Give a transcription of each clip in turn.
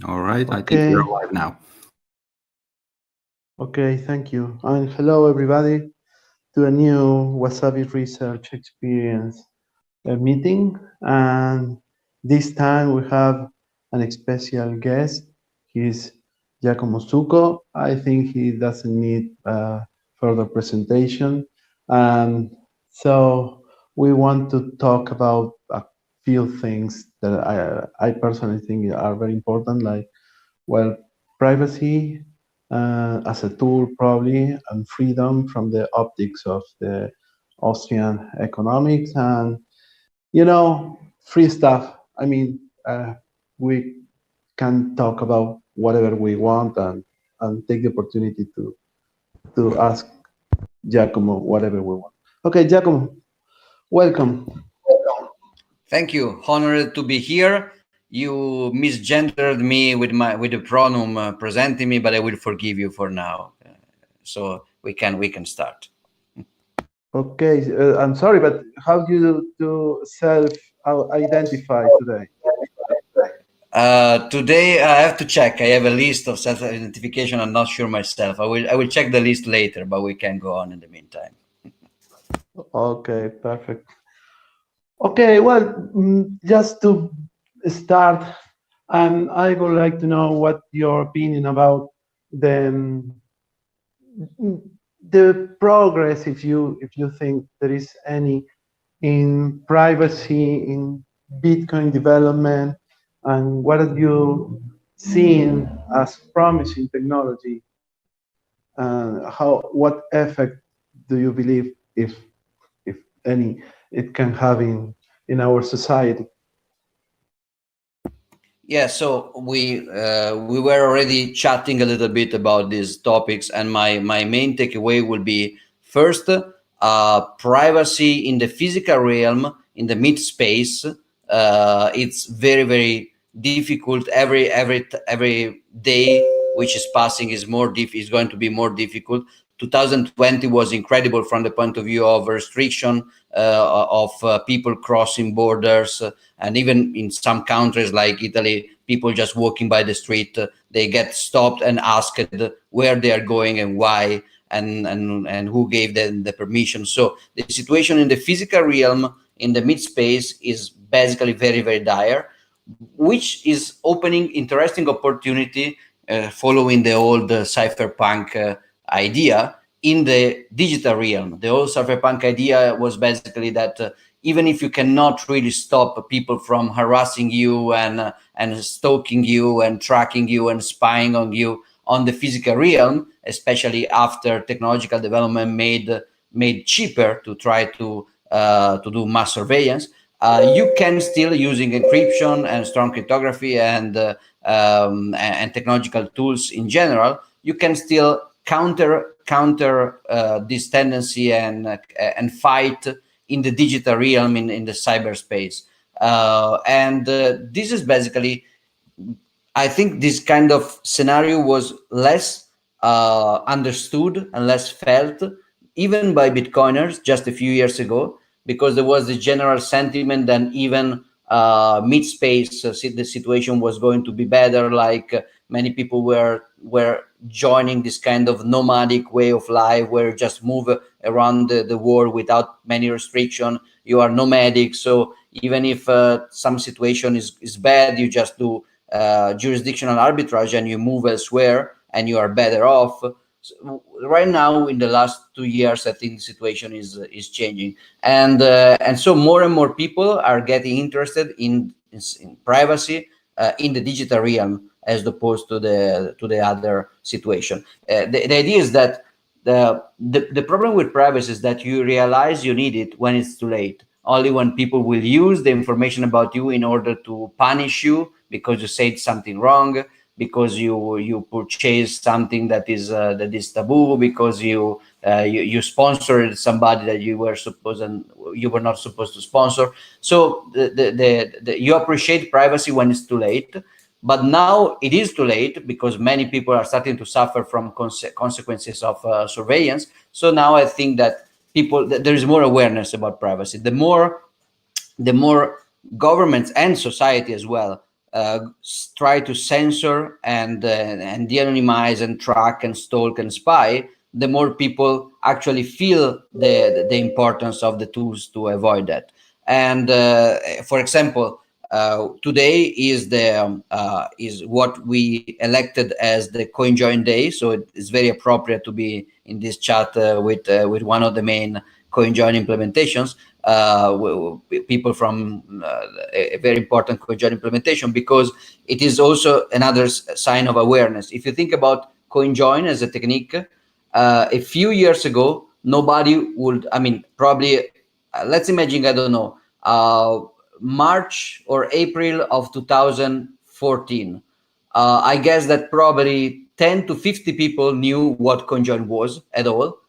All right, I think Okay, you're live now. okay, thank you. And hello, everybody, to a new Wasabi Research Experience meeting. And this time we have an special guest. He's Giacomo Zucco. I think he doesn't need further presentation. And so we want to talk about a few things that I personally think are very important, like well, privacy as a tool, probably, and freedom from the optics of the Austrian economics, and free stuff. I mean, we can talk about whatever we want and take the opportunity to ask Giacomo whatever we want. Okay, Giacomo, welcome. Thank you. Honored to be here. You misgendered me with the pronoun presenting me, but I will forgive you for now. So we can start. Okay, I'm sorry, but how do you do self identify today? Today I have to check. I have a list of self-identification. I'm not sure myself. I will check the list later, but we can go on in the meantime. Okay, perfect. Okay, well, just to start, I would like to know what your opinion about the the progress, if you think there is any, in privacy in Bitcoin development, and what have you seen as promising technology, what effect do you believe, if any, it can have in our society? Yeah, so we were already chatting a little bit about these topics, and my main takeaway will be first, privacy in the physical realm, in the mid space. It's very difficult. Every day which is passing is going to be more difficult. 2020 was incredible from the point of view of restriction of people crossing borders, and even in some countries like Italy, people just walking by the street, they get stopped and asked where they are going and why, and who gave them the permission. So the situation in the physical realm, in the mid space, is basically very dire, which is opening interesting opportunity, following the old cypherpunk idea in the digital realm. The old cypherpunk idea was basically that even if you cannot really stop people from harassing you and stalking you and tracking you and spying on you on the physical realm, especially after technological development made cheaper to try to do mass surveillance, you can still, using encryption and strong cryptography and technological tools in general, you can still counter this tendency and fight in the digital realm, in the cyberspace. And this is basically, I think this kind of scenario was less understood and less felt even by Bitcoiners just a few years ago, because there was the general sentiment that even mid space, the situation was going to be better. Like many people were joining this kind of nomadic way of life, where you just move around the world without many restriction. You are nomadic, so even if some situation is bad, you just do jurisdictional arbitrage and you move elsewhere and you are better off. So right now, in the last 2 years, I think the situation is changing, and so more and more people are getting interested in privacy in the digital realm, as opposed to the other situation. The idea is that the problem with privacy is that you realize you need it when it's too late. Only when people will use the information about you in order to punish you because you said something wrong, because you purchased something that is taboo, because you sponsored somebody that you were not supposed to sponsor. So you appreciate privacy when it's too late, but now it is too late because many people are starting to suffer from consequences of surveillance. So now I think that there is more awareness about privacy. The more governments and society as well try to censor and de-anonymize and track and stalk and spy, the more people actually feel the importance of the tools to avoid that. And for example, today is what we elected as the CoinJoin Day, so it is very appropriate to be in this chat with one of the main CoinJoin implementations, people from a very important CoinJoin implementation, because it is also another sign of awareness. If you think about CoinJoin as a technique, a few years ago, nobody would, I mean, probably, let's imagine, I don't know, March or April of 2014. I guess that probably 10 to 50 people knew what CoinJoin was at all,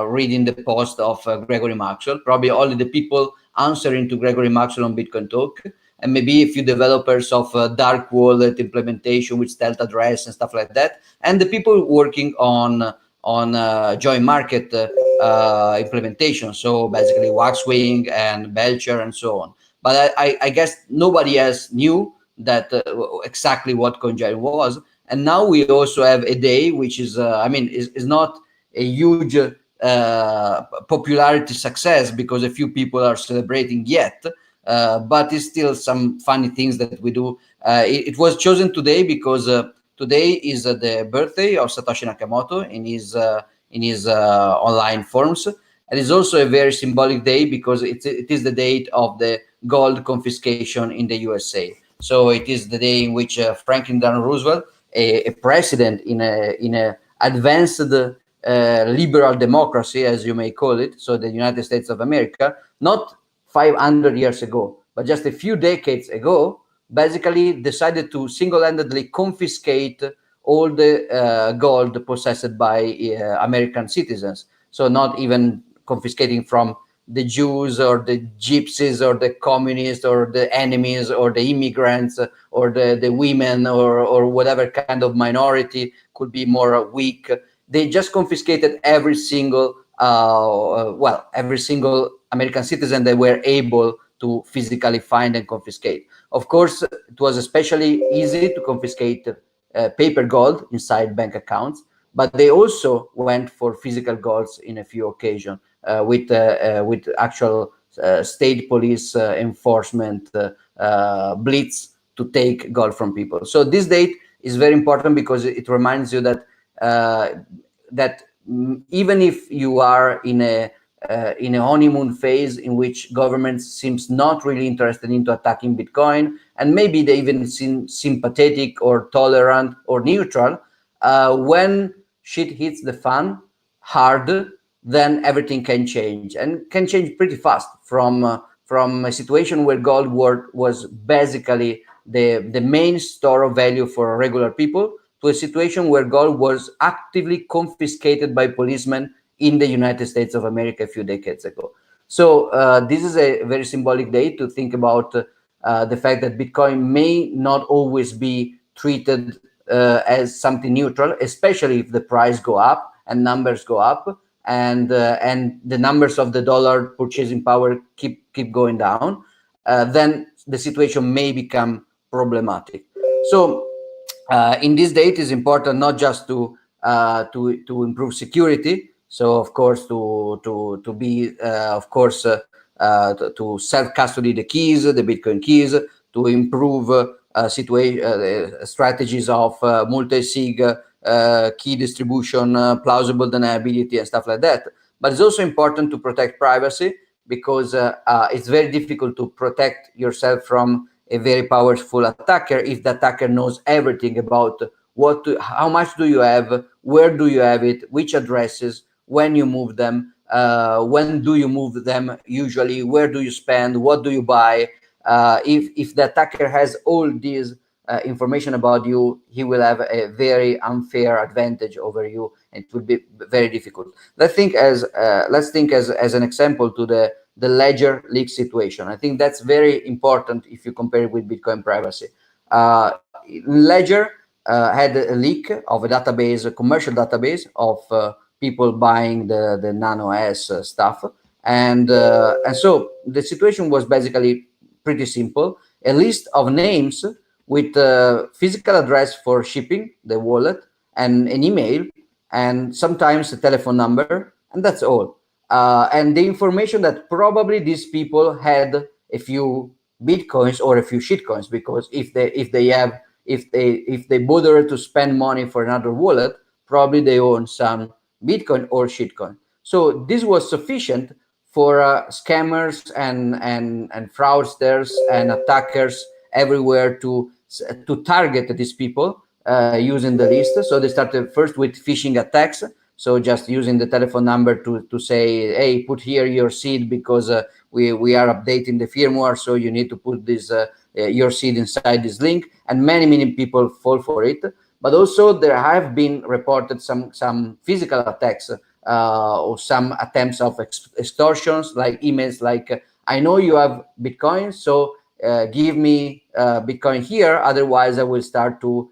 reading the post of Gregory Maxwell. Probably only the people answering to Gregory Maxwell on Bitcoin Talk, and maybe a few developers of dark wallet implementation with stealth address and stuff like that, and the people working on join market implementation. So basically Waxwing and Belcher and so on. But I guess nobody else knew that exactly what CoinJoin was. And now we also have a day which is, I mean, is not a huge popularity success because a few people are celebrating yet, but it's still some funny things that we do. It was chosen today because today is the birthday of Satoshi Nakamoto in his online forums. And it's also a very symbolic day because it is the date of the gold confiscation in the USA. So it is the day in which Franklin Delano Roosevelt, a president in a advanced liberal democracy, as you may call it, so the United States of America, not 500 years ago, but just a few decades ago, basically decided to single-handedly confiscate all the gold possessed by American citizens. So not even confiscating from the Jews or the gypsies or the communists or the enemies or the immigrants or the women or whatever kind of minority could be more weak. They just confiscated every single every single American citizen they were able to physically find and confiscate. Of course, it was especially easy to confiscate paper gold inside bank accounts, but they also went for physical golds in a few occasions with actual state police enforcement blitz to take gold from people. So this date is very important because it reminds you that even if you are in a honeymoon phase in which government seems not really interested into attacking Bitcoin, and maybe they even seem sympathetic or tolerant or neutral, when shit hits the fan hard, then everything can change, and can change pretty fast from a situation where gold was basically the main store of value for regular people to a situation where gold was actively confiscated by policemen in the United States of America a few decades ago. So this is a very symbolic day to think about the fact that Bitcoin may not always be treated as something neutral, especially if the price go up and numbers go up, and the numbers of the dollar purchasing power keep going down. Then the situation may become problematic. So in this date, is important not just to improve security. So of course to be of course to self custody the keys, the Bitcoin keys, to improve strategies of multi-sig key distribution, plausible deniability, and stuff like that. But it's also important to protect privacy because it's very difficult to protect yourself from a very powerful attacker if the attacker knows everything about how much do you have, where do you have it, which addresses, when you move them, when do you move them usually, where do you spend, what do you buy. If the attacker has all these information about you, he will have a very unfair advantage over you, and it will be very difficult. Let's think as an example to the ledger leak situation. I think that's very important if you compare it with Bitcoin privacy. Ledger had a leak of a database, a commercial database of people buying the Nano S stuff, and so the situation was basically pretty simple. A list of names with a physical address for shipping the wallet and an email and sometimes a telephone number, and that's all. And the information that probably these people had a few bitcoins or a few shitcoins, because if they bother to spend money for another wallet, probably they own some bitcoin or shitcoin. So this was sufficient for scammers and fraudsters and attackers everywhere to target these people using the list. So they started first with phishing attacks. So just using the telephone number to say, hey, put here your seed because we are updating the firmware, so you need to put this your seed inside this link. And many people fall for it. But also there have been reported some physical attacks or some attempts of extortions, like emails like, I know you have Bitcoin, so give me Bitcoin here, otherwise I will start to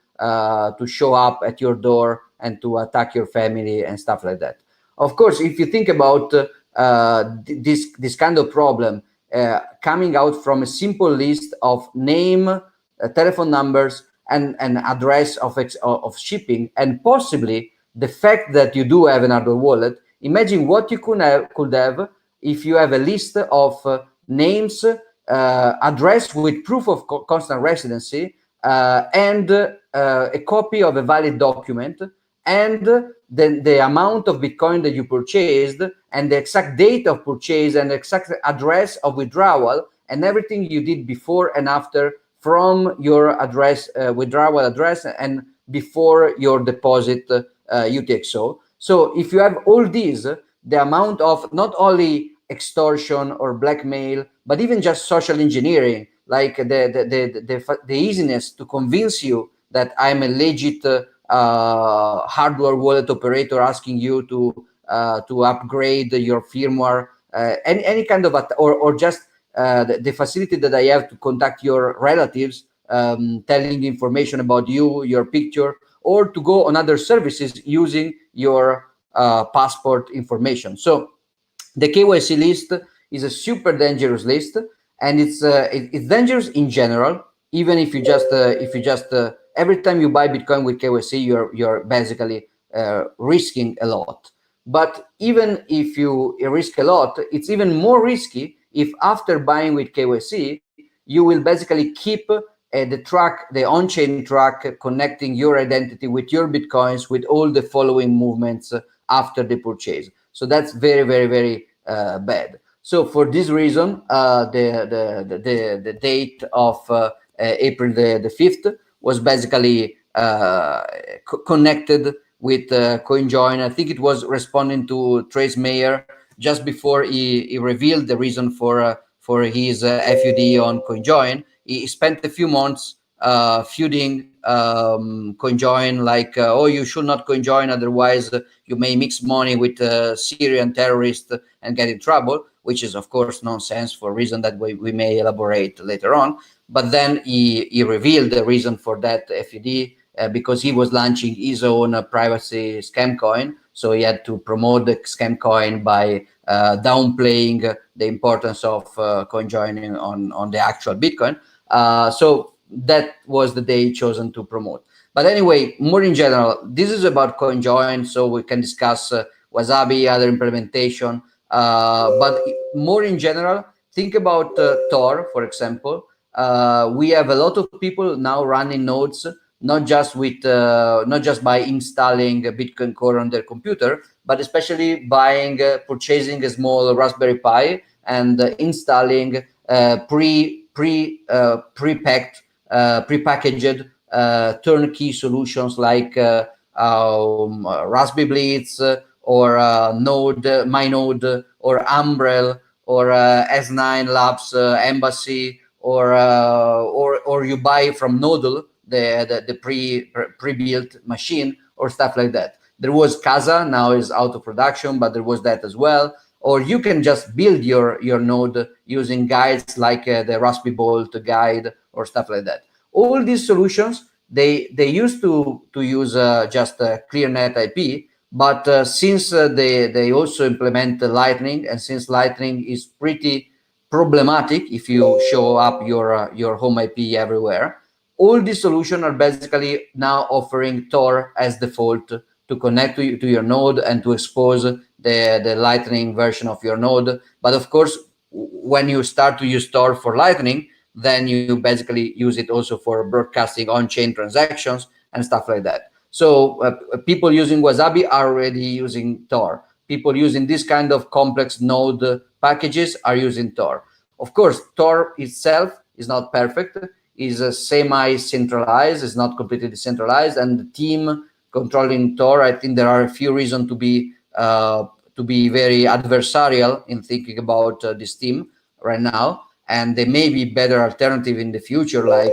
show up at your door and to attack your family and stuff like that. Of course, if you think about this kind of problem coming out from a simple list of name, telephone numbers, and address of shipping, and possibly the fact that you do have another wallet, imagine what you could have if you have a list of names, address with proof of constant residency, and a copy of a valid document, and the amount of Bitcoin that you purchased, and the exact date of purchase, and the exact address of withdrawal, and everything you did before and after from your address, withdrawal address, and before your deposit UTXO. So if you have all these, the amount of not only extortion or blackmail, but even just social engineering, like the easiness to convince you that I'm a legit hardware wallet operator asking you to upgrade your firmware, any kind of or just the facility that I have to contact your relatives, telling information about you, your picture, or to go on other services using your passport information. So the KYC list is a super dangerous list, and it's dangerous in general. Even if you just every time you buy Bitcoin with KYC, you're basically risking a lot. But even if you risk a lot, it's even more risky if after buying with KYC, you will basically keep the on-chain track connecting your identity with your Bitcoins with all the following movements after the purchase. So that's very bad. So for this reason, the date of April the 5th was basically connected with CoinJoin. I think it was responding to Trace Mayer just before he revealed the reason for his FUD on CoinJoin. He spent a few months feuding CoinJoin, like, oh, you should not CoinJoin, otherwise you may mix money with Syrian terrorists and get in trouble, which is, of course, nonsense for a reason that we may elaborate later on. But then he revealed the reason for that FUD because he was launching his own privacy scam coin. So he had to promote the scam coin by downplaying the importance of CoinJoining on the actual Bitcoin. So that was the day chosen to promote. But anyway, more in general, this is about CoinJoin, so we can discuss Wasabi, other implementation. But more in general, think about Tor, for example. We have a lot of people now running nodes, not just by installing a Bitcoin Core on their computer, but especially purchasing a small Raspberry Pi and installing prepackaged turnkey solutions like Raspberry Blitz or Node, MyNode, or Umbrel, or S9 Labs Embassy, or you buy from Nodal the pre-built machine or stuff like that. There was Casa, now is out of production, but there was that as well. Or you can just build your node using guides like the Raspberry Bolt guide or stuff like that. All these solutions, they used to use just ClearNet IP, but since they also implement Lightning, and since Lightning is pretty problematic if you show up your home IP everywhere, all these solutions are basically now offering Tor as default to connect to your node and to expose the Lightning version of your node. But of course, when you start to use Tor for Lightning, then you basically use it also for broadcasting on-chain transactions and stuff like that. So people using Wasabi are already using Tor. People using this kind of complex node packages are using Tor. Of course, Tor itself is not perfect, is semi-centralized, is not completely decentralized, and the team controlling Tor, I think there are a few reasons to be very adversarial in thinking about this team right now, and there may be better alternative in the future, like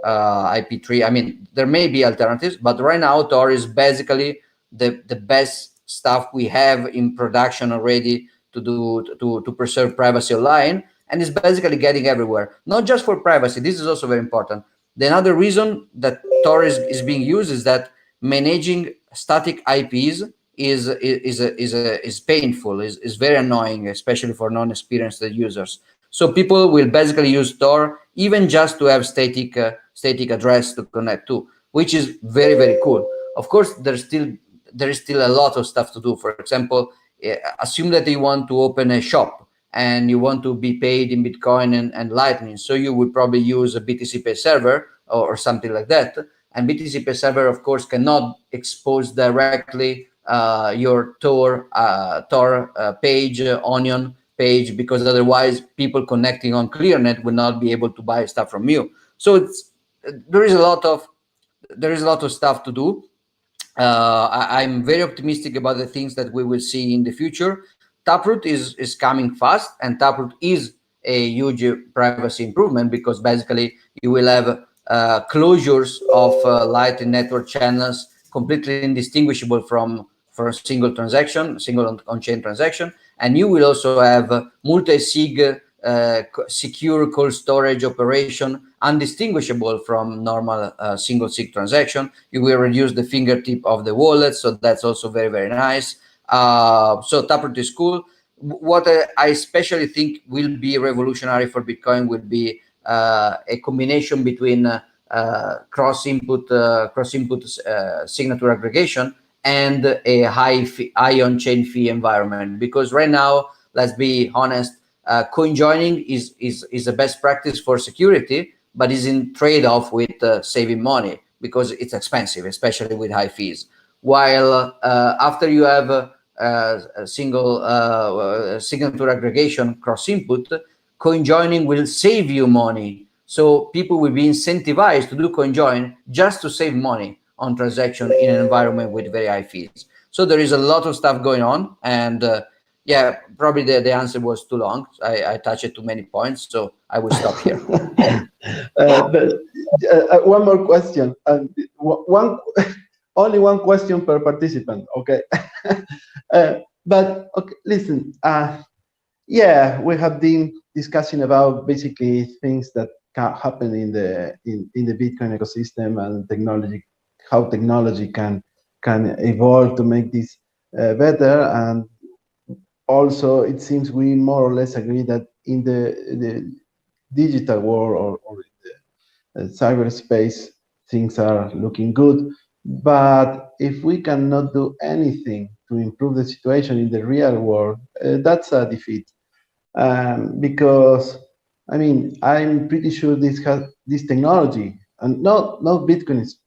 IP3. I mean, there may be alternatives, but right now Tor is basically the best stuff we have in production already to preserve privacy online, and it's basically getting everywhere. Not just for privacy. This is also very important. The another reason that Tor is being used is that managing static IPs is painful, is very annoying, especially for non-experienced users. So people will basically use Tor even just to have static address to connect to, which is very, very cool. Of course, there is still a lot of stuff to do. For example, assume that you want to open a shop and you want to be paid in Bitcoin and Lightning. So you would probably use a BTC Pay server or something like that. And BTC Pay server, of course, cannot expose directly your Tor page, Onion page, because otherwise people connecting on ClearNet will not be able to buy stuff from you. So there is a lot of stuff to do. I'm very optimistic about the things that we will see in the future. Taproot is coming fast, and Taproot is a huge privacy improvement, because basically you will have closures of Lightning Network channels completely indistinguishable from a single transaction, single on-chain transaction, and you will also have multi-sig secure cold storage operation undistinguishable from normal single sig transaction. You will reduce the fingertip of the wallet, so that's also very, very nice. So Taproot is cool. What I especially think will be revolutionary for Bitcoin will be a combination between cross input signature aggregation and a high on-chain fee environment. Because right now, let's be honest, coin joining is the best practice for security, but is in trade-off with saving money, because it's expensive, especially with high fees. While after you have a single signature aggregation cross input, coin joining will save you money. So people will be incentivized to do coin join just to save money on transaction in an environment with very high fees. So there is a lot of stuff going on, and yeah, probably the answer was too long. I touched too many points, so I will stop here. But, one more question. Only one question per participant. Okay. But okay, listen. Yeah, we have been discussing about basically things that can happen in the Bitcoin ecosystem and technology, how technology can evolve to make this better. And also, it seems we more or less agree that in the digital world or in the cyberspace, things are looking good. But if we cannot do anything to improve the situation in the real world, that's a defeat. Because I mean, I'm pretty sure this technology, and not Bitcoin is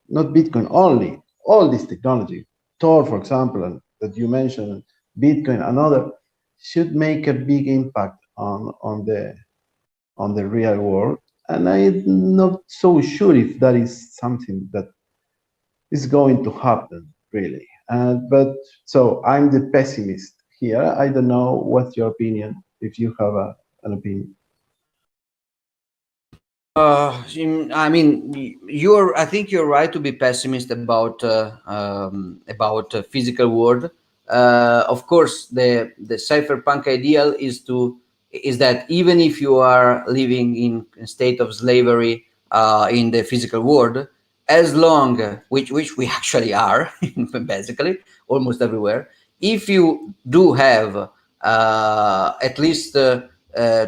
not Bitcoin only. All this technology, Tor, for example, and that you mentioned, Bitcoin, another, should make a big impact on the real world. And I'm not so sure if that is something that is going to happen, really. But so I'm the pessimist here. I don't know what's your opinion, if you have an opinion. I mean, I think you're right to be pessimist about physical world. Of course, the cypherpunk ideal is that even if you are living in a state of slavery in the physical world, as long which we actually are basically almost everywhere, if you do have at least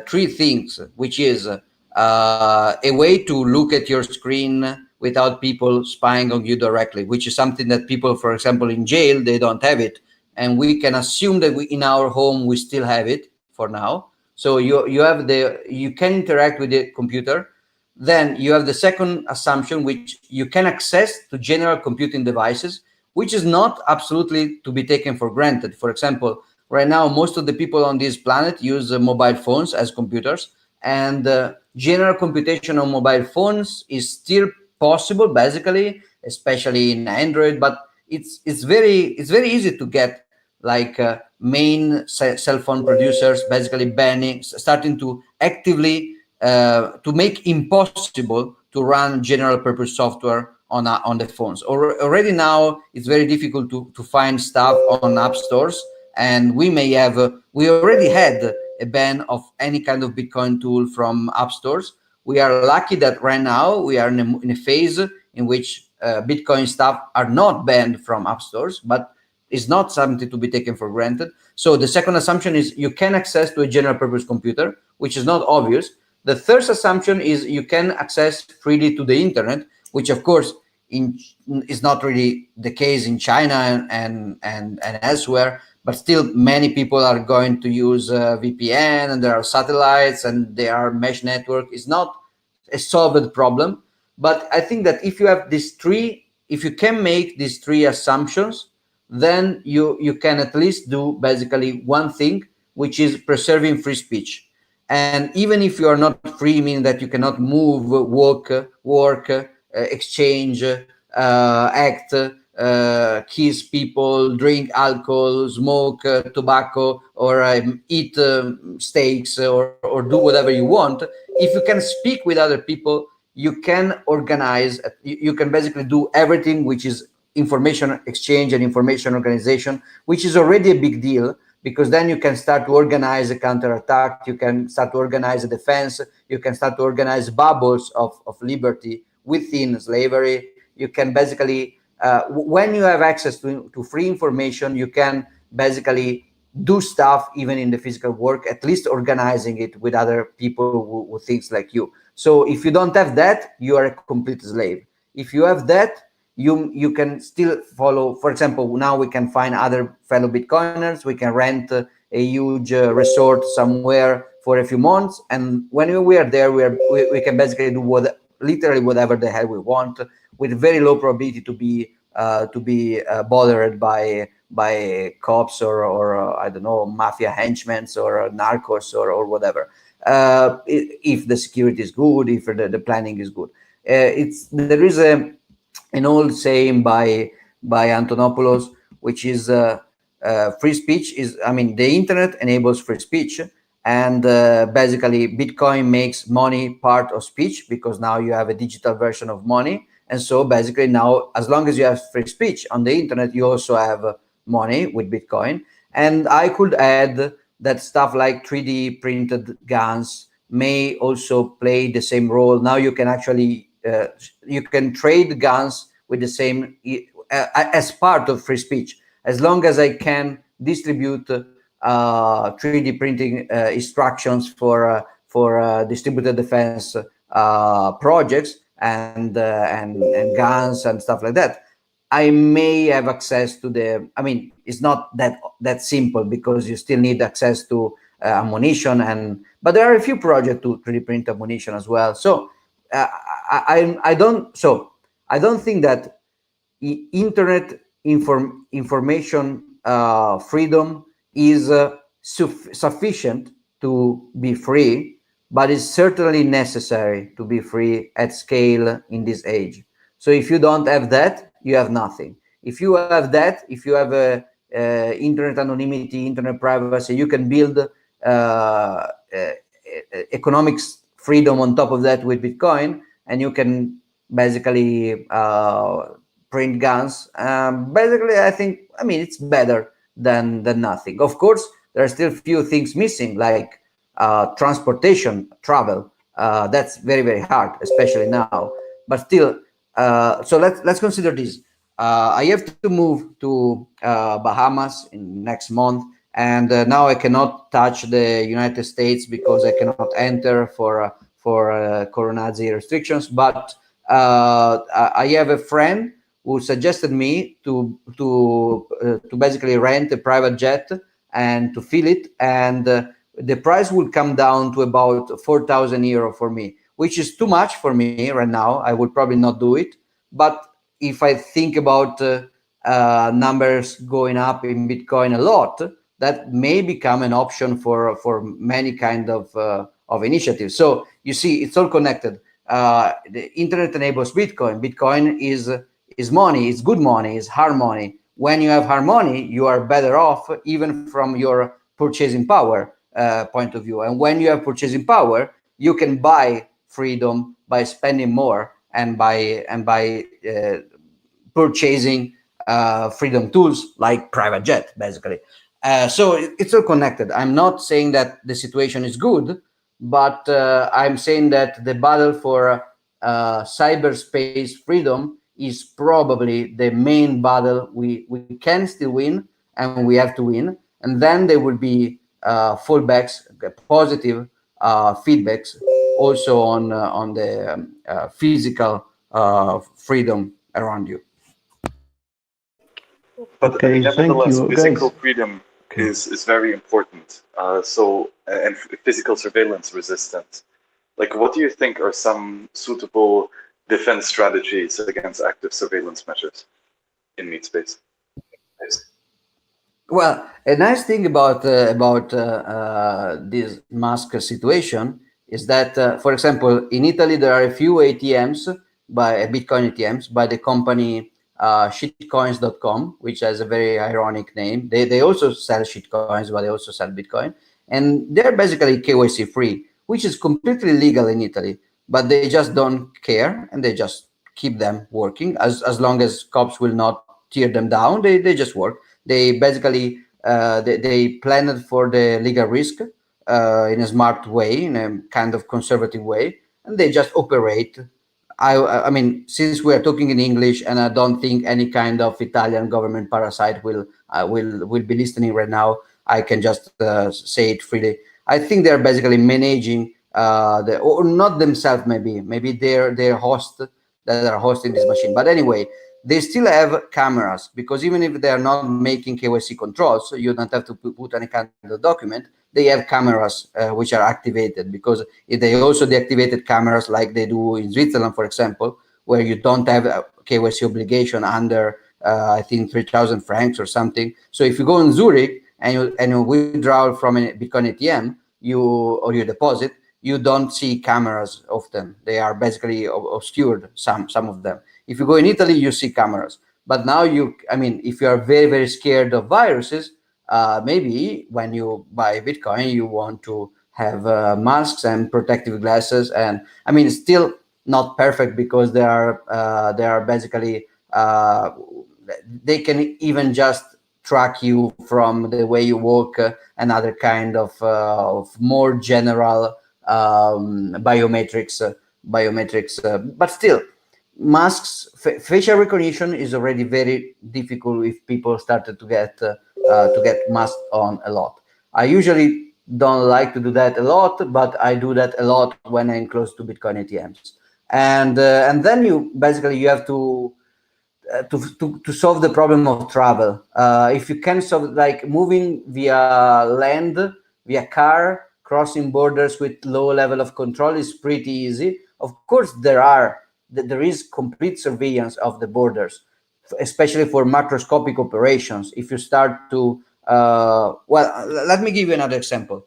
three things, which is a way to look at your screen without people spying on you directly, which is something that people, for example, in jail, they don't have it. And we can assume that in our home, we still have it for now. So you can interact with the computer. Then you have the second assumption, which you can access to general computing devices, which is not absolutely to be taken for granted. For example, right now, most of the people on this planet use mobile phones as computers, and general computation on mobile phones is still possible, basically, especially in Android. But it's very easy to get, like main cell phone producers basically banning, starting to actively to make impossible to run general purpose software on the phones. Already now, it's very difficult to find stuff on app stores, and we already had a ban of any kind of Bitcoin tool from app stores. We are lucky that right now we are in a phase in which Bitcoin stuff are not banned from app stores, but it's not something to be taken for granted. So the second assumption is you can access to a general purpose computer, which is not obvious. The third assumption is you can access freely to the internet, which of course is not really the case in China and elsewhere. But still, many people are going to use VPN, and there are satellites, and there are mesh network. It's not a solved problem. But I think that if you can make these three assumptions, then you can at least do basically one thing, which is preserving free speech. And even if you are not free, meaning that you cannot move, work, exchange, act, kiss people, drink alcohol, smoke tobacco, or eat steaks, or do whatever you want. If you can speak with other people, you can organize, you can basically do everything, which is information exchange and information organization, which is already a big deal, because then you can start to organize a counterattack, you can start to organize a defense, you can start to organize bubbles of liberty within slavery. You can basically, when you have access to free information, you can basically do stuff even in the physical work, at least organizing it with other people who thinks like you. So if you don't have that, you are a complete slave. If you have that, you can still follow. For example, now we can find other fellow Bitcoiners. We can rent a huge resort somewhere for a few months, and when we are there, we can basically do literally whatever the hell we want, with very low probability to be bothered by cops or I don't know, mafia henchmen or narcos or whatever. If the security is good, if the planning is good, there is an old saying by Antonopoulos, which is free speech is, I mean, the internet enables free speech, and basically Bitcoin makes money part of speech, because now you have a digital version of money. And so basically now, as long as you have free speech on the internet, you also have money with Bitcoin. And I could add that stuff like 3D printed guns may also play the same role. Now you can actually you can trade guns with the same as part of free speech, as long as I can distribute 3D printing instructions for distributed defense projects and guns and stuff like that. I may have access to the. I mean, it's not that simple, because you still need access to ammunition, but there are a few projects to 3D print ammunition as well. So I don't think that internet information freedom is sufficient to be free, but it's certainly necessary to be free at scale in this age. So if you don't have that, you have nothing. If you have that, if you have internet anonymity, internet privacy, you can build economics freedom on top of that with Bitcoin, and you can basically print guns. Basically, I mean, it's better than nothing. Of course, there are still few things missing, like transportation, travel. That's very, very hard, especially now. But still, so let's consider this. I have to move to Bahamas in next month, and now I cannot touch the United States because I cannot enter for Coronazzi restrictions. But I have a friend who suggested me to basically rent a private jet and to fill it, and the price will come down to about 4,000 euro for me, which is too much for me right now. I would probably not do it. But if I think about numbers going up in Bitcoin a lot, that may become an option for many kind of initiatives. So you see, it's all connected. The internet enables Bitcoin. Bitcoin is money. It's good money. It's hard money. When you have hard money, you are better off, even from your purchasing power point of view. And when you have purchasing power, you can buy freedom by spending more and by purchasing freedom tools like private jet, basically. So it's all connected. I'm not saying that the situation is good, but I'm saying that the battle for cyberspace freedom is probably the main battle we can still win, and we have to win. And then there will be fallbacks, positive feedbacks, also on the physical freedom around you. But Okay, thank nevertheless, you, physical guys. freedom is very important. And physical surveillance resistance. Like, what do you think are some suitable defense strategies against active surveillance measures in meatspace? Well, a nice thing about this mask situation is that, for example, in Italy there are a few ATMs by Bitcoin ATMs by the company shitcoins.com, which has a very ironic name. They also sell shitcoins, but they also sell Bitcoin, and they're basically KYC free, which is completely legal in Italy. But they just don't care, and they just keep them working as long as cops will not tear them down. They just work. They basically they planned for the legal risk in a smart way, in a kind of conservative way, and they just operate. I mean, since we are talking in English, and I don't think any kind of Italian government parasite will be listening right now, I can just say it freely. I think they're basically managing or not themselves, maybe their host that are hosting this machine. But anyway, they still have cameras, because even if they are not making KYC controls, so you don't have to put any kind of document, they have cameras which are activated, because if they also deactivated cameras like they do in Switzerland, for example, where you don't have a KYC obligation under I think 3,000 francs or something. So if you go in Zurich and you withdraw from a Bitcoin ATM, or you deposit, you don't see cameras often. They are basically obscured, some of them. If you go in Italy, you see cameras. But now if you are very, very scared of viruses, maybe when you buy Bitcoin, you want to have masks and protective glasses. And I mean, it's still not perfect, because they are basically they can even just track you from the way you walk, and other kind of more general biometrics. But still, masks, facial recognition is already very difficult if people started to get masked on a lot. I usually don't like to do that a lot, but I do that a lot when I'm close to Bitcoin ATMs. And then you have to solve the problem of travel. If you can solve, like, moving via land, via car, crossing borders with low level of control is pretty easy. Of course, there is complete surveillance of the borders, especially for macroscopic operations. If you start to, let me give you another example.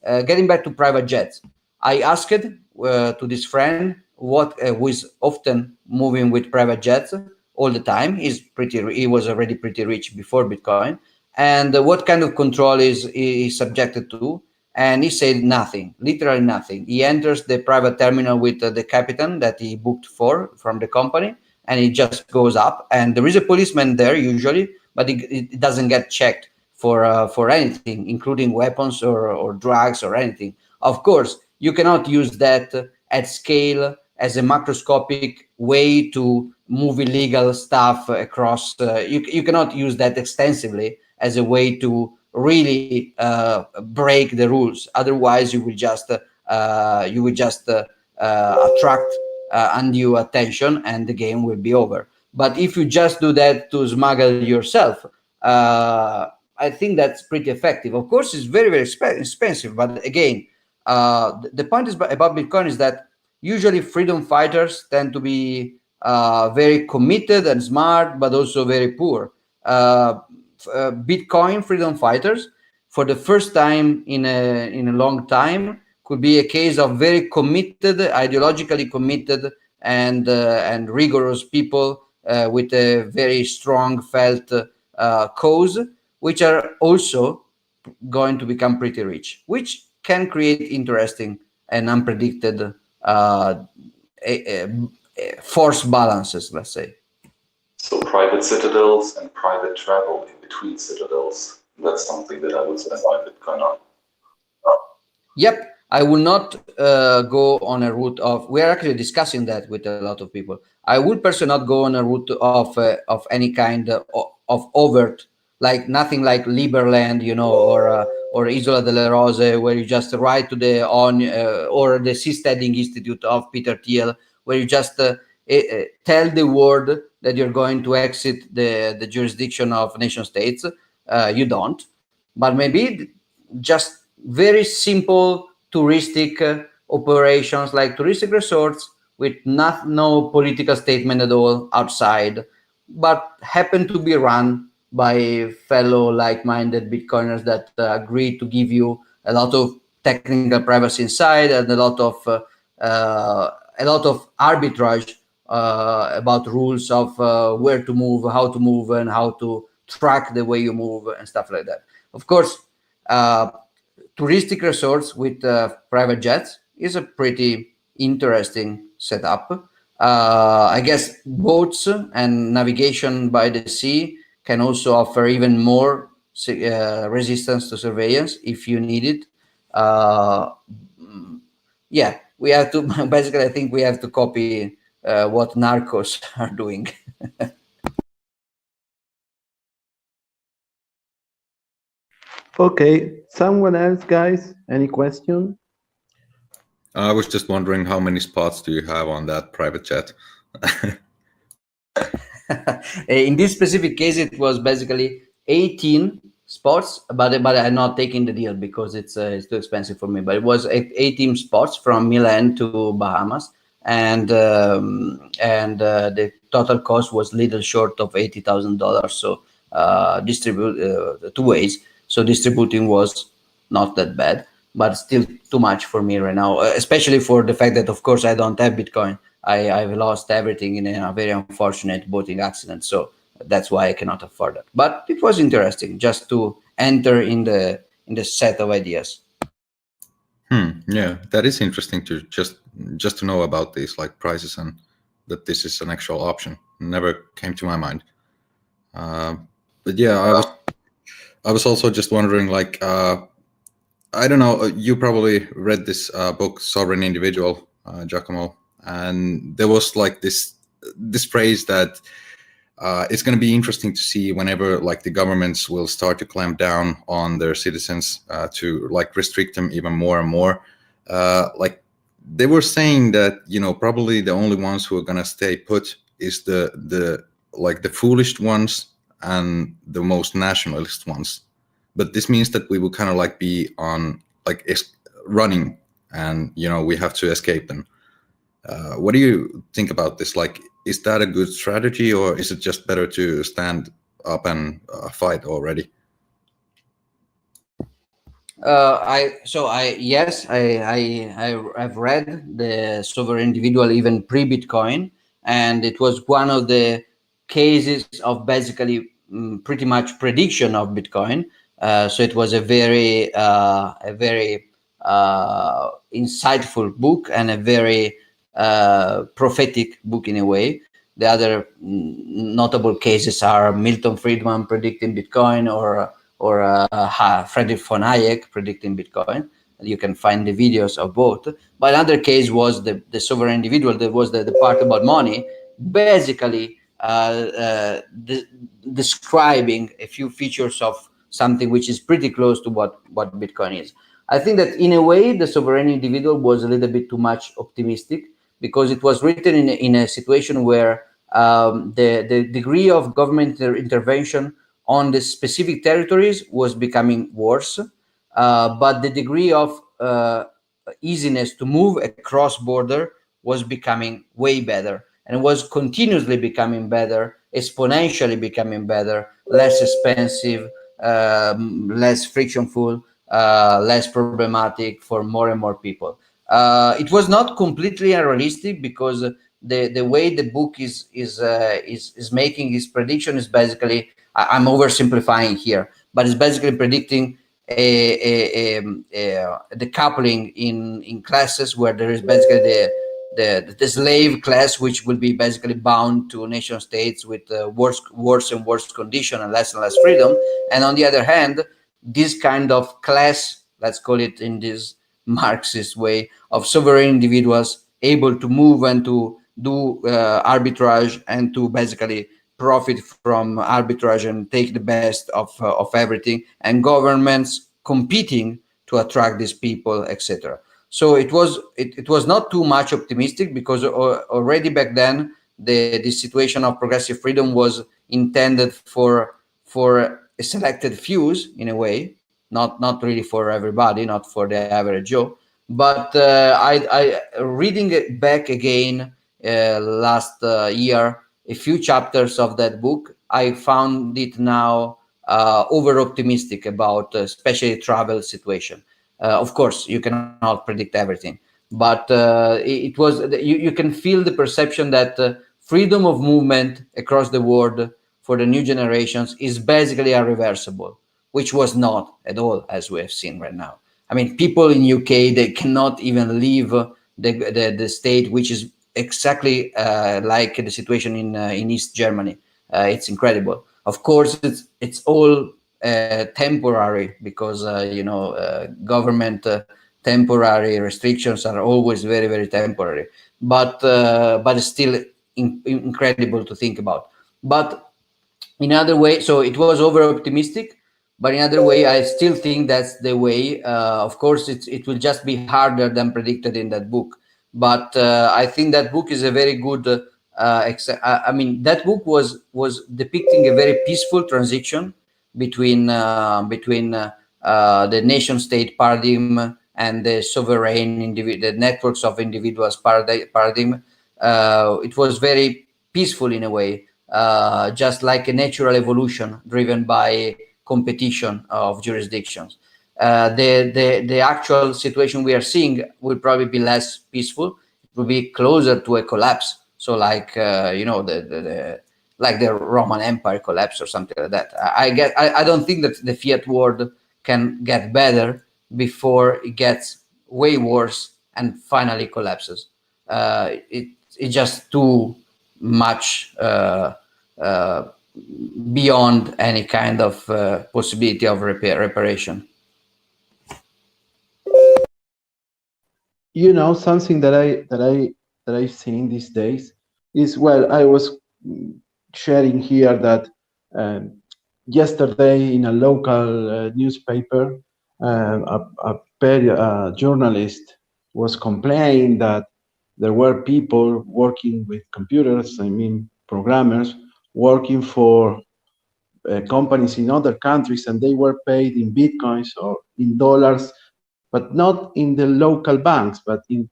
Getting back to private jets, I asked to this friend who is often moving with private jets all the time. He was already pretty rich before Bitcoin, and what kind of control is he subjected to? And he said nothing, literally nothing. He enters the private terminal with the captain that he booked from the company, and he just goes up. And there is a policeman there usually, but it doesn't get checked for anything, including weapons or drugs or anything. Of course, you cannot use that at scale as a macroscopic way to move illegal stuff across. You cannot use that extensively as a way to really break the rules. Otherwise, you will just attract undue attention, and the game will be over. But if you just do that to smuggle yourself, I think that's pretty effective. Of course, it's very, very expensive. But again, the point is about Bitcoin is that usually freedom fighters tend to be very committed and smart, but also very poor. Bitcoin freedom fighters, for the first time in a long time, could be a case of very committed, ideologically committed, and rigorous people with a very strong felt cause, which are also going to become pretty rich, which can create interesting and unpredicted force balances, let's say. So private citadels and private travel in between citadels. That's something that I would spend my Bitcoin on. Yep, I will not go on a route of. We are actually discussing that with a lot of people. I would personally not go on a route of any kind of overt, like nothing like Liberland, or Isola delle Rose, where you just write to the or the Seasteading Institute of Peter Thiel, where you just tell the world that you're going to exit the jurisdiction of nation states. You don't, but maybe just very simple touristic operations like touristic resorts with no political statement at all outside, but happen to be run by fellow like-minded Bitcoiners that agree to give you a lot of technical privacy inside and a lot of arbitrage about rules of where to move, how to move, and how to track the way you move and stuff like that. Of course, touristic resorts with private jets is a pretty interesting setup. I guess boats and navigation by the sea can also offer even more resistance to surveillance if you need it. Yeah, we have to basically. I think we have to copy what narcos are doing. Okay, someone else, guys? Any question? I was just wondering how many spots do you have on that private jet? In this specific case, it was basically 18 spots, but I'm not taking the deal because it's too expensive for me. But it was 18 spots from Milan to Bahamas, and the total cost was little short of $80,000. So distribute 2 ways. So distributing was not that bad, but still too much for me right now, especially for the fact that, of course, I don't have Bitcoin. I've lost everything in a very unfortunate boating accident. So that's why I cannot afford it. But it was interesting just to enter in the set of ideas. Yeah, that is interesting to just to know about these like prices and that this is an actual option. Never came to my mind. But yeah, I was also just wondering, like, I don't know, you probably read this book, Sovereign Individual, Giacomo, and there was like this phrase that it's going to be interesting to see whenever like the governments will start to clamp down on their citizens to like restrict them even more and more. Like they were saying that, probably the only ones who are going to stay put is the foolish ones and the most nationalist ones. But this means that we will kind of like be on like running, and we have to escape them. What do you think about this? Like, is that a good strategy, or is it just better to stand up and fight already? I've read the Sovereign Individual even pre-Bitcoin, and it was one of the cases of basically pretty much prediction of Bitcoin. So it was a very insightful book and a very prophetic book in a way. The other notable cases are Milton Friedman predicting Bitcoin, or Friedrich von Hayek predicting Bitcoin. You can find the videos of both. But another case was the Sovereign Individual. That was the part about money, basically describing a few features of something which is pretty close to what Bitcoin is. I think that in a way, the sovereign individual was a little bit too much optimistic, because it was written in a situation where the degree of government intervention on the specific territories was becoming worse, but the degree of easiness to move across border was becoming way better, and was continuously becoming better, exponentially becoming better, less expensive, less frictionful, less problematic for more and more people. It was not completely unrealistic, because the way the book is making his prediction is basically, I'm oversimplifying here, but it's basically predicting the coupling in classes, where there is basically the slave class, which will be basically bound to nation states with worse and worse condition and less freedom, and on the other hand, this kind of class, let's call it in this Marxist way, of sovereign individuals able to move and to do arbitrage, and to basically profit from arbitrage and take the best of everything, and governments competing to attract these people, etc. So it was not too much optimistic, because already back then the situation of progressive freedom was intended for a selected fews, in a way, not really for everybody, not for the average Joe. But I reading it back again last year, a few chapters of that book, I found it now over optimistic about especially travel situation. Of course, you cannot predict everything, but it was, you can feel the perception that freedom of movement across the world for the new generations is basically irreversible, which was not at all, as we have seen right now. I mean, people in UK, they cannot even leave the state, which is exactly like the situation in East Germany. It's incredible. Of course, it's all temporary, because government temporary restrictions are always very temporary. But it's still incredible to think about. But in other way, so it was over optimistic, but in other way, I still think that's the way. Of course, it will just be harder than predicted in that book, but I think that book is a very good I mean, that book was depicting a very peaceful transition between the nation state paradigm and the sovereign the networks of individuals paradigm. It was very peaceful in a way, just like a natural evolution driven by competition of jurisdictions. The actual situation we are seeing will probably be less peaceful. It will be closer to a collapse. So, like like the Roman Empire collapse or something like that. I don't think that the fiat world can get better before it gets way worse and finally collapses. It's just too much beyond any kind of possibility of reparation. Something that I've seen these days is, well, I was sharing here that yesterday in a local newspaper, a journalist was complaining that there were people working with computers, I mean programmers, working for companies in other countries, and they were paid in bitcoins or in dollars, but not in the local banks, but in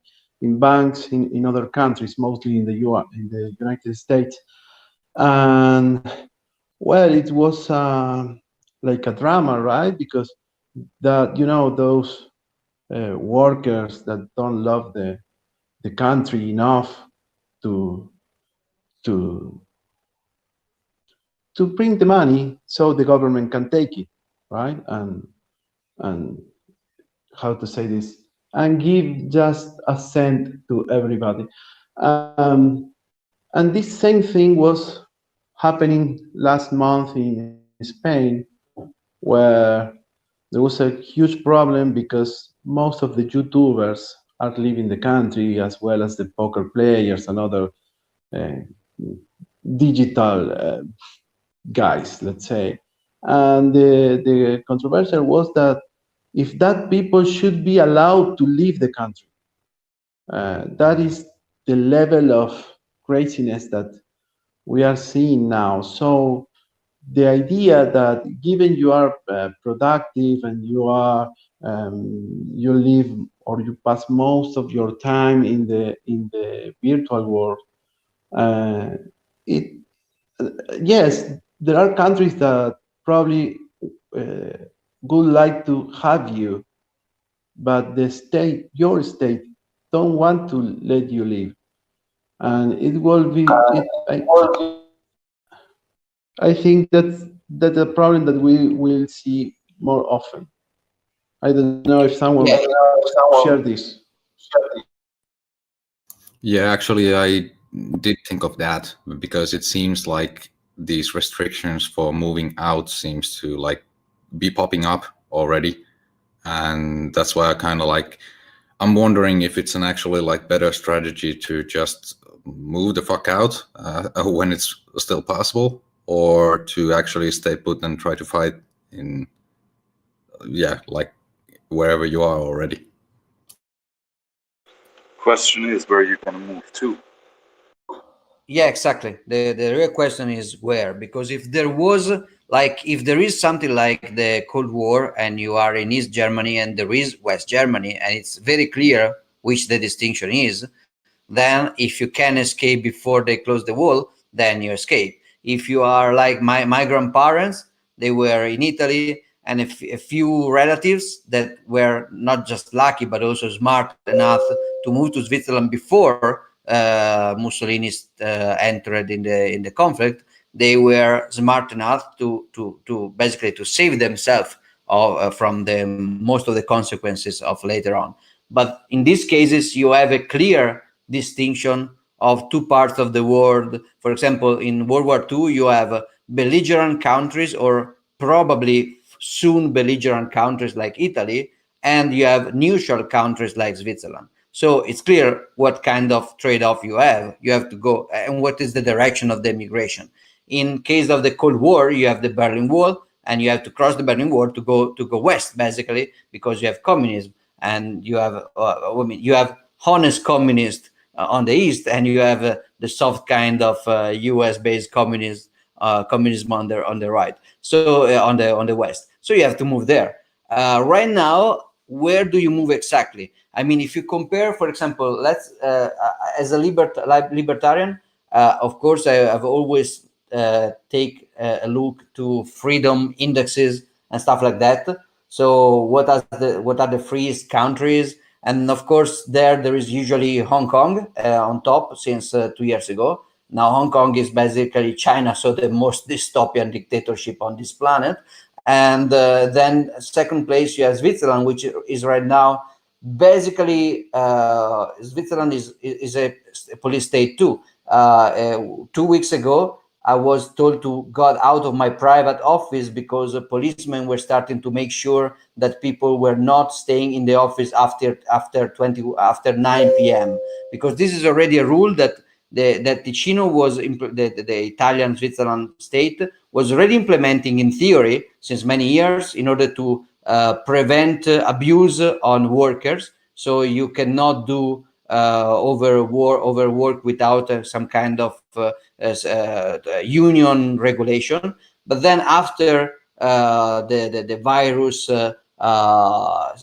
banks in other countries, mostly in the United States. And well, it was like a drama, right? Because those workers that don't love the country enough to to bring the money so the government can take it, right? And how to say this, and give just a cent to everybody. And this same thing was happening last month in Spain, where there was a huge problem because most of the YouTubers are leaving the country, as well as the poker players and other digital guys, let's say. And the controversial was that if that people should be allowed to leave the country. That is the level of craziness that we are seeing now. So the idea that given you are productive and you are you live or you pass most of your time in the virtual world, it yes, there are countries that probably would like to have you, but the state, your state, don't want to let you live, and it will be. I think that's a problem that we will see more often. I don't know if someone share this. Yeah, actually, I did think of that because it seems like these restrictions for moving out seems to like be popping up already, and that's why I kind of like I'm wondering if it's an actually like better strategy to just move the fuck out when it's still possible, or to actually stay put and try to fight in like wherever you are already. Question is where you're gonna move to. Yeah, exactly. The real question is where, because if there was like if there is something like the Cold War and you are in East Germany and there is West Germany and it's very clear which the distinction is, then if you can escape before they close the wall, then you escape. If you are like my grandparents, they were in Italy, and a few relatives that were not just lucky but also smart enough to move to Switzerland before Mussolini entered in the conflict, they were smart enough to basically to save themselves from the most of the consequences of later on. But in these cases, you have a clear distinction of two parts of the world. For example, in World War II, you have belligerent countries, or probably soon belligerent countries like Italy, and you have neutral countries like Switzerland. So it's clear what kind of trade-off you have. You have to go, and what is the direction of the migration. In case of the Cold War, you have the Berlin Wall, and you have to cross the Berlin Wall to go west, basically, because you have communism, and you have you have honest communists on the east, and you have the soft kind of U.S.-based communism on the right. So on the west. So you have to move there. Right now, where do you move exactly? I mean, if you compare, for example, let's as a libertarian, of course, I've always take a look to freedom indexes and stuff like that. So what are the freest countries? And of course, there is usually Hong Kong on top since 2 years ago. Now Hong Kong is basically China, so the most dystopian dictatorship on this planet. And then second place you have Switzerland, which is right now basically Switzerland is a police state too. 2 weeks ago, I was told to go out of my private office because policemen were starting to make sure that people were not staying in the office after 9 p.m. because this is already a rule that the Ticino was the Italian Switzerland state was already implementing in theory since many years in order to prevent abuse on workers. So you cannot do overwork without some kind of union regulation. But then after the virus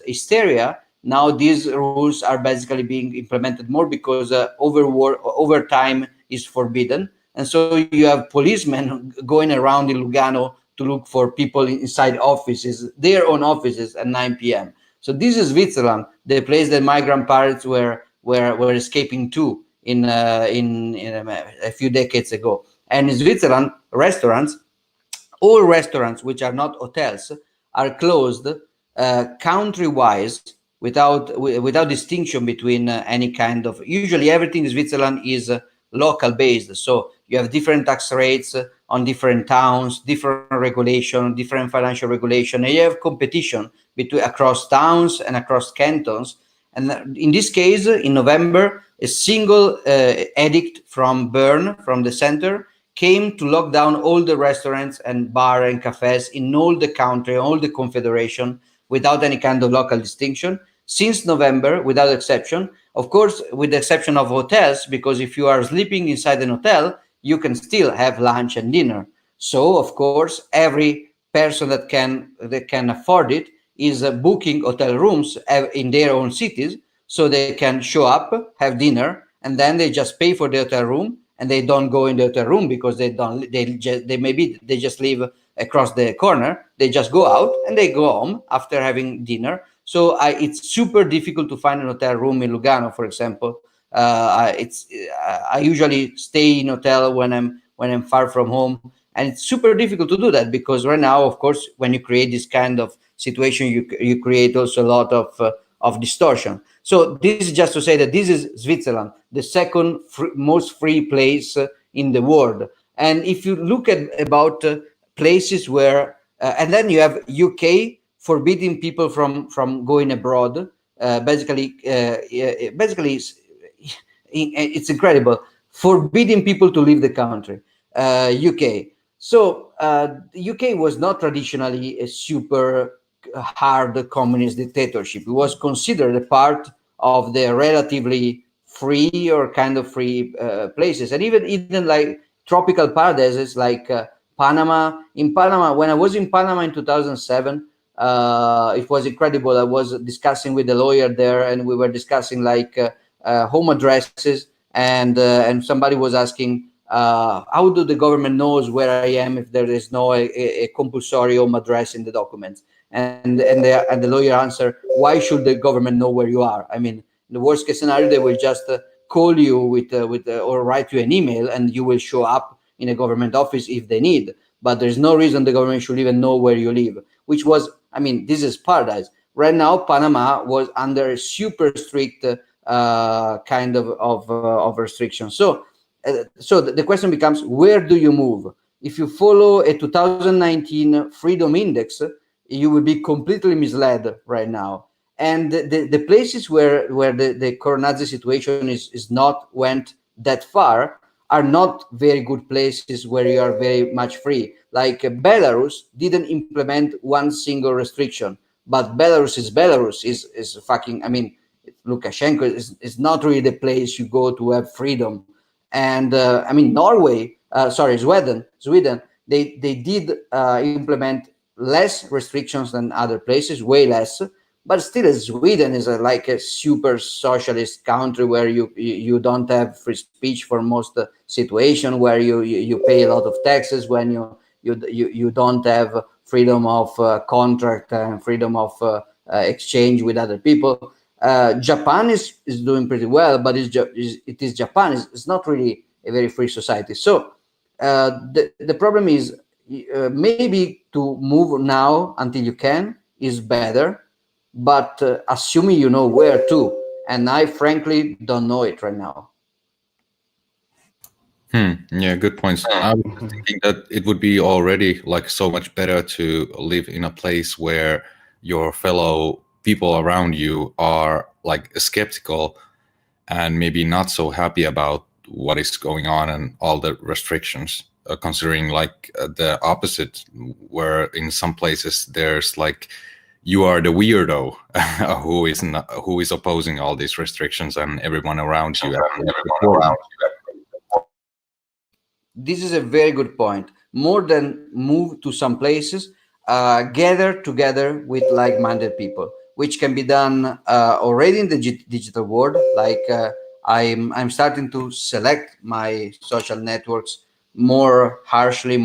hysteria, now these rules are basically being implemented more because overtime is forbidden. And so you have policemen going around in Lugano to look for people inside offices, their own offices at 9 p.m. So this is Switzerland, the place that my grandparents were escaping to in a few decades ago. And in Switzerland, all restaurants which are not hotels are closed country-wise without distinction between any kind of. Usually, everything in Switzerland is local based. So you have different tax rates on different towns, different regulation, different financial regulation, and you have competition between across towns and across cantons. And in this case, in November, a single edict from Bern, from the center, came to lock down all the restaurants and bar and cafes in all the country, all the confederation, without any kind of local distinction since November, without exception. Of course, with the exception of hotels, because if you are sleeping inside an hotel, you can still have lunch and dinner. So, of course, every person that can afford it is booking hotel rooms in their own cities, so they can show up, have dinner, and then they just pay for the hotel room, and they don't go in the hotel room because they just live across the corner. They just go out and they go home after having dinner. So it's super difficult to find an hotel room in Lugano, for example. I usually stay in hotel when I'm far from home, and it's super difficult to do that because right now, of course, when you create this kind of situation, you create also a lot of distortion. So this is just to say that this is Switzerland, the second most free place in the world. And if you look at about places where, and then you have UK forbidding people from going abroad. Basically, it's incredible, forbidding people to leave the country. UK. So the UK was not traditionally a super hard communist dictatorship. It was considered a part of the relatively free or kind of free places, and even like tropical paradises like Panama. In Panama, when I was in Panama in 2007, it was incredible. I was discussing with the lawyer there, and we were discussing like home addresses, and somebody was asking, how do the government knows where I am if there is no a compulsory home address in the documents? And the lawyer answered, why should the government know where you are? I mean, in the worst case scenario, they will just call you or write you an email, and you will show up in a government office if they need. But there's no reason the government should even know where you live, which was, I mean, this is paradise. Right now, Panama was under a super strict kind of restrictions. So the question becomes, where do you move? If you follow a 2019 Freedom Index, you will be completely misled right now. And the places where the Coronazzi situation is not went that far are not very good places where you are very much free. Like Belarus didn't implement one single restriction, but Belarus is fucking, I mean, Lukashenko is not really the place you go to have freedom. And I mean, Sweden, they did implement less restrictions than other places, way less, but still Sweden is like a super socialist country where you don't have free speech for most situation, where you pay a lot of taxes, when you don't have freedom of contract and freedom of exchange with other people. Japan is doing pretty well, but it is Japan. It's not really a very free society. So the problem is maybe to move now until you can is better, but assuming you know where to, and I frankly don't know it right now. Yeah, good points. I was thinking that it would be already like so much better to live in a place where your fellow people around you are like skeptical and maybe not so happy about what is going on and all the restrictions, considering like the opposite, where in some places there's like you are the weirdo who is opposing all these restrictions, and everyone around you. This is a very good point. More than move to some places, gather together with like-minded people, which can be done already in the digital world. Like I'm starting to select my social networks more harshly,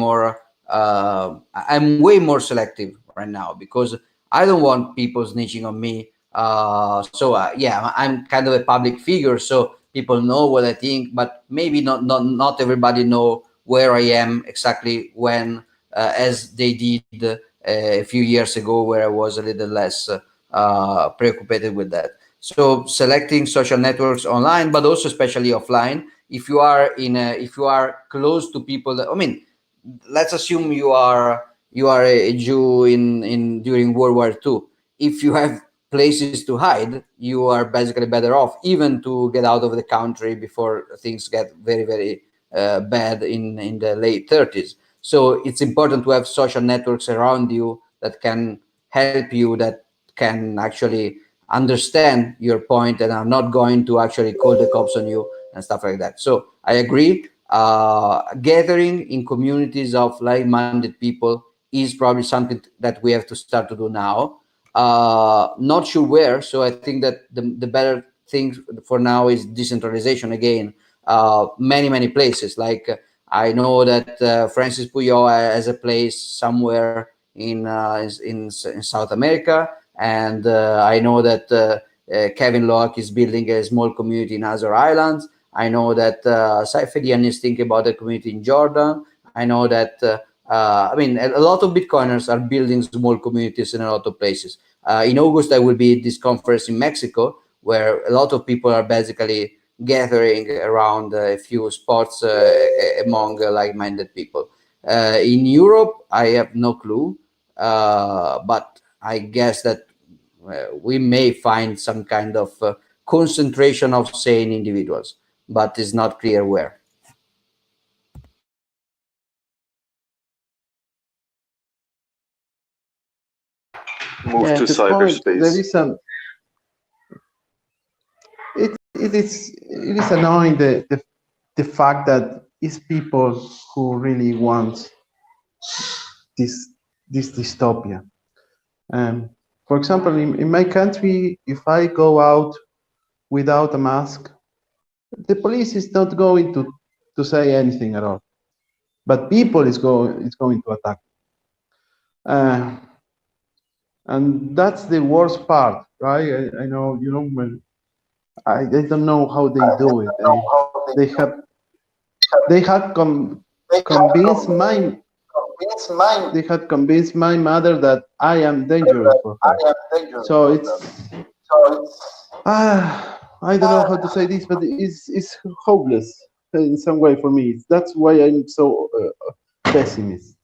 I'm way more selective right now because I don't want people snitching on me. Yeah, I'm kind of a public figure, so people know what I think, but maybe not everybody know where I am exactly when, as they did a few years ago, where I was a little less preoccupied with that. So selecting social networks online, but also especially offline. If you are close to people that, I mean, let's assume you are a Jew in during World War II. If you have places to hide, you are basically better off even to get out of the country before things get very, very bad in the late 30s. So it's important to have social networks around you that can help you, that can actually understand your point and are not going to actually call the cops on you and stuff like that. So I agree. Gathering in communities of like-minded people is probably something that we have to start to do now. Not sure where, so I think that the better thing for now is decentralization again. Many places, like I know that Francis Puyol has a place somewhere in South America, and I know that Kevin Locke is building a small community in Azor Islands. I know that Cypherpunk is thinking about a community in Jordan. I know that I mean, a lot of Bitcoiners are building small communities in a lot of places. In August, I will be at this conference in Mexico, where a lot of people are basically gathering around a few spots among like-minded people. In Europe, I have no clue, but I guess that we may find some kind of concentration of sane individuals, but it's not clear where. Move to the point, there cyberspace. is some. It is annoying the fact that it's people who really want this dystopia. For example, in my country, if I go out without a mask, the police is not going to say anything at all, but people is going to attack. And that's the worst part, right? I know, you know, when I don't know how they do it. They had convinced my mother that I am dangerous for her. So it's I don't know how to say this, but it's hopeless in some way for me. That's why I'm so pessimist.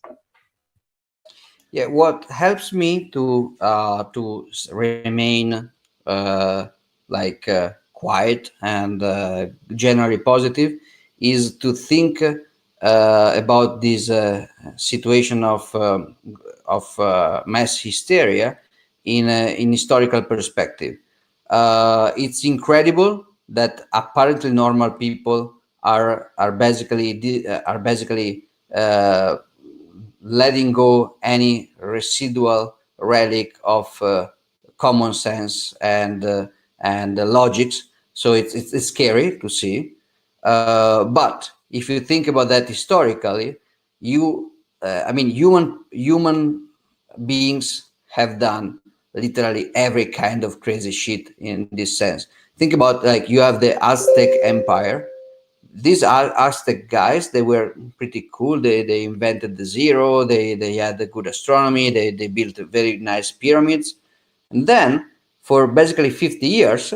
Yeah, what helps me to remain quiet and generally positive is to think about this situation of mass hysteria in historical perspective. It's incredible that apparently normal people are basically letting go any residual relic of common sense and logics. So it's scary to see. But if you think about that historically, human beings have done literally every kind of crazy shit in this sense. Think about, like, you have the Aztec Empire. These are Aztec guys. They were pretty cool. They invented the zero. They had the good astronomy. They built very nice pyramids. And then for basically 50 years,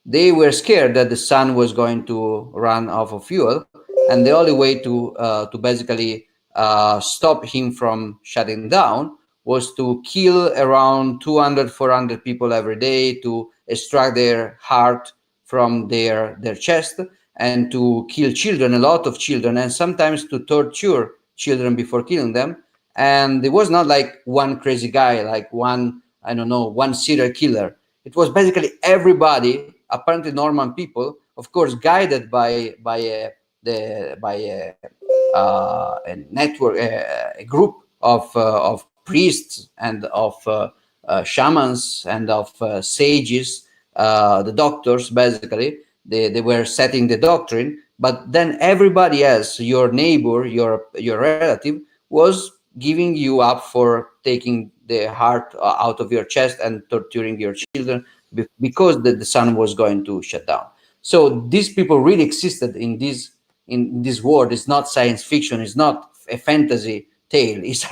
they were scared that the sun was going to run out of fuel, and the only way to basically stop him from shutting down was to kill around 200, 400 people every day, to extract their heart from their chest, and to kill children, a lot of children, and sometimes to torture children before killing them. And it was not like one crazy guy, like one serial killer. It was basically everybody, apparently normal people, of course, guided by a network, a group of priests and of shamans and of sages, the doctors. Basically, they were setting the doctrine, but then everybody else, your neighbor, your relative, was giving you up for taking the heart out of your chest and torturing your children because the sun was going to shut down. So these people really existed in this world. It's not science fiction. It's not a fantasy tale. It's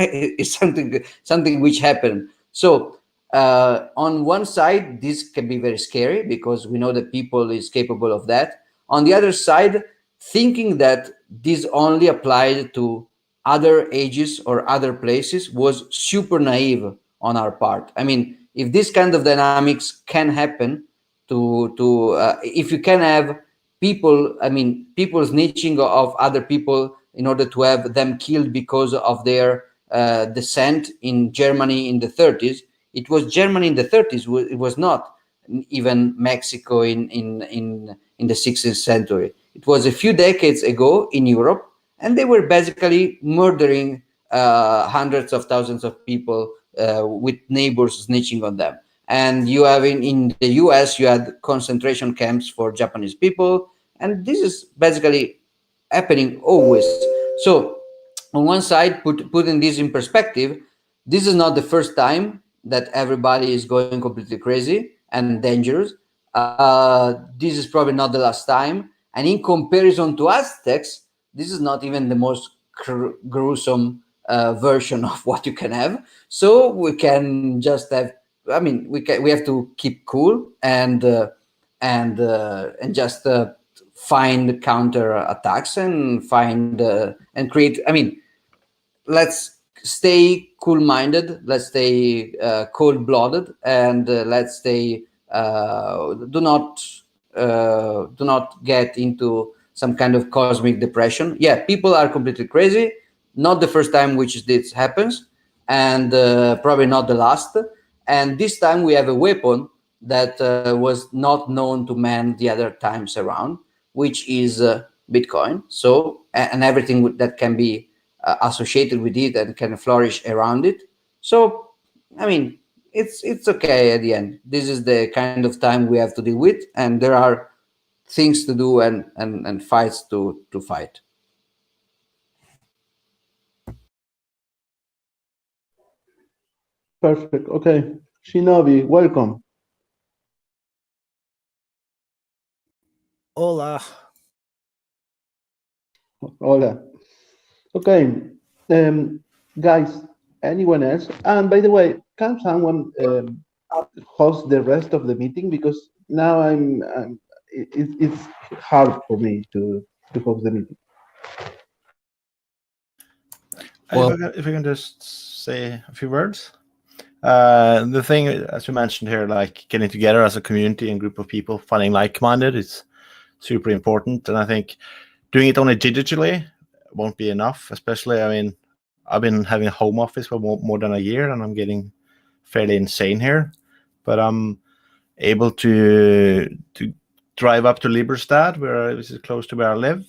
something which happened. So on one side, this can be very scary because we know that people is capable of that. On the other side, thinking that this only applied to other ages or other places was super naive on our part. I mean, if this kind of dynamics can happen if you can have people snitching of other people in order to have them killed because of their descent in Germany in the 30s, It was Germany in the 30s. It was not even Mexico in the 16th century. It was a few decades ago in Europe, and they were basically murdering hundreds of thousands of people with neighbors snitching on them. And you have in the US, you had concentration camps for Japanese people, and this is basically happening always. So on one side, putting this in perspective, this is not the first time that everybody is going completely crazy and dangerous. This is probably not the last time. And in comparison to Aztecs, this is not even the most gruesome version of what you can have. So we can just have, I mean, we have to keep cool and just find counter attacks and find and create. I mean, let's stay cool-minded. Let's stay cold-blooded, and let's stay. Do not get into some kind of cosmic depression. Yeah, people are completely crazy. Not the first time which this happens, and probably not the last. And this time we have a weapon that was not known to man the other times around, which is Bitcoin. So, and everything that can be associated with it and can flourish around it. So, I mean, it's okay at the end. This is the kind of time we have to deal with, and there are things to do and fights to fight. Perfect. Okay. Shinobi, welcome. Hola. Hola. Okay. Guys, anyone else? And by the way, can someone host the rest of the meeting? Because now it's hard for me to host the meeting. Well, if we can just say a few words. The thing, as you mentioned here, like getting together as a community and group of people, finding like-minded, is super important. And I think doing it only digitally won't be enough. Especially, I mean, I've been having a home office for more than a year, and I'm getting fairly insane here. But I'm able to drive up to Liberstad, which is close to where I live,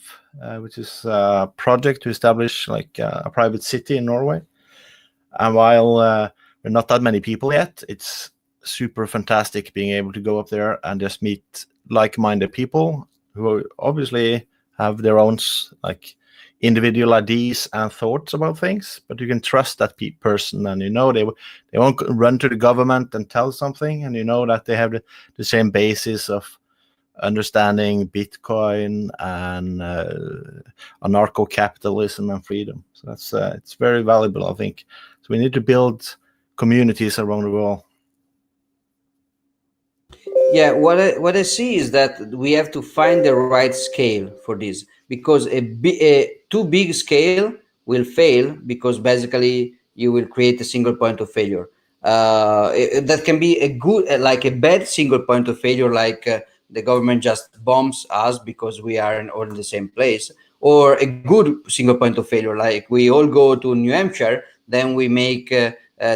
which is a project to establish like a private city in Norway. And while there are not that many people yet, it's super fantastic being able to go up there and just meet like-minded people who obviously have their own like individual ideas and thoughts about things, but you can trust that person, and you know they won't run to the government and tell something, and you know that they have the same basis of understanding Bitcoin and anarcho-capitalism and freedom. So that's it's very valuable, I think. So we need to build communities around the world. Yeah, what I see is that we have to find the right scale for this, because a too big scale will fail, because basically you will create a single point of failure. That can be a good, like a bad single point of failure, like the government just bombs us because we are all in the same place, or a good single point of failure, like we all go to New Hampshire, then we make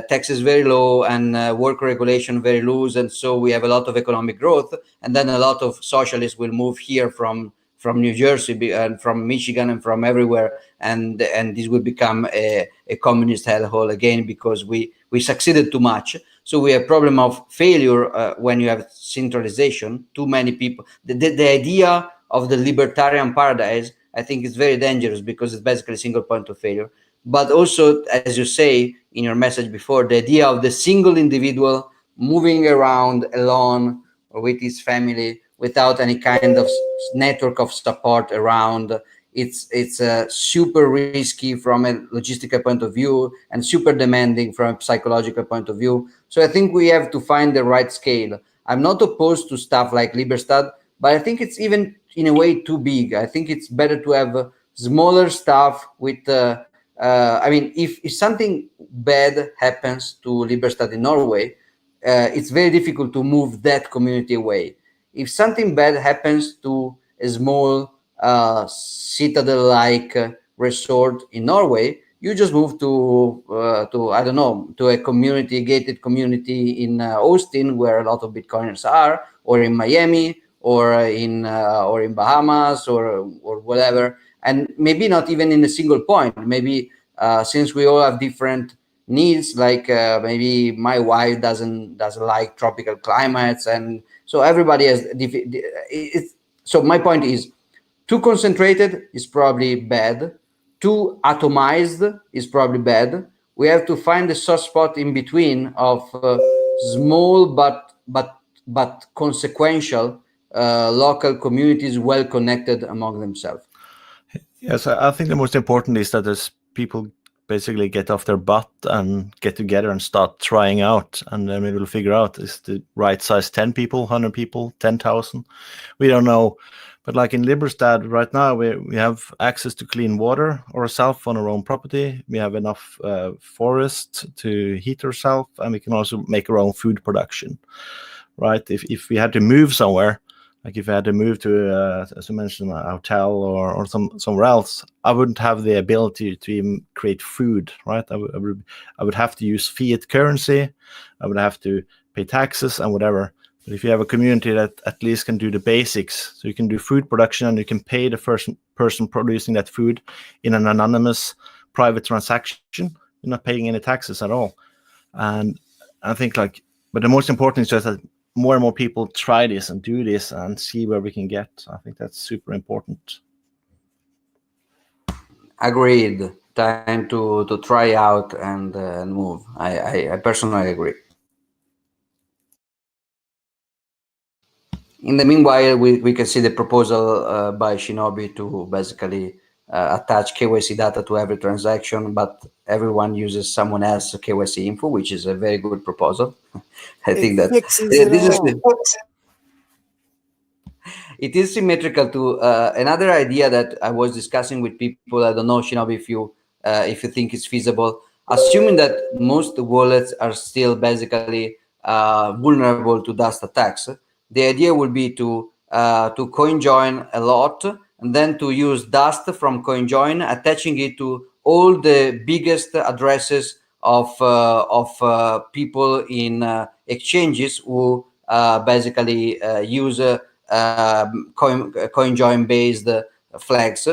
taxes very low and work regulation very loose, and so we have a lot of economic growth, and then a lot of socialists will move here from New Jersey and from Michigan and from everywhere, and this will become a communist hellhole again, because we succeeded too much. So we have problem of failure when you have centralization, too many people. The idea of the libertarian paradise, I think, is very dangerous, because it's basically a single point of failure. But also, as you say in your message before, the idea of the single individual moving around alone or with his family without any kind of network of support around, it's super risky from a logistical point of view and super demanding from a psychological point of view. So I think we have to find the right scale. I'm not opposed to stuff like Liberstad, but I think it's even in a way too big. I think it's better to have smaller stuff with I mean, if something bad happens to Liberstad in Norway, it's very difficult to move that community away. If something bad happens to a small citadel-like resort in Norway, You just move to I don't know, to a community, gated community in Austin, where a lot of Bitcoiners are, or in Miami, or in Bahamas, or whatever, and maybe not even in a single point. Maybe since we all have different needs, like maybe my wife doesn't like tropical climates, and so everybody has. So my point is, too concentrated is probably bad. Too atomized is probably bad. We have to find the soft spot in between of small but consequential local communities, well connected among themselves. Yes, I think the most important is that there's people basically get off their butt and get together and start trying out, and then maybe we'll figure out, is the right size 10 people, 100 people, 10,000? We don't know. But like in Liberstad right now, we have access to clean water ourselves on our own property. We have enough forest to heat ourselves, and we can also make our own food production, right? If we had to move somewhere, like if I had to move to, as you mentioned, a hotel or somewhere else, I wouldn't have the ability to even create food, right? I would have to use fiat currency. I would have to pay taxes and whatever. But if you have a community that at least can do the basics, so you can do food production and you can pay the first person producing that food in an anonymous private transaction, you're not paying any taxes at all. And I think but the most important is just that more and more people try this and do this and see where we can get. I think that's super important. Agreed. Time to try out and move. I personally agree. In the meanwhile, we can see the proposal by Shinobi to basically attach KYC data to every transaction, but everyone uses someone else's KYC info, which is a very good proposal. I think that it is symmetrical to another idea that I was discussing with people. I don't know, Shinobi, if you think it's feasible, assuming that most wallets are still basically vulnerable to dust attacks. The idea would be to CoinJoin a lot, and then to use dust from CoinJoin, attaching it to all the biggest addresses of people in exchanges who basically use CoinJoin based flags.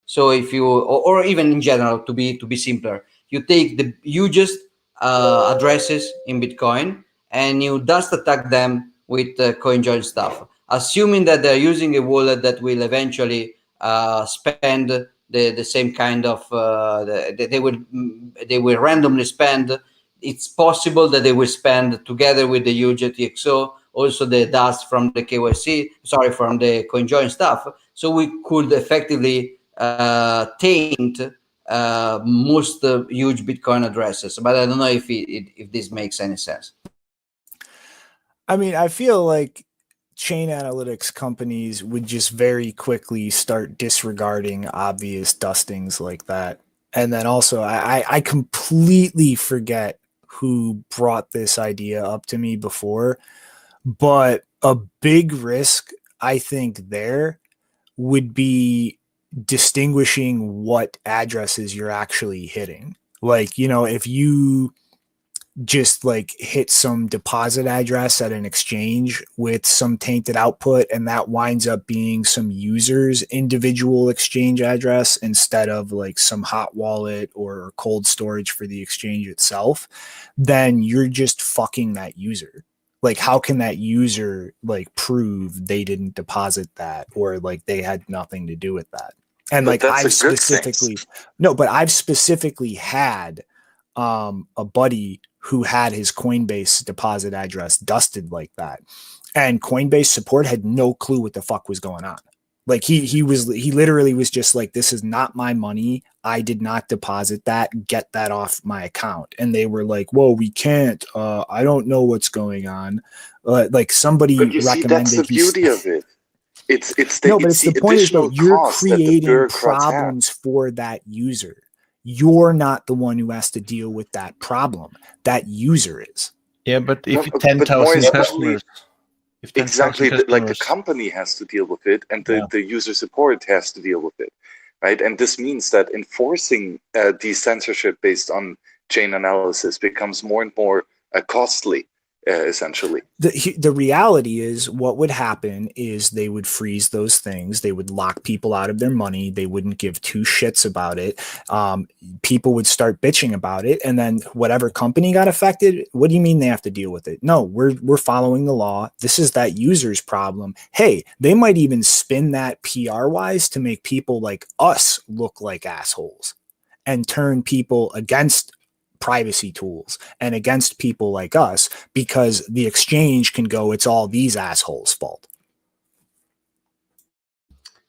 So if you, or even in general, to be simpler, you take the hugest addresses in Bitcoin and you dust attack them with CoinJoin stuff, assuming that they're using a wallet that will eventually spend the same kind of they will randomly spend. It's possible that they will spend, together with the UGTXO, also the dust from the from the CoinJoin stuff. So we could effectively taint most huge Bitcoin addresses. But I don't know if this makes any sense. I mean, I feel like chain analytics companies would just very quickly start disregarding obvious dustings like that. And then also, I completely forget who brought this idea up to me before, but a big risk, I think, there would be distinguishing what addresses you're actually hitting. Like, you know, if you just like hit some deposit address at an exchange with some tainted output, and that winds up being some user's individual exchange address instead of like some hot wallet or cold storage for the exchange itself, then you're just fucking that user. Like, how can that user like prove they didn't deposit that, or like they had nothing to do with that? And but like I've specifically had a buddy who had his Coinbase deposit address dusted like that, and Coinbase support had no clue what the fuck was going on. Like he literally was just like, this is not my money. I did not deposit that. Get that off my account. And they were like, whoa, we can't. I don't know what's going on. Like somebody recommended. That's the beauty of it. It's the point is that you're creating problems for that user. You're not the one who has to deal with that problem. That user is. Yeah, but if 10,000 customers... Exactly, like the company has to deal with it, and the user support has to deal with it. right? And this means that enforcing these censorship based on chain analysis becomes more and more costly, essentially. The reality is what would happen is they would freeze those things. They would lock people out of their money. They wouldn't give two shits about it. People would start bitching about it. And then whatever company got affected, what do you mean they have to deal with it? No, we're following the law. This is that user's problem. Hey, they might even spin that PR wise to make people like us look like assholes and turn people against privacy tools and against people like us, because the exchange can go, it's all these assholes' fault.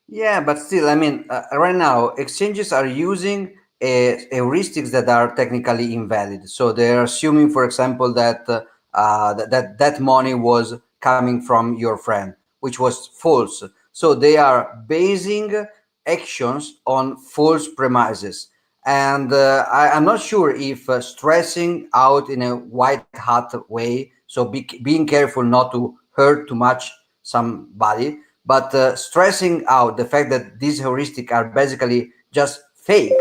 Yeah, but still, I mean, right now, exchanges are using heuristics that are technically invalid. So they're assuming, for example, that that money was coming from your friend, which was false. So they are basing actions on false premises. And I'm not sure if stressing out in a white hat way, so being careful not to hurt too much somebody, but stressing out the fact that these heuristics are basically just fake,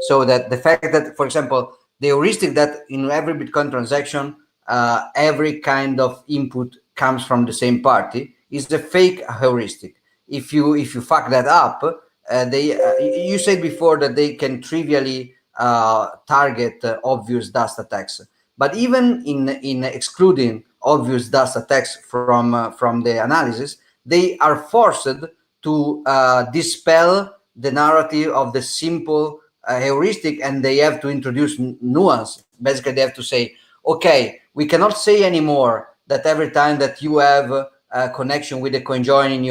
so that the fact that, for example, the heuristic that in every Bitcoin transaction, every kind of input comes from the same party is a fake heuristic. If you fuck that up, you said before that they can trivially target obvious dust attacks, but even in excluding obvious dust attacks from the analysis, they are forced to dispel the narrative of the simple heuristic, and they have to introduce nuance. Basically, they have to say, okay, we cannot say anymore that every time that you have a connection with a CoinJoin in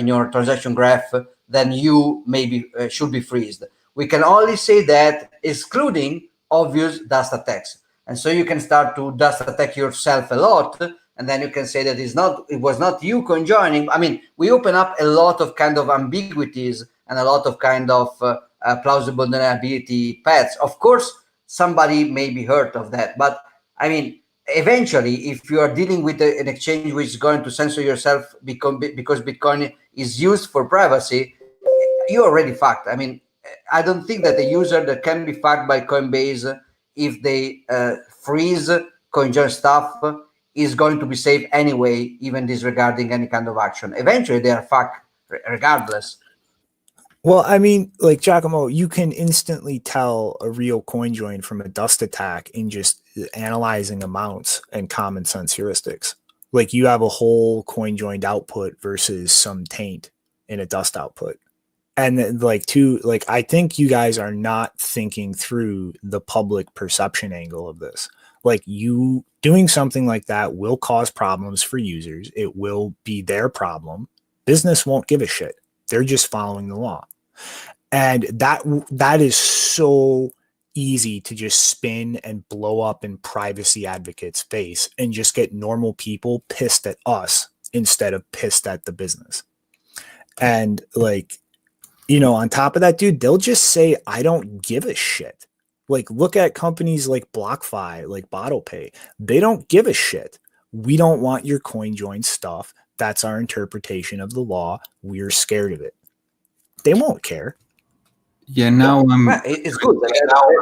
your transaction graph, then you maybe should be freezed. We can only say that excluding obvious dust attacks. And so you can start to dust attack yourself a lot, and then you can say that it was not you CoinJoining. I mean, we open up a lot of kind of ambiguities and a lot of kind of plausible deniability paths. Of course, somebody may be hurt of that, but I mean, eventually, if you are dealing with an exchange which is going to censor yourself because Bitcoin is used for privacy, you're already fucked. I mean, I don't think that a user that can be fucked by Coinbase, if they freeze CoinJoin stuff, is going to be safe anyway, even disregarding any kind of action. Eventually, they are fucked regardless. Well, I mean, like Giacomo, you can instantly tell a real CoinJoin from a dust attack in just analyzing amounts and common sense heuristics. Like you have a whole CoinJoined output versus some taint in a dust output. And then, I think you guys are not thinking through the public perception angle of this. Like, you doing something like that will cause problems for users. It will be their problem. Business won't give a shit. They're just following the law. And that is so easy to just spin and blow up in privacy advocates' face and just get normal people pissed at us instead of pissed at the business. And on top of that, dude, they'll just say, I don't give a shit. Like, look at companies like BlockFi, like BottlePay. They don't give a shit. We don't want your CoinJoin stuff. That's our interpretation of the law. We're scared of it. They won't care. Yeah, now it's good.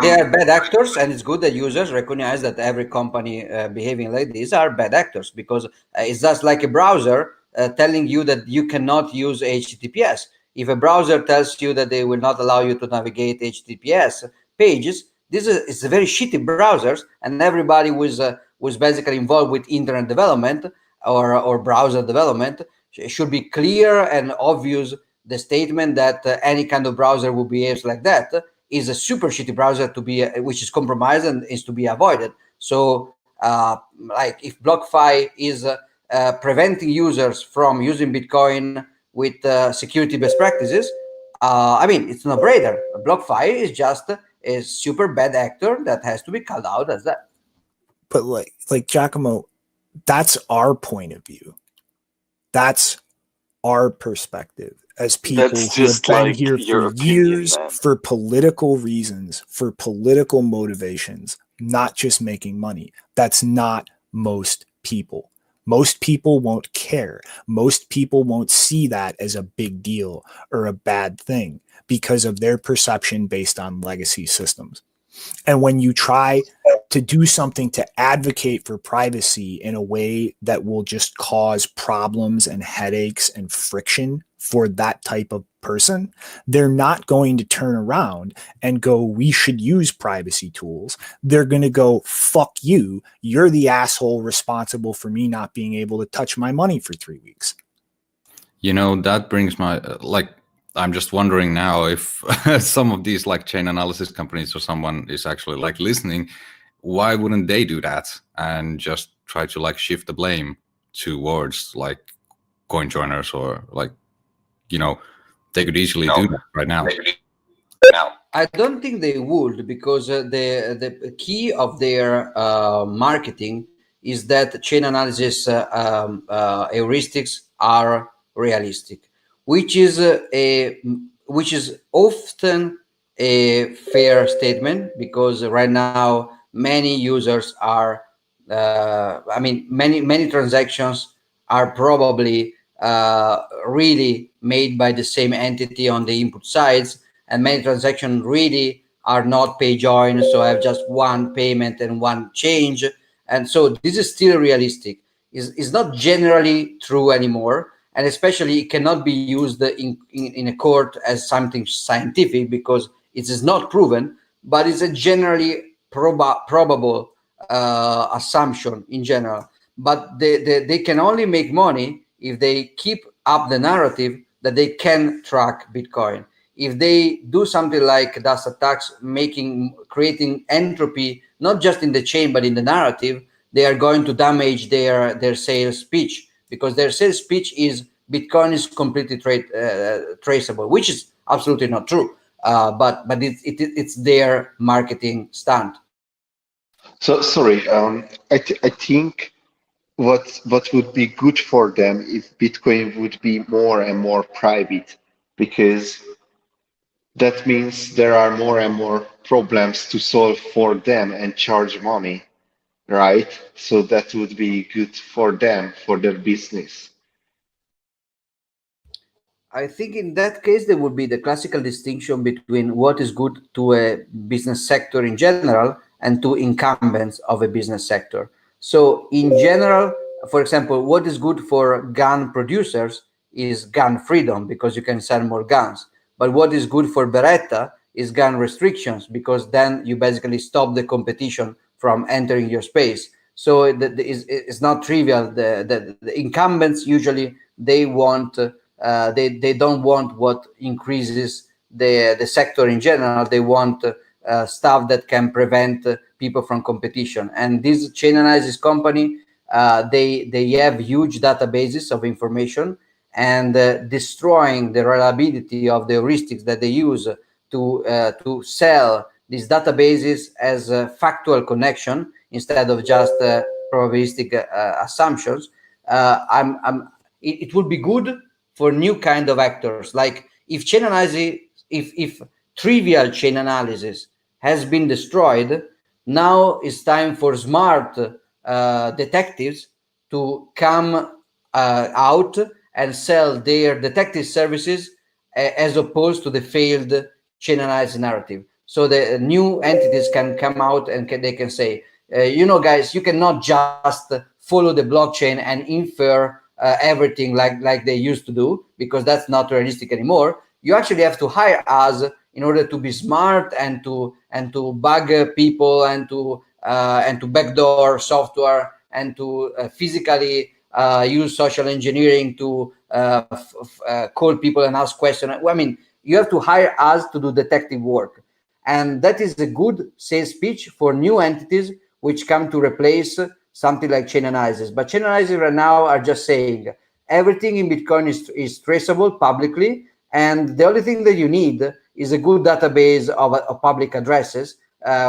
They are bad actors, and it's good that users recognize that every company behaving like this are bad actors, because it's just like a browser telling you that you cannot use HTTPS. If a browser tells you that they will not allow you to navigate HTTPS pages, it's a very shitty browsers, and everybody was basically involved with internet development or browser development should be clear and obvious. The statement that any kind of browser will behave like that is a super shitty browser which is compromised and is to be avoided. So, if BlockFi is preventing users from using Bitcoin with security best practices, it's no brainer. BlockFi is just a super bad actor that has to be called out as that. But like Giacomo, that's our point of view. That's our perspective as people who have been here for years, for political reasons, for political motivations, not just making money. That's not most people. Most people won't care. Most people won't see that as a big deal or a bad thing, because of their perception based on legacy systems. And when you try to do something to advocate for privacy in a way that will just cause problems and headaches and friction for that type of person, they're not going to turn around and go, we should use privacy tools. They're going to go, fuck you. You're the asshole responsible for me not being able to touch my money for 3 weeks. That brings my, I'm just wondering now if some of these chain analysis companies or someone is actually listening, why wouldn't they do that and just try to shift the blame towards coin joiners, or they could easily do that right now. I don't think they would, because the key of their marketing is that chain analysis heuristics are realistic, which is often a fair statement, because right now many users are, many transactions are probably really made by the same entity on the input sides, and many transactions really are not pay join, so I have just one payment and one change, and so this is still realistic. Is not generally true anymore, and especially it cannot be used in a court as something scientific, because it is not proven, but it's a generally probable assumption in general. But they can only make money if they keep up the narrative that they can track Bitcoin. If they do something like dust attacks, creating entropy, not just in the chain, but in the narrative, they are going to damage their sales pitch, because their sales pitch is Bitcoin is completely traceable, which is absolutely not true. But it's their marketing stunt. So sorry, I think what would be good for them if Bitcoin would be more and more private, because that means there are more and more problems to solve for them and charge money, right? So that would be good for them, for their business. I think in that case, there would be the classical distinction between what is good to a business sector in general and to incumbents of a business sector. So in general, for example, what is good for gun producers is gun freedom, because you can sell more guns. But what is good for Beretta is gun restrictions, because then you basically stop the competition from entering your space. So it's not trivial. The incumbents usually, they want they don't want what increases the sector in general. They want stuff that can prevent people from competition. And this chain analysis company, they have huge databases of information, and destroying the reliability of the heuristics that they use to sell these databases as a factual connection instead of just probabilistic assumptions. It would be good for new kind of actors. Like if chain analysis, if trivial chain analysis has been destroyed, now it's time for smart detectives to come out and sell their detective services as opposed to the failed chain analysis narrative. So the new entities can come out and they can say, guys, you cannot just follow the blockchain and infer everything like they used to do, because that's not realistic anymore. You actually have to hire us in order to be smart and to bug people and to backdoor software and to physically use social engineering to call people and ask questions. I mean, you have to hire us to do detective work, and that is a good sales pitch for new entities which come to replace something like chain analysis. But chain analysis right now are just saying everything in Bitcoin is traceable publicly, and the only thing that you need is a good database of public addresses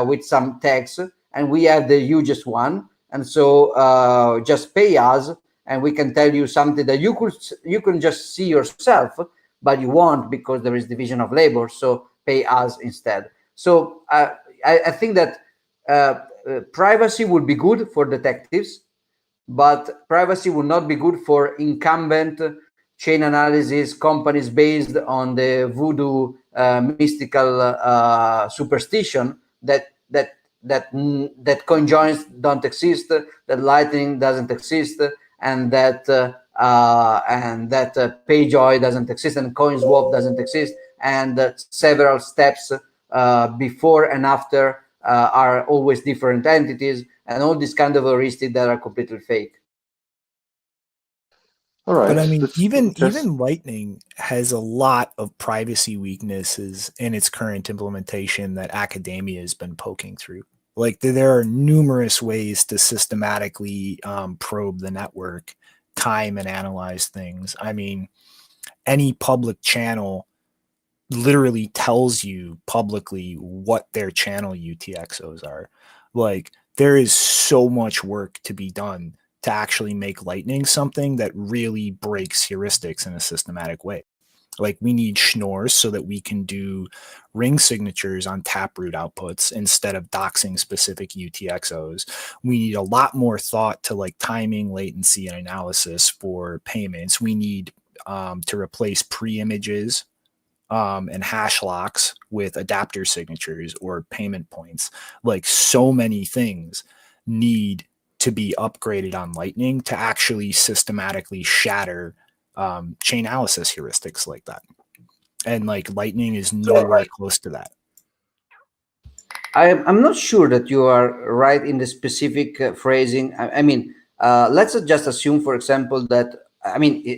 with some tags, and we have the hugest one. And so just pay us, and we can tell you something that you can just see yourself, but you won't, because there is division of labor. So pay us instead. So I think that privacy would be good for detectives, but privacy would not be good for incumbent chain analysis companies based on the voodoo mystical superstition that CoinJoins don't exist, that Lightning doesn't exist, and that PayJoy doesn't exist, and CoinSwap doesn't exist, and several steps before and after are always different entities, and all these kind of heuristics that are completely fake. All right. But I mean, even Lightning has a lot of privacy weaknesses in its current implementation that academia has been poking through. Like there are numerous ways to systematically probe the network, time and analyze things. I mean, any public channel literally tells you publicly what their channel UTXOs are. Like there is so much work to be done to actually make Lightning something that really breaks heuristics in a systematic way. Like we need schnorrs so that we can do ring signatures on Taproot outputs instead of doxing specific UTXOs. We need a lot more thought to like timing, latency, and analysis for payments. We need to replace pre-images and hash locks with adapter signatures or payment points. Like so many things need to be upgraded on Lightning to actually systematically shatter chain analysis heuristics like that. And like Lightning is nowhere close to that. I'm not sure that you are right in the specific phrasing. I mean, let's just assume, for example, that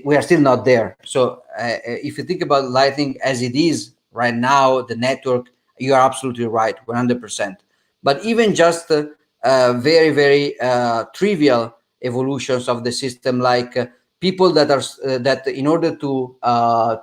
we are still not there. So if you think about Lightning as it is right now, the network, you are absolutely right, 100%. But even just very, very trivial evolutions of the system, like people that are that in order to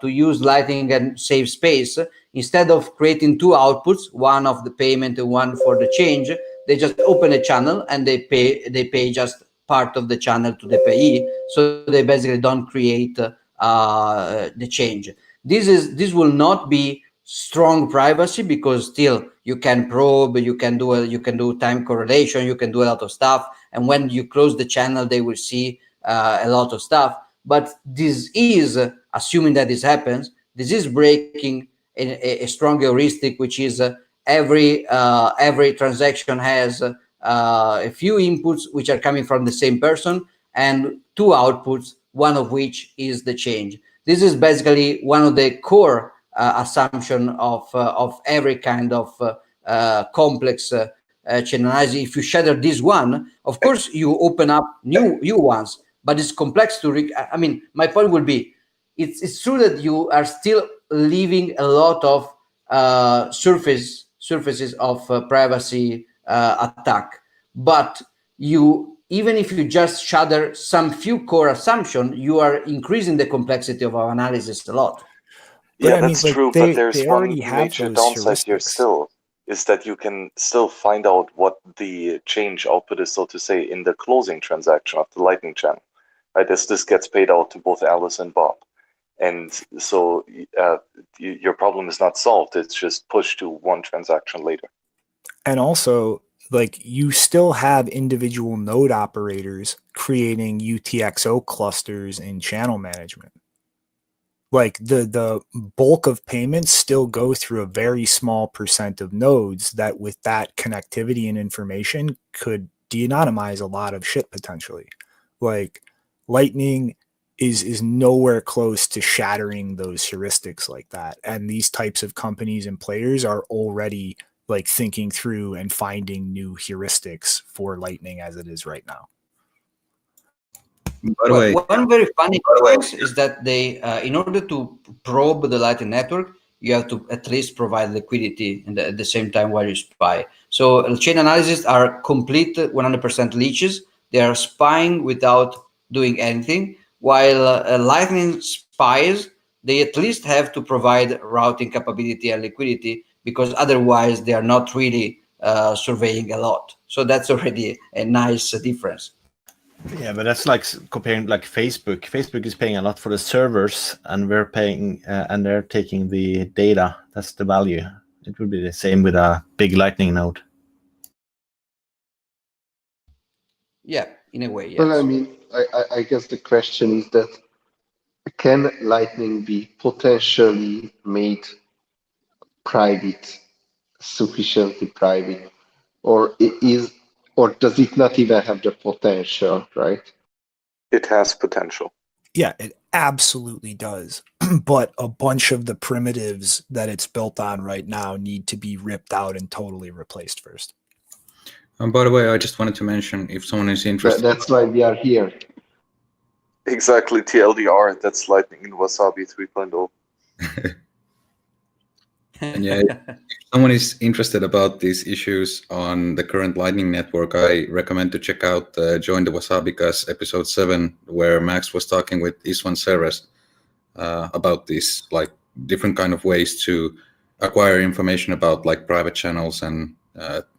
use Lightning and save space, instead of creating two outputs, one of the payment and one for the change, they just open a channel and they pay just part of the channel to the payee, so they basically don't create the change. This will not be strong privacy, because still you can probe, you can do time correlation, you can do a lot of stuff, and when you close the channel they will see a lot of stuff. But this is assuming that this happens, this is breaking a strong heuristic, which is every transaction has a few inputs which are coming from the same person and two outputs, one of which is the change. This is basically one of the core assumption of every kind of complex chain analysis. If you shatter this one, of course you open up new ones, but it's complex to I mean, my point would be, it's true that you are still leaving a lot of surfaces of privacy attack, but even if you just shatter some few core assumptions, you are increasing the complexity of our analysis a lot. But yeah, that's true, but there's one major downside here still, is that you can still find out what the change output is, so to say, in the closing transaction of the Lightning channel. Right, this gets paid out to both Alice and Bob. And so your problem is not solved, it's just pushed to one transaction later. And also, like, you still have individual node operators creating UTXO clusters in channel management. Like the bulk of payments still go through a very small percent of nodes that with that connectivity and information could de-anonymize a lot of shit potentially. Like Lightning is nowhere close to shattering those heuristics like that. And these types of companies and players are already like thinking through and finding new heuristics for Lightning as it is right now. By the way, one very funny thing is that they, in order to probe the Lightning network, you have to at least provide liquidity at the same time while you spy. So chain analysis are complete 100% leeches. They are spying without doing anything, while Lightning spies, they at least have to provide routing capability and liquidity, because otherwise they are not really surveying a lot. So that's already a nice difference. Yeah, but that's like comparing like Facebook. Facebook is paying a lot for the servers, and we're paying, and they're taking the data. That's the value. It would be the same with a big Lightning node. Yeah, in a way, yes. Well, I mean, I guess the question is that can Lightning be potentially made private, sufficiently private, or does it not even have the potential, right? It has potential. Yeah, it absolutely does. But a bunch of the primitives that it's built on right now need to be ripped out and totally replaced first. And by the way, I just wanted to mention, if someone is interested. That's why we are here. Exactly, TLDR, that's Lightning in Wasabi 3.0. And yeah, if someone is interested about these issues on the current Lightning Network, I recommend to check out Join the Wasabikas episode 7, where Max was talking with Iswan Seres about these like different kind of ways to acquire information about like private channels and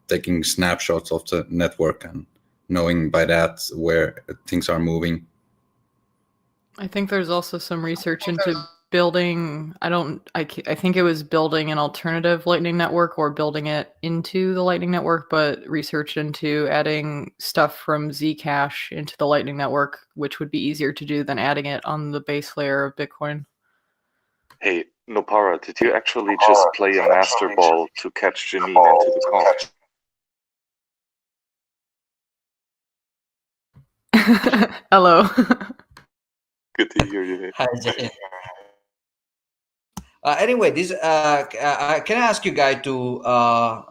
taking snapshots of the network and knowing by that where things are moving. I think there's also some research into building, I think it was building an alternative Lightning network or building it into the Lightning network, but research into adding stuff from Zcash into the Lightning network, which would be easier to do than adding it on the base layer of Bitcoin. Hey, Nopara, did you actually just play a master ball to catch Janine into the comp? Hello. Good to hear you. Hi, Jay. Anyway, this can I ask you guys to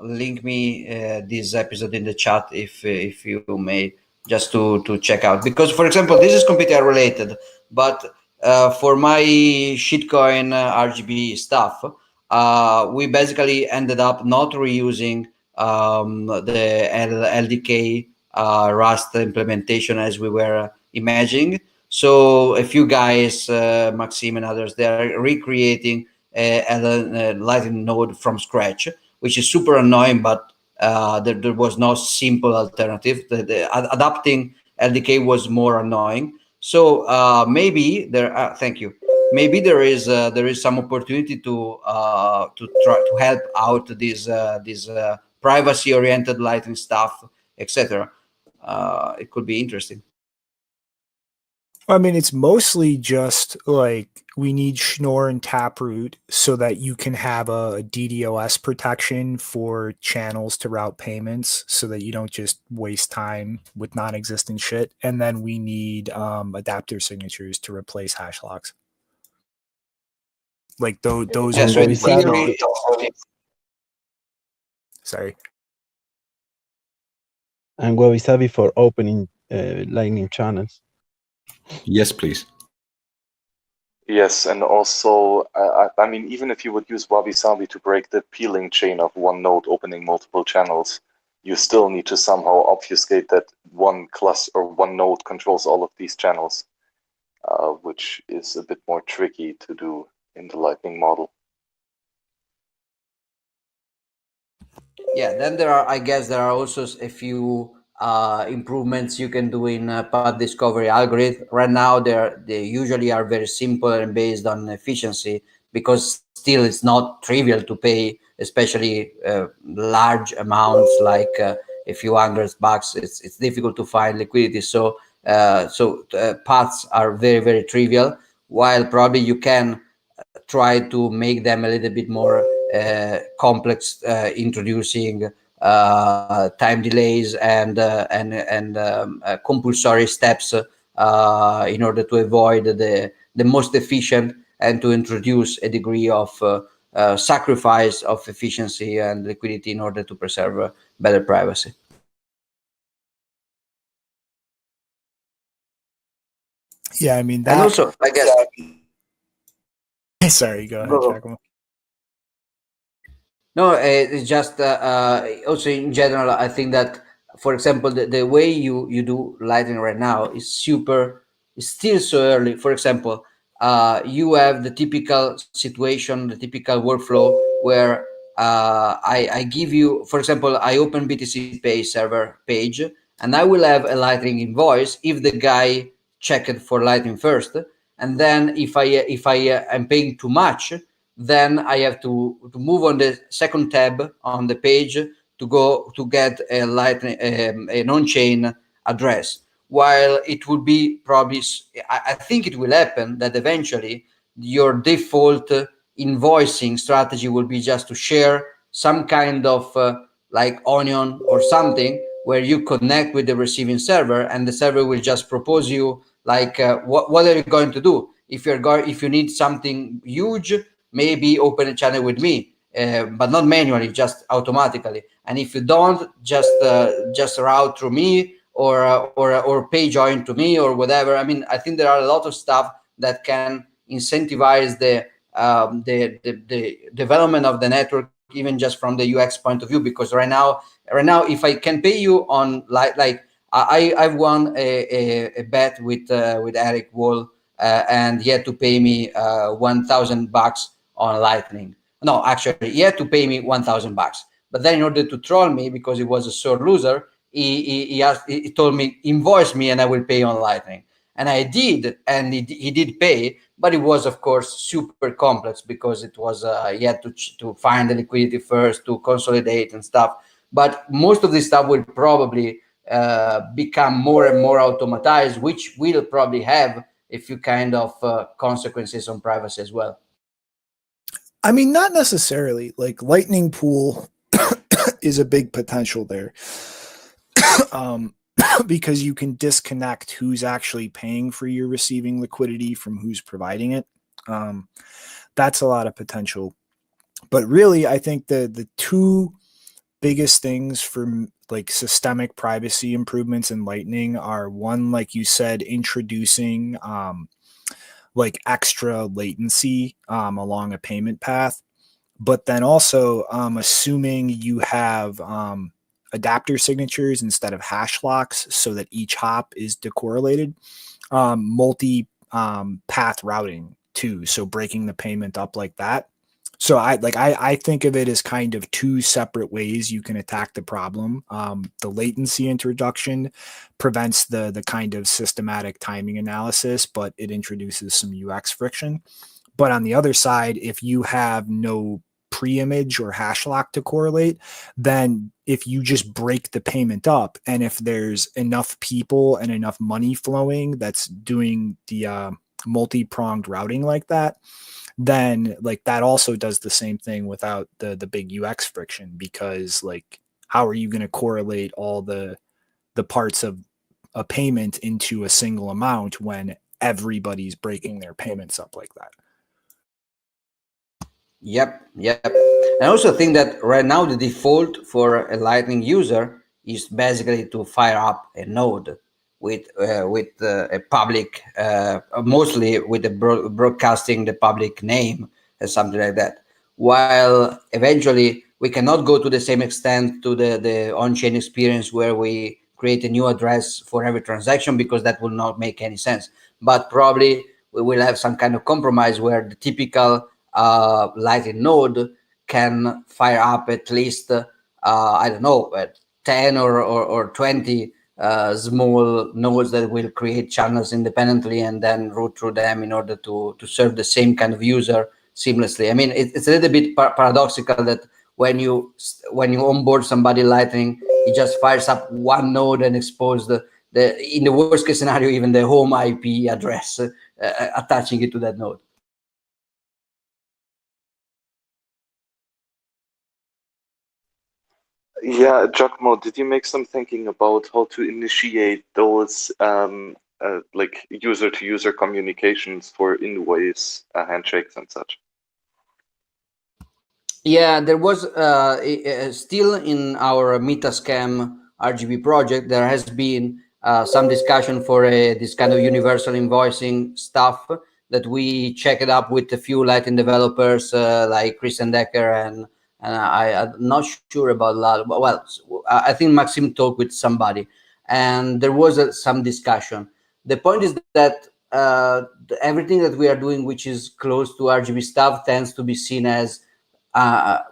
link me this episode in the chat if you may, just to check out, because for example this is completely unrelated, but for my shitcoin RGB stuff, we basically ended up not reusing the LDK Rust implementation as we were imagining. So a few guys, Maxime and others, they are recreating a Lightning node from scratch, which is super annoying, but there was no simple alternative. Adapting LDK was more annoying. So maybe there. Thank you. Maybe there is some opportunity to try to help out this privacy-oriented Lightning stuff, etc. It could be interesting. I mean, it's mostly just like we need Schnorr and Taproot so that you can have a DDoS protection for channels to route payments so that you don't just waste time with non-existent shit. And then we need adapter signatures to replace hash locks. Like those Yeah, are so in theory, sorry. And Wasabi for opening Lightning channels. Yes, please. Yes, and also, I mean, even if you would use Wabi-Sabi to break the peeling chain of one node opening multiple channels, you still need to somehow obfuscate that one cluster or one node controls all of these channels, which is a bit more tricky to do in the Lightning model. Yeah, then I guess there are also a few improvements you can do in path discovery algorithm. Right now, they usually are very simple and based on efficiency, because still it's not trivial to pay, especially large amounts like a few $100. It's difficult to find liquidity. So paths are very, very trivial, while probably you can try to make them a little bit more complex, introducing time delays and compulsory steps in order to avoid the most efficient and to introduce a degree of sacrifice of efficiency and liquidity in order to preserve better privacy. Yeah, I mean that. And also, I guess. Sorry, go ahead, Giacomo. No, it's just also in general, I think that, for example, the way you do Lightning right now is still so early. For example, you have the typical situation, the typical workflow where I give you, for example, I open BTC Pay server page, and I will have a Lightning invoice if the guy checked for Lightning first, and then if I am paying too much, then I have to move on the second tab on the page to go to get a Lightning an on-chain address, while it would be probably, I think it will happen that eventually your default invoicing strategy will be just to share some kind of like onion or something, where you connect with the receiving server, and the server will just propose you like what are you going to do. If if you need something huge, maybe open a channel with me, but not manually, just automatically. And if you don't, just route through me, or pay join to me, or whatever. I mean, I think there are a lot of stuff that can incentivize the development of the network, even just from the UX point of view. Because right now, if I can pay you on like I've won a bet with Eric Wall, and he had to pay me $1,000 on Lightning. No, actually, he had to pay me $1,000. But then, in order to troll me, because he was a sore loser, he told me, invoice me and I will pay on Lightning. And I did, and he did pay, but it was, of course, super complex, because it was he had to find the liquidity first, to consolidate and stuff. But most of this stuff will probably become more and more automatized, which will probably have a few kind of consequences on privacy as well. I mean, not necessarily. Like Lightning Pool is a big potential there. Because you can disconnect who's actually paying for your receiving liquidity from who's providing it. That's a lot of potential. But really, I think the two biggest things for like systemic privacy improvements in Lightning are, one, like you said, introducing like extra latency along a payment path, but then also assuming you have adapter signatures instead of hash locks, so that each hop is decorrelated. Multi path routing too, so breaking the payment up like that. So I think of it as kind of two separate ways you can attack the problem. The latency introduction prevents the kind of systematic timing analysis, but it introduces some UX friction. But on the other side, if you have no pre-image or hash lock to correlate, then if you just break the payment up, and if there's enough people and enough money flowing that's doing the multi-pronged routing like that, then like that also does the same thing without the big UX friction. Because like, how are you going to correlate all the parts of a payment into a single amount when everybody's breaking their payments up like that? Yep. I also think that right now the default for a Lightning user is basically to fire up a node with a public, mostly with the broadcasting the public name or something like that. While eventually we cannot go to the same extent to the on-chain experience where we create a new address for every transaction, because that will not make any sense. But probably we will have some kind of compromise where the typical Lightning node can fire up at least I don't know, 10 or 20 small nodes that will create channels independently and then route through them in order to serve the same kind of user seamlessly. I mean, it's a little bit paradoxical that when you onboard somebody Lightning, it just fires up one node and exposes the in the worst case scenario, even the home IP address, attaching it to that node. Yeah, Giacomo, did you make some thinking about how to initiate those like user-to-user communications for invoice handshakes and such? Yeah, there was still in our Metascam RGB project, there has been some discussion for this kind of universal invoicing stuff that we checked up with a few Lightning developers like Christian Decker, and I'm not sure about a lot. Well, I think Maxim talked with somebody, and there was some discussion. The point is that everything that we are doing, which is close to RGB stuff, tends to be seen as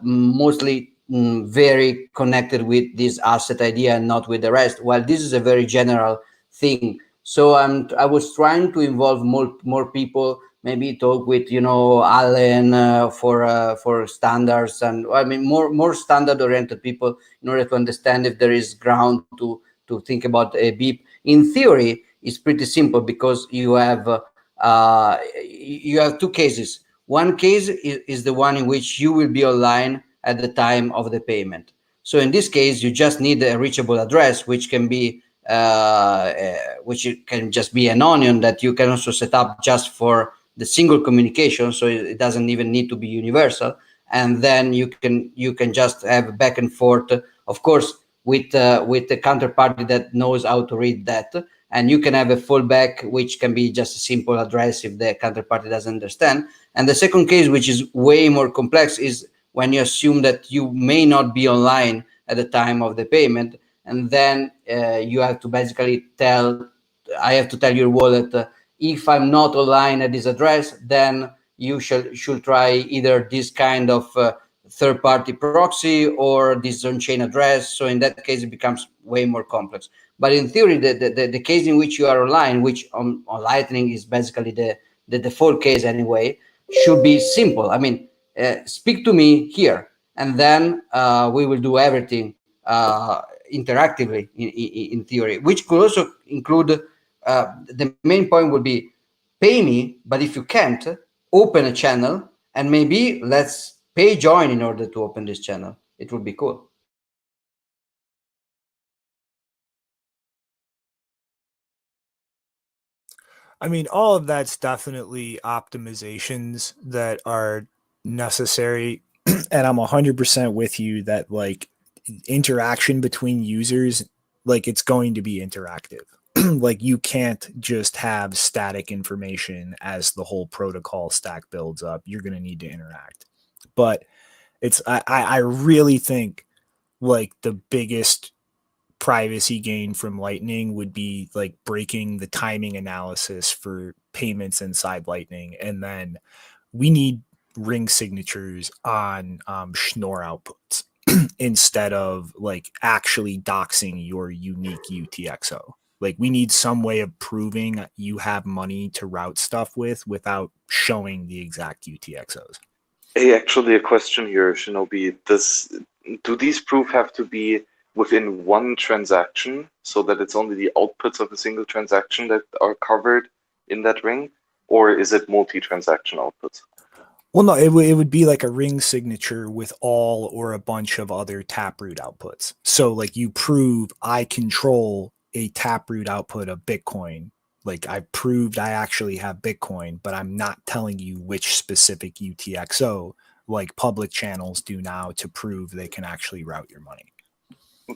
mostly very connected with this asset idea and not with the rest. While this is a very general thing, so I was trying to involve more people. Maybe talk with Allen for standards, and I mean more standard oriented people in order to understand if there is ground to to think about a BIP. In theory, it's pretty simple because you have two cases. One case is the one in which you will be online at the time of the payment. So in this case, you just need a reachable address, which can be which can just be an onion that you can also set up just for the single communication, so it doesn't even need to be universal. And then you can just have back and forth, of course, with the counterparty that knows how to read that. And you can have a fallback, which can be just a simple address if the counterparty doesn't understand. And the second case, which is way more complex, is when you assume that you may not be online at the time of the payment, and then you have to basically I have to tell your wallet, if I'm not online at this address, then you should try either this kind of third-party proxy or this on-chain address. So in that case, it becomes way more complex. But in theory, the case in which you are online, which on Lightning is basically the default case anyway, should be simple. I mean, speak to me here, and then we will do everything interactively in theory, which could also include the main point would be pay me, but if you can't, open a channel, and maybe let's pay join in order to open this channel. It would be cool. I mean, all of that's definitely optimizations that are necessary. And I'm 100% with you that like interaction between users, like it's going to be interactive. Like you can't just have static information as the whole protocol stack builds up. You're going to need to interact. But I really think like the biggest privacy gain from Lightning would be like breaking the timing analysis for payments inside Lightning. And then we need ring signatures on Schnorr outputs instead of like actually doxing your unique UTXO. Like we need some way of proving you have money to route stuff with without showing the exact UTXOs. Hey, actually, a question here, Shinobi. Do these proof have to be within one transaction so that it's only the outputs of a single transaction that are covered in that ring? Or is it multi-transaction outputs? Well, no, it would be like a ring signature with all or a bunch of other Taproot outputs. So like you prove I control a Taproot output of Bitcoin. Like I proved I actually have Bitcoin, but I'm not telling you which specific UTXO like public channels do now to prove they can actually route your money.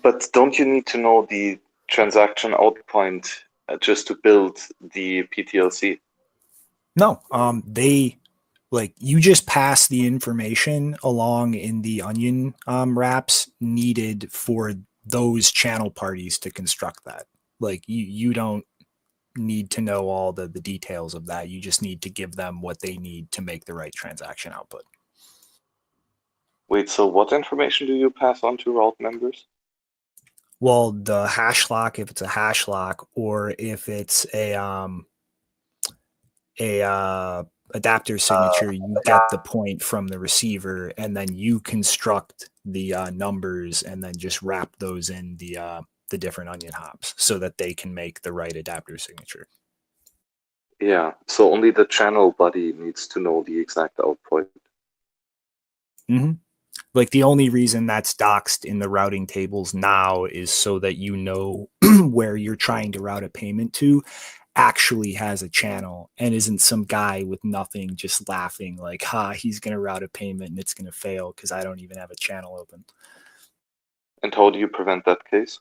But don't you need to know the transaction out point just to build the PTLC? No, they like you just pass the information along in the onion wraps needed for those channel parties to construct that. Like you don't need to know all the details of that. You just need to give them what they need to make the right transaction output. Wait, so what information do you pass on to route members? Well, the hash lock, if it's a hash lock, or if it's a adapter signature, you get the point from the receiver, and then you construct the numbers, and then just wrap those in the different onion hops so that they can make the right adapter signature. Yeah, so only the channel buddy needs to know the exact output. Mm-hmm. Like the only reason that's doxed in the routing tables now is so that you know where you're trying to route a payment to actually has a channel and isn't some guy with nothing just laughing like, he's going to route a payment and it's going to fail because I don't even have a channel open. And how do you prevent that case?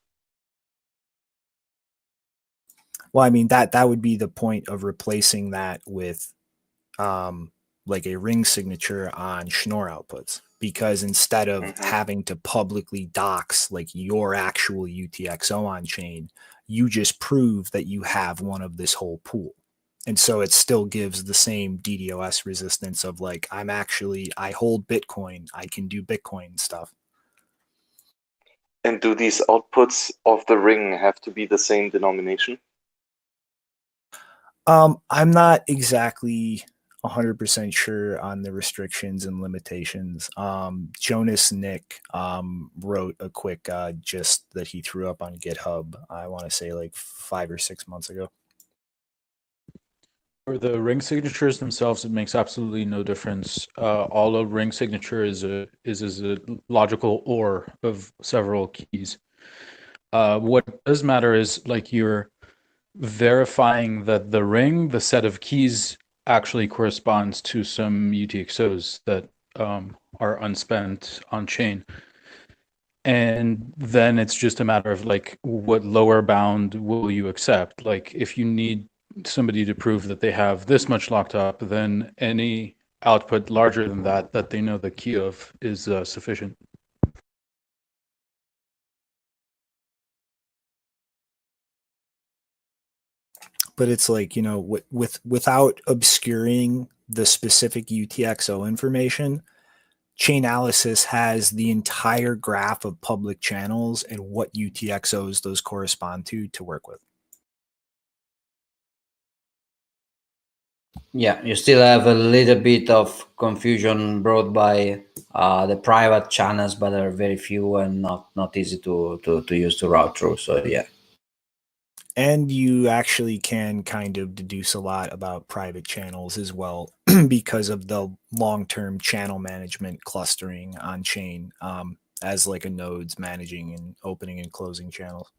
Well, I mean, that would be the point of replacing that with like a ring signature on Schnorr outputs. Because instead of having to publicly dox like your actual UTXO on chain, you just prove that you have one of this whole pool. And so it still gives the same DDoS resistance of like, I hold Bitcoin, I can do Bitcoin stuff. And do these outputs of the ring have to be the same denomination? I'm not exactly 100% sure on the restrictions and limitations. Jonas Nick wrote a quick gist that he threw up on GitHub, I want to say like 5 or 6 months ago. For the ring signatures themselves, it makes absolutely no difference. All a ring signature is a logical OR of several keys. What does matter is like you're verifying that the ring, the set of keys, actually corresponds to some UTXOs that are unspent on chain. And then it's just a matter of like what lower bound will you accept? Like if you need somebody to prove that they have this much locked up, then any output larger than that they know the key of is sufficient. But it's like, you know, without obscuring the specific UTXO information, Chainalysis has the entire graph of public channels and what UTXOs those correspond to work with. Yeah, you still have a little bit of confusion brought by the private channels, but are very few and not easy to use to route through. So yeah. And you actually can kind of deduce a lot about private channels as well because of the long-term channel management clustering on chain as like a node's managing and opening and closing channels.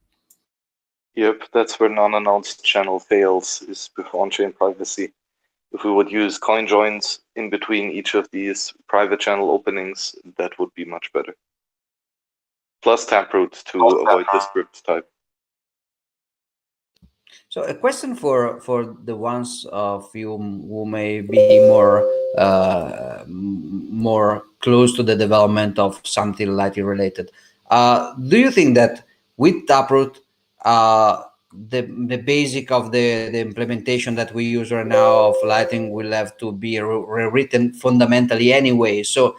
Yep, that's where non-announced channel fails, is on-chain privacy. If we would use CoinJoins in between each of these private channel openings, that would be much better. Plus Taproot to avoid the script type. So a question for the ones of you who may be more close to the development of something Lightning related. Do you think that with Taproot, the basic of the implementation that we use right now of Lightning will have to be rewritten fundamentally anyway? So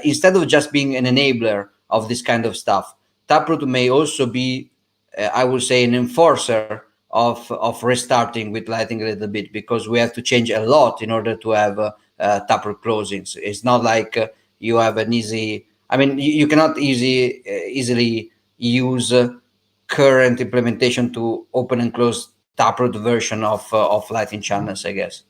instead of just being an enabler of this kind of stuff, Taproot may also be, I would say, an enforcer of restarting with Lightning a little bit, because we have to change a lot in order to have Taproot closings. It's not like you have an easy, I mean, you cannot easily use current implementation to open and close Taproot version of Lightning channels, I guess.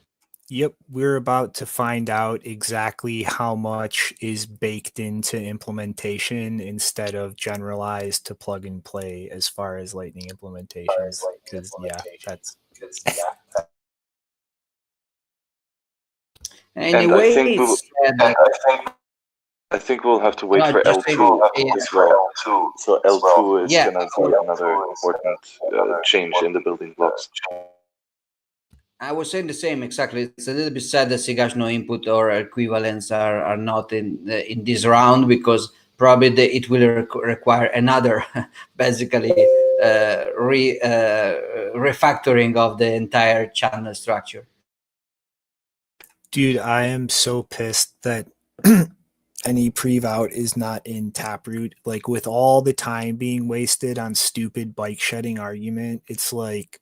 Yep, we're about to find out exactly how much is baked into implementation instead of generalized to plug and play as far as Lightning implementations. Because that's. In a way, I think we'll have to wait for L2 as well. So L2 is going to be another important change in the building blocks. I was saying the same exactly. It's a little bit sad that SIGASH no input or equivalents are not in this round, because probably it will require another basically refactoring of the entire channel structure. Dude, I am so pissed that any prevout is not in Taproot. Like, with all the time being wasted on stupid bike shedding argument, it's like,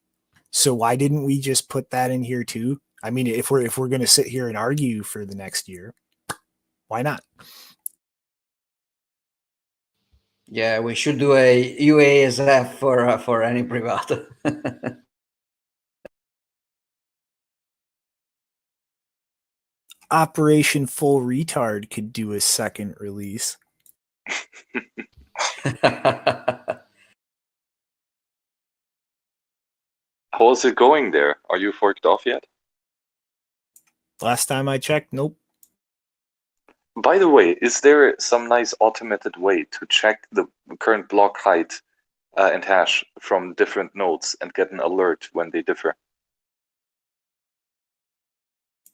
so why didn't we just put that in here too? I mean, if we're going to sit here and argue for the next year, why not? Yeah, we should do a UASF for any prevout. Operation Full Retard could do a second release. How is it going there? Are you forked off yet? Last time I checked, nope. By the way, is there some nice automated way to check the current block height and hash from different nodes and get an alert when they differ?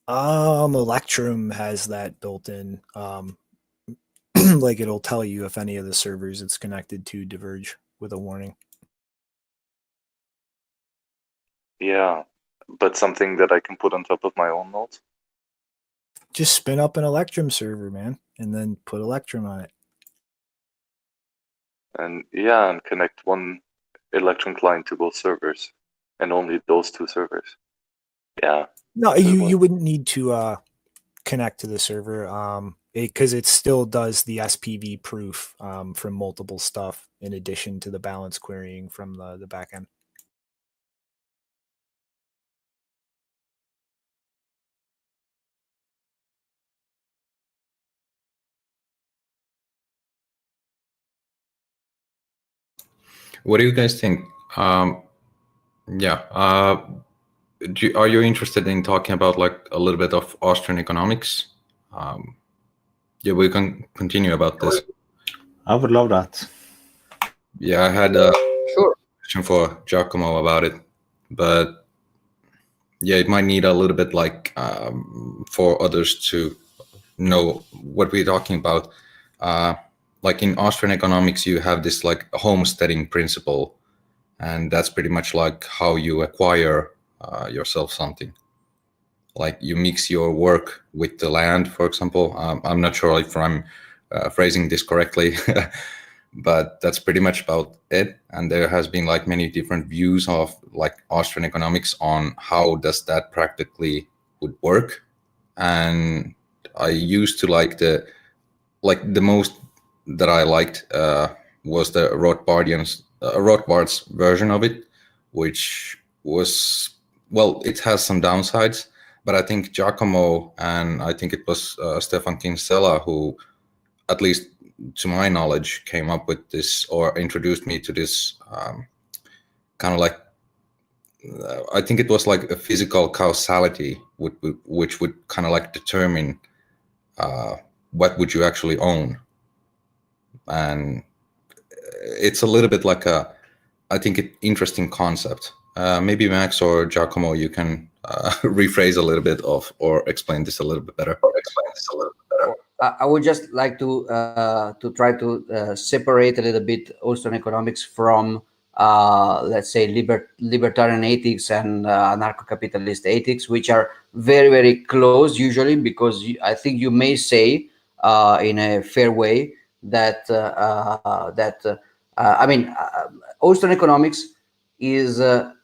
Electrum has that built in. Like, it'll tell you if any of the servers it's connected to diverge with a warning. Yeah, but something that I can put on top of my own nodes? Just spin up an Electrum server, man, and then put Electrum on it. And yeah, and connect one Electrum client to both servers, and only those two servers. Yeah. No, you wouldn't need to connect to the server because it still does the SPV proof from multiple stuff in addition to the balance querying from the backend. What do you guys think? Yeah. Are you interested in talking about like a little bit of Austrian economics? Yeah, we can continue about this. I would love that. Yeah, I had a Sure. question for Giacomo about it, but yeah, it might need a little bit like for others to know what we're talking about. Like in Austrian economics, you have this like homesteading principle, and that's pretty much like how you acquire yourself something. Like you mix your work with the land, for example. I'm not sure if I'm phrasing this correctly, but that's pretty much about it. And there has been like many different views of like Austrian economics on how does that practically would work. And I used to like the most that I liked was the Rothbard's version of it, which was, well, it has some downsides, but I think Giacomo and I think it was Stefan Kinsella who, at least to my knowledge, came up with this or introduced me to this kind of like, I think it was like a physical causality, which would kind of like determine what would you actually own. And it's a little bit like a, I think, an interesting concept. Maybe Max or Giacomo, you can rephrase a little bit of or explain this a little bit better. I would just like to try to separate a little bit Austrian economics from let's say libertarian ethics and anarcho-capitalist ethics, which are very, very close usually, because I think you may say in a fair way that I mean, Austrian economics is a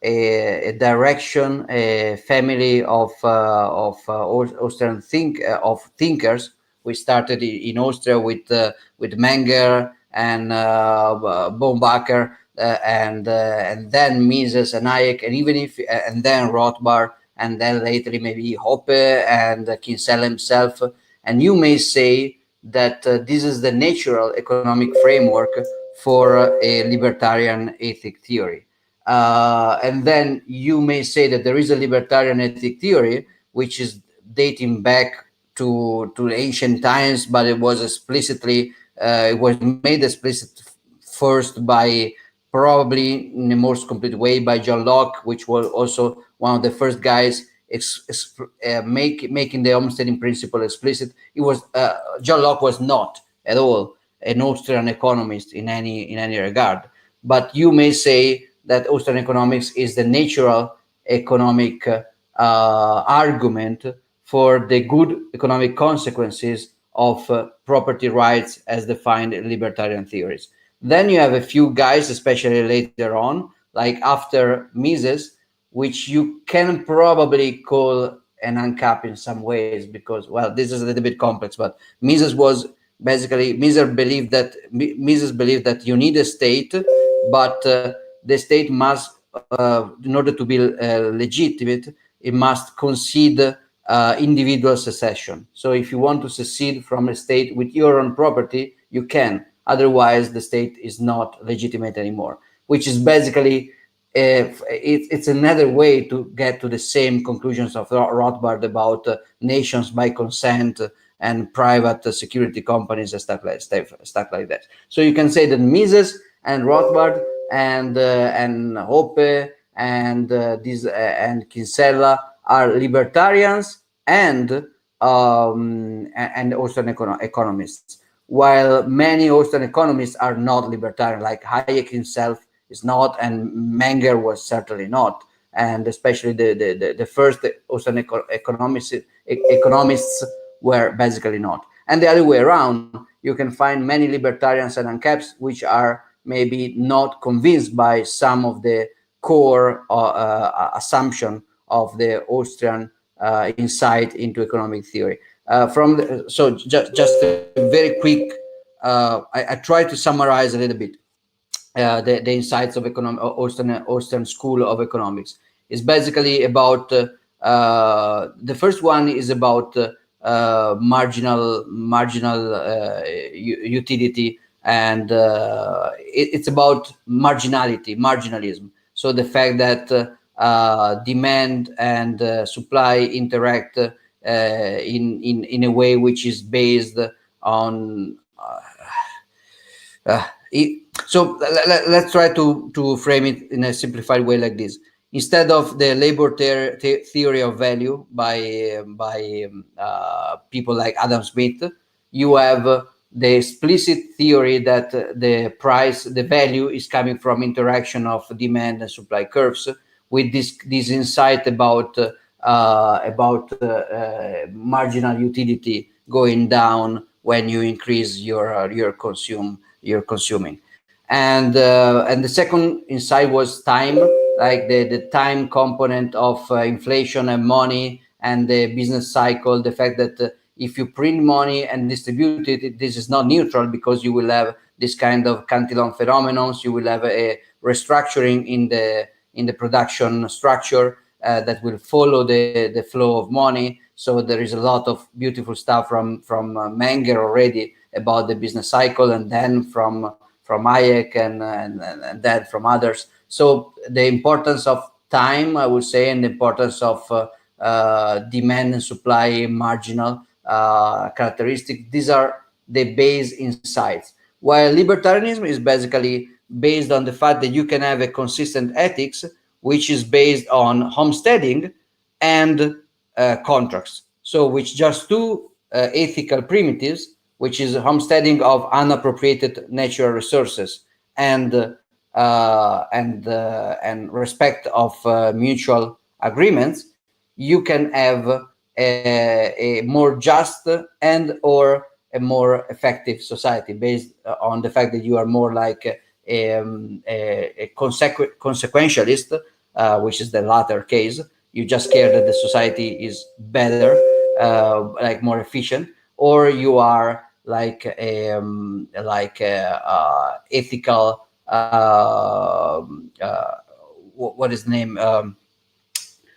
direction, a family of Austrian thinkers. We started in Austria with Menger and Baumbacher, and then Mises and Hayek, and and then Rothbard, and then lately maybe Hoppe and Kinsella himself. And you may say that this is the natural economic framework for a libertarian ethic theory. And then you may say that there is a libertarian ethic theory which is dating back to ancient times, but it was explicitly it was made explicit first by, probably in the most complete way, by John Locke, which was also one of the first guys making the homesteading principle explicit. It was John Locke was not at all an Austrian economist in any regard, but you may say that Austrian economics is the natural economic argument for the good economic consequences of property rights as defined in libertarian theories. Then you have a few guys, especially later on, like after Mises, which you can probably call an uncap in some ways, because, well, this is a little bit complex, but Mises was basically, Mises believed that you need a state, but the state must, in order to be legitimate, it must concede individual secession. So if you want to secede from a state with your own property, you can. Otherwise, the state is not legitimate anymore, which is basically, it's another way to get to the same conclusions of Rothbard about nations by consent and private security companies and stuff like that. So you can say that Mises and Rothbard and Hoppe and Kinsella are libertarians and Austrian economists, while many Austrian economists are not libertarian, like Hayek himself is not, and Menger was certainly not, and especially the first Austrian economists were basically not. And the other way around, you can find many libertarians and UNCAPs which are maybe not convinced by some of the core assumption of the Austrian insight into economic theory. So just a very quick. I try to summarize a little bit the insights of Austrian school of economics. Is basically about the first one is about marginal utility, and it's about marginalism. So the fact that demand and supply interact in a way which is based on so let's try to frame it in a simplified way like this. Instead of the labor theory of value by people like Adam Smith, you have the explicit theory that the value is coming from interaction of demand and supply curves, with this insight about marginal utility going down when you increase your consuming. And the second insight was time, like the time component of inflation and money and the business cycle. The fact that if you print money and distribute it, this is not neutral, because you will have this kind of cantillon phenomenon. You will have a restructuring in the production structure that will follow the flow of money. So there is a lot of beautiful stuff from Menger already about the business cycle, and then from Hayek and then from others. So the importance of time, I would say, and the importance of demand and supply marginal characteristic. These are the base insights. While libertarianism is basically based on the fact that you can have a consistent ethics, which is based on homesteading and contracts. So which just two ethical primitives, which is homesteading of unappropriated natural resources and respect of mutual agreements, you can have a more just and or a more effective society based on the fact that you are more like a consequentialist, which is the latter case. You just care that the society is better, like more efficient, or you are like ethical. What is the name?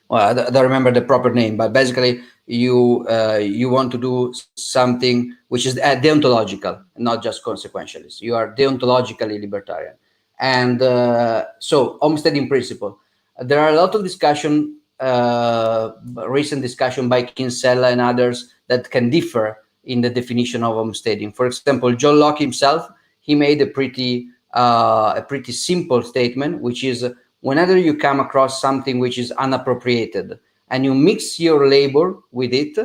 Well, I don't remember the proper name, but basically you want to do something which is deontological, not just consequentialist. You are deontologically libertarian. And so homesteading principle. There are a lot of discussion, recent discussion by Kinsella and others that can differ in the definition of homesteading. For example, John Locke himself, he made a pretty simple statement, which is whenever you come across something which is unappropriated and you mix your labor with it,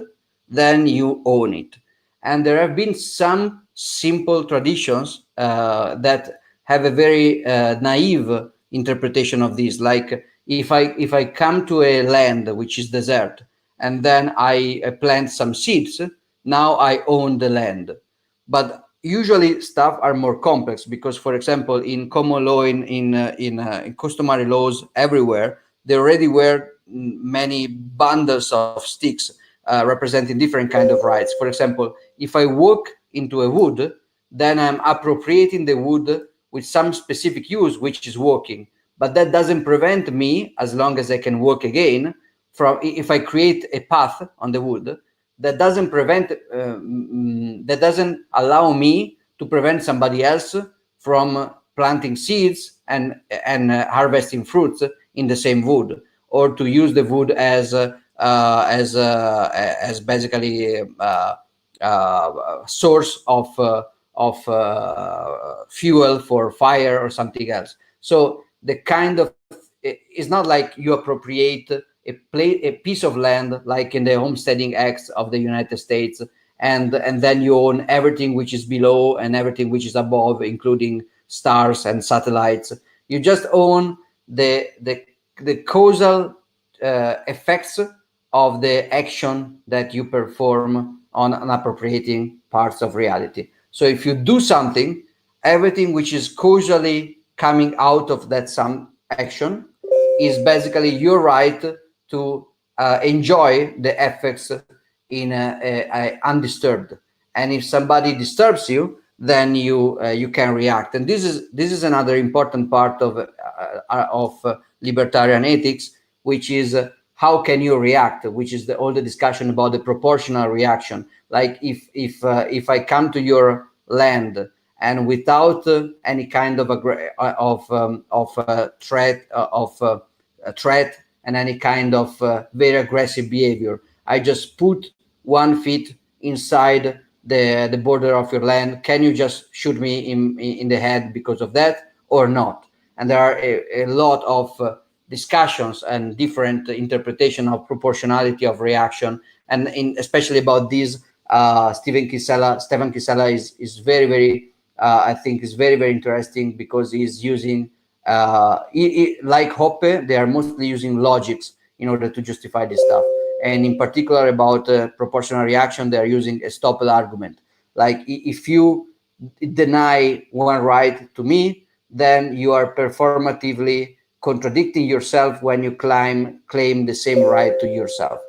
then you own it. And there have been some simple traditions that have a very naive interpretation of this. Like if I come to a land which is desert and then I plant some seeds, now I own the land. But usually stuff are more complex because, for example, in common law, in customary laws everywhere, there already were many bundles of sticks representing different kind of rights. For example, if I walk into a wood, then I'm appropriating the wood with some specific use, which is walking. But that doesn't prevent me, as long as I can walk again, from if I create a path on the wood, that doesn't prevent, that doesn't allow me to prevent somebody else from planting seeds and harvesting fruits in the same wood, or to use the wood as basically source of fuel for fire or something else. So the kind of, it's not like you appropriate a piece of land like in the Homesteading Acts of the United States, and then you own everything which is below and everything which is above, including stars and satellites. You just own the causal effects of the action that you perform on appropriating parts of reality. So if you do something, everything which is causally coming out of that some action is basically your right to enjoy the effects undisturbed. And if somebody disturbs you, then you can react. And this is another important part of libertarian ethics, which is how can you react, which is all the discussion about the proportional reaction. Like if I come to your land and without any kind of threat and any kind of very aggressive behavior, I just put 1 foot inside the border of your land. Can you just shoot me in the head because of that or not? And there are a lot of discussions and different interpretation of proportionality of reaction, and especially about this, Stephen Kinsella is very, very I think is very, very interesting, because he's using like Hoppe, they are mostly using logics in order to justify this stuff. And in particular about proportional reaction, they are using a stoppel argument. Like if you deny one right to me, then you are performatively contradicting yourself when you claim the same right to yourself,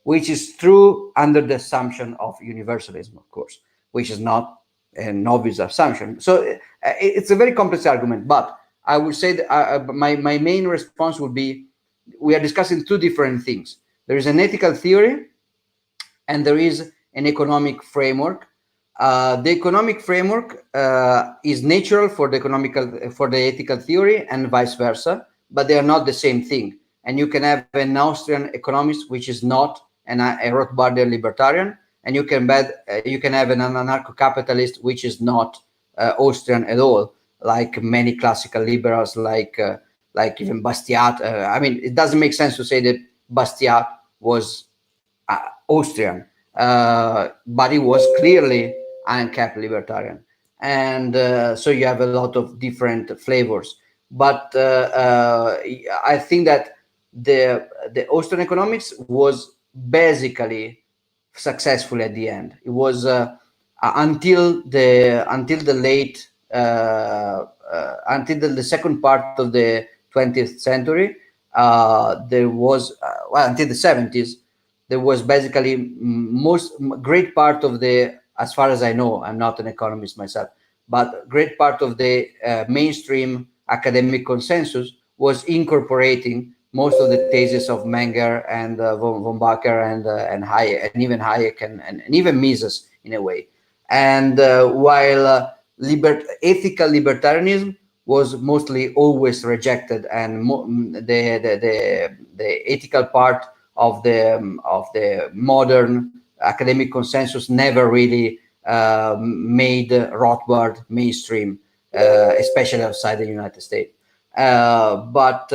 which is true under the assumption of universalism, of course, which is not an obvious assumption. So it's a very complex argument, but I would say that my main response would be, we are discussing two different things. There is an ethical theory and there is an economic framework. The economic framework is natural for the ethical theory and vice versa, but they are not the same thing. And you can have an Austrian economist which is not a Rothbardian libertarian, and you can have an anarcho-capitalist which is not Austrian at all, like many classical liberals, like even Bastiat. I mean, it doesn't make sense to say that Bastiat was Austrian, but he was clearly ANCAP libertarian. And so you have a lot of different flavors. But I think that the Austrian economics was basically successful at the end. It was until the second part of the 20th century. There was until the 70s. There was basically great part of the, as far as I know, I'm not an economist myself, but great part of the mainstream academic consensus was incorporating most of the theses of Menger and von Bakker and Hayek, and even Hayek and even Mises in a way. And while ethical libertarianism was mostly always rejected, and the ethical part of the modern academic consensus never really made Rothbard mainstream, especially outside the United States. But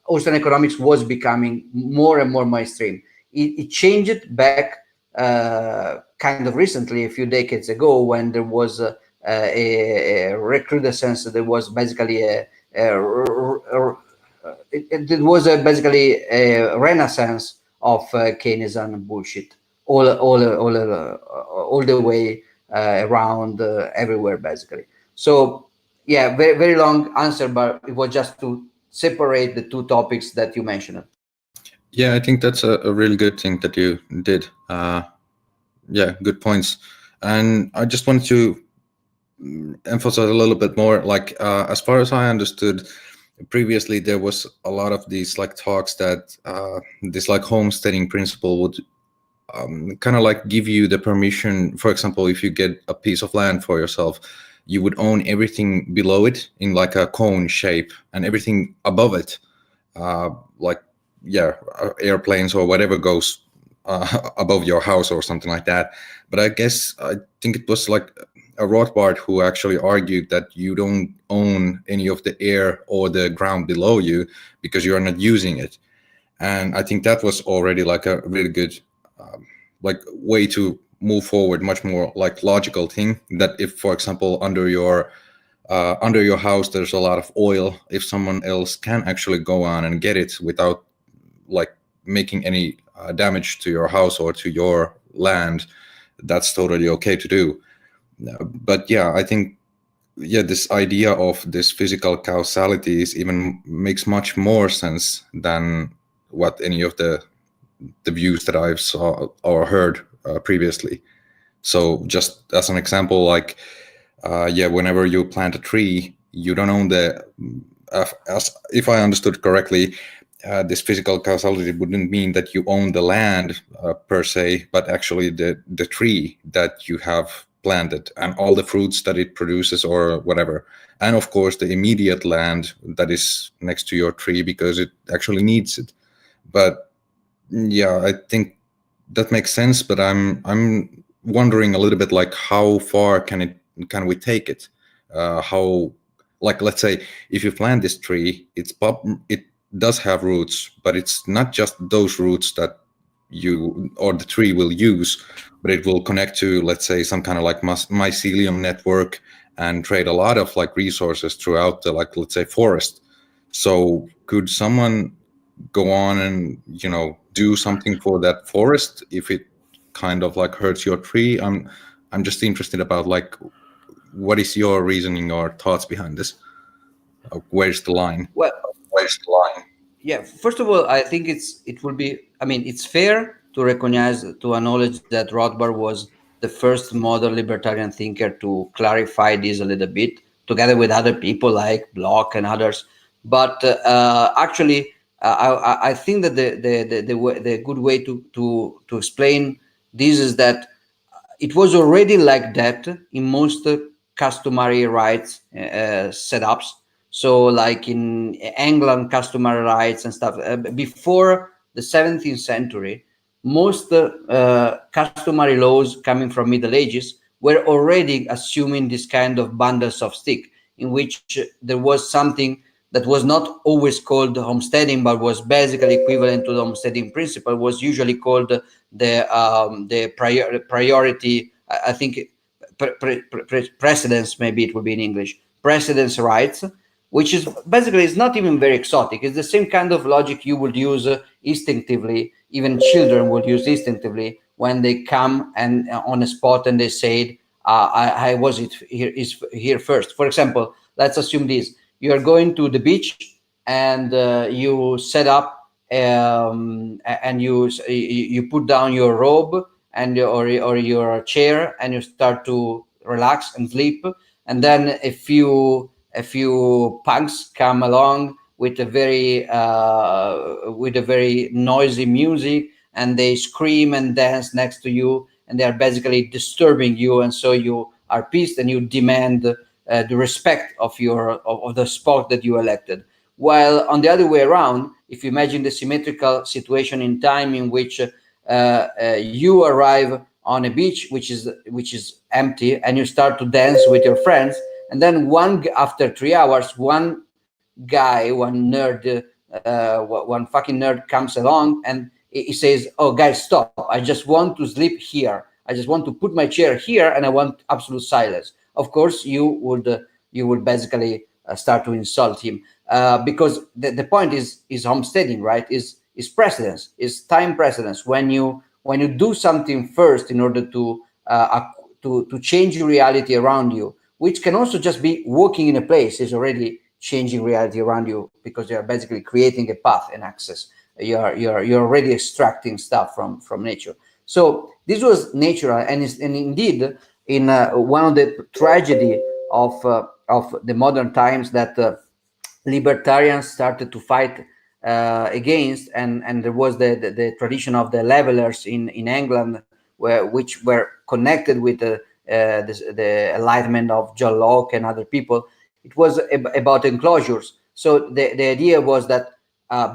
Austrian economics was becoming more and more mainstream. It changed back kind of recently, a few decades ago, when there was a recrudescence. There was basically it was basically a renaissance of Keynesian bullshit all the way around everywhere, basically. So yeah, very, very long answer, but it was just to separate the two topics that you mentioned. Yeah, I think that's a really good thing that you did. Yeah, good points. And I just wanted to emphasize a little bit more, like as far as I understood, previously there was a lot of these like talks that this like homesteading principle would kind of like give you the permission. For example, if you get a piece of land for yourself, you would own everything below it in like a cone shape, and everything above it, like airplanes or whatever goes above your house or something like that. But I think it was like a Rothbard who actually argued that you don't own any of the air or the ground below you because you are not using it. And I think that was already like a really good like way to move forward, much more like logical thing, that if, for example, under your house there's a lot of oil, if someone else can actually go on and get it without like making any damage to your house or to your land, that's totally okay to do. But yeah, I think this idea of this physical causality is even makes much more sense than what any of the the views that I've saw or heard previously. So just as an example, like whenever you plant a tree, you don't own the. As if I understood correctly, this physical causality wouldn't mean that you own the land per se, but actually the tree that you have planted and all the fruits that it produces or whatever. And of course, the immediate land that is next to your tree because it actually needs it. But yeah, I think that makes sense. But I'm wondering a little bit like how far can we take it? How, like, let's say if you plant this tree, it does have roots, but it's not just those roots that you or the tree will use, but it will connect to, let's say, some kind of like mycelium network and trade a lot of like resources throughout the, like, let's say, forest. So could someone go on and, you know, do something for that forest if it kind of like hurts your tree? I'm just interested about like, what is your reasoning or thoughts behind this? Where's the line? Well, yeah, first of all, I think it's fair to recognize, to acknowledge that Rothbard was the first modern libertarian thinker to clarify this a little bit, together with other people like Bloch and others. But actually, I think that the good way to explain this is that it was already like that in most customary rights setups. So like in England, customary rights and stuff, before the 17th century, most customary laws coming from Middle Ages were already assuming this kind of bundles of stick, in which there was something that was not always called homesteading, but was basically equivalent to the homesteading principle, was usually called the priority, I think, precedence, maybe it would be in English, precedence rights, which is basically, it's not even very exotic. It's the same kind of logic you would use instinctively, even children would use instinctively when they come and on a spot and they say, I was here first. For example, let's assume this. You are going to the beach and you set up and you put down your robe and or your chair and you start to relax and sleep, and then a few punks come along with a very noisy music, and they scream and dance next to you, and they are basically disturbing you, and so you are pissed and you demand the respect of the spot that you elected. While on the other way around, if you imagine the symmetrical situation in time in which you arrive on a beach which is empty, and you start to dance with your friends, and then after 3 hours, one fucking nerd comes along and he says, "Oh, guys, stop! I just want to sleep here. I just want to put my chair here, and I want absolute silence." Of course, you would basically start to insult him because the point is homesteading, right? Is precedence, is time precedence. When you do something first in order to change reality around you, which can also just be walking in a place, is already changing reality around you, because you are basically creating a path and access. You're already extracting stuff from nature. So this was natural, and indeed in one of the tragedy of the modern times that libertarians started to fight against, and there was the tradition of the levelers in England, which were connected with the Enlightenment of John Locke and other people. It was about enclosures. So the idea was that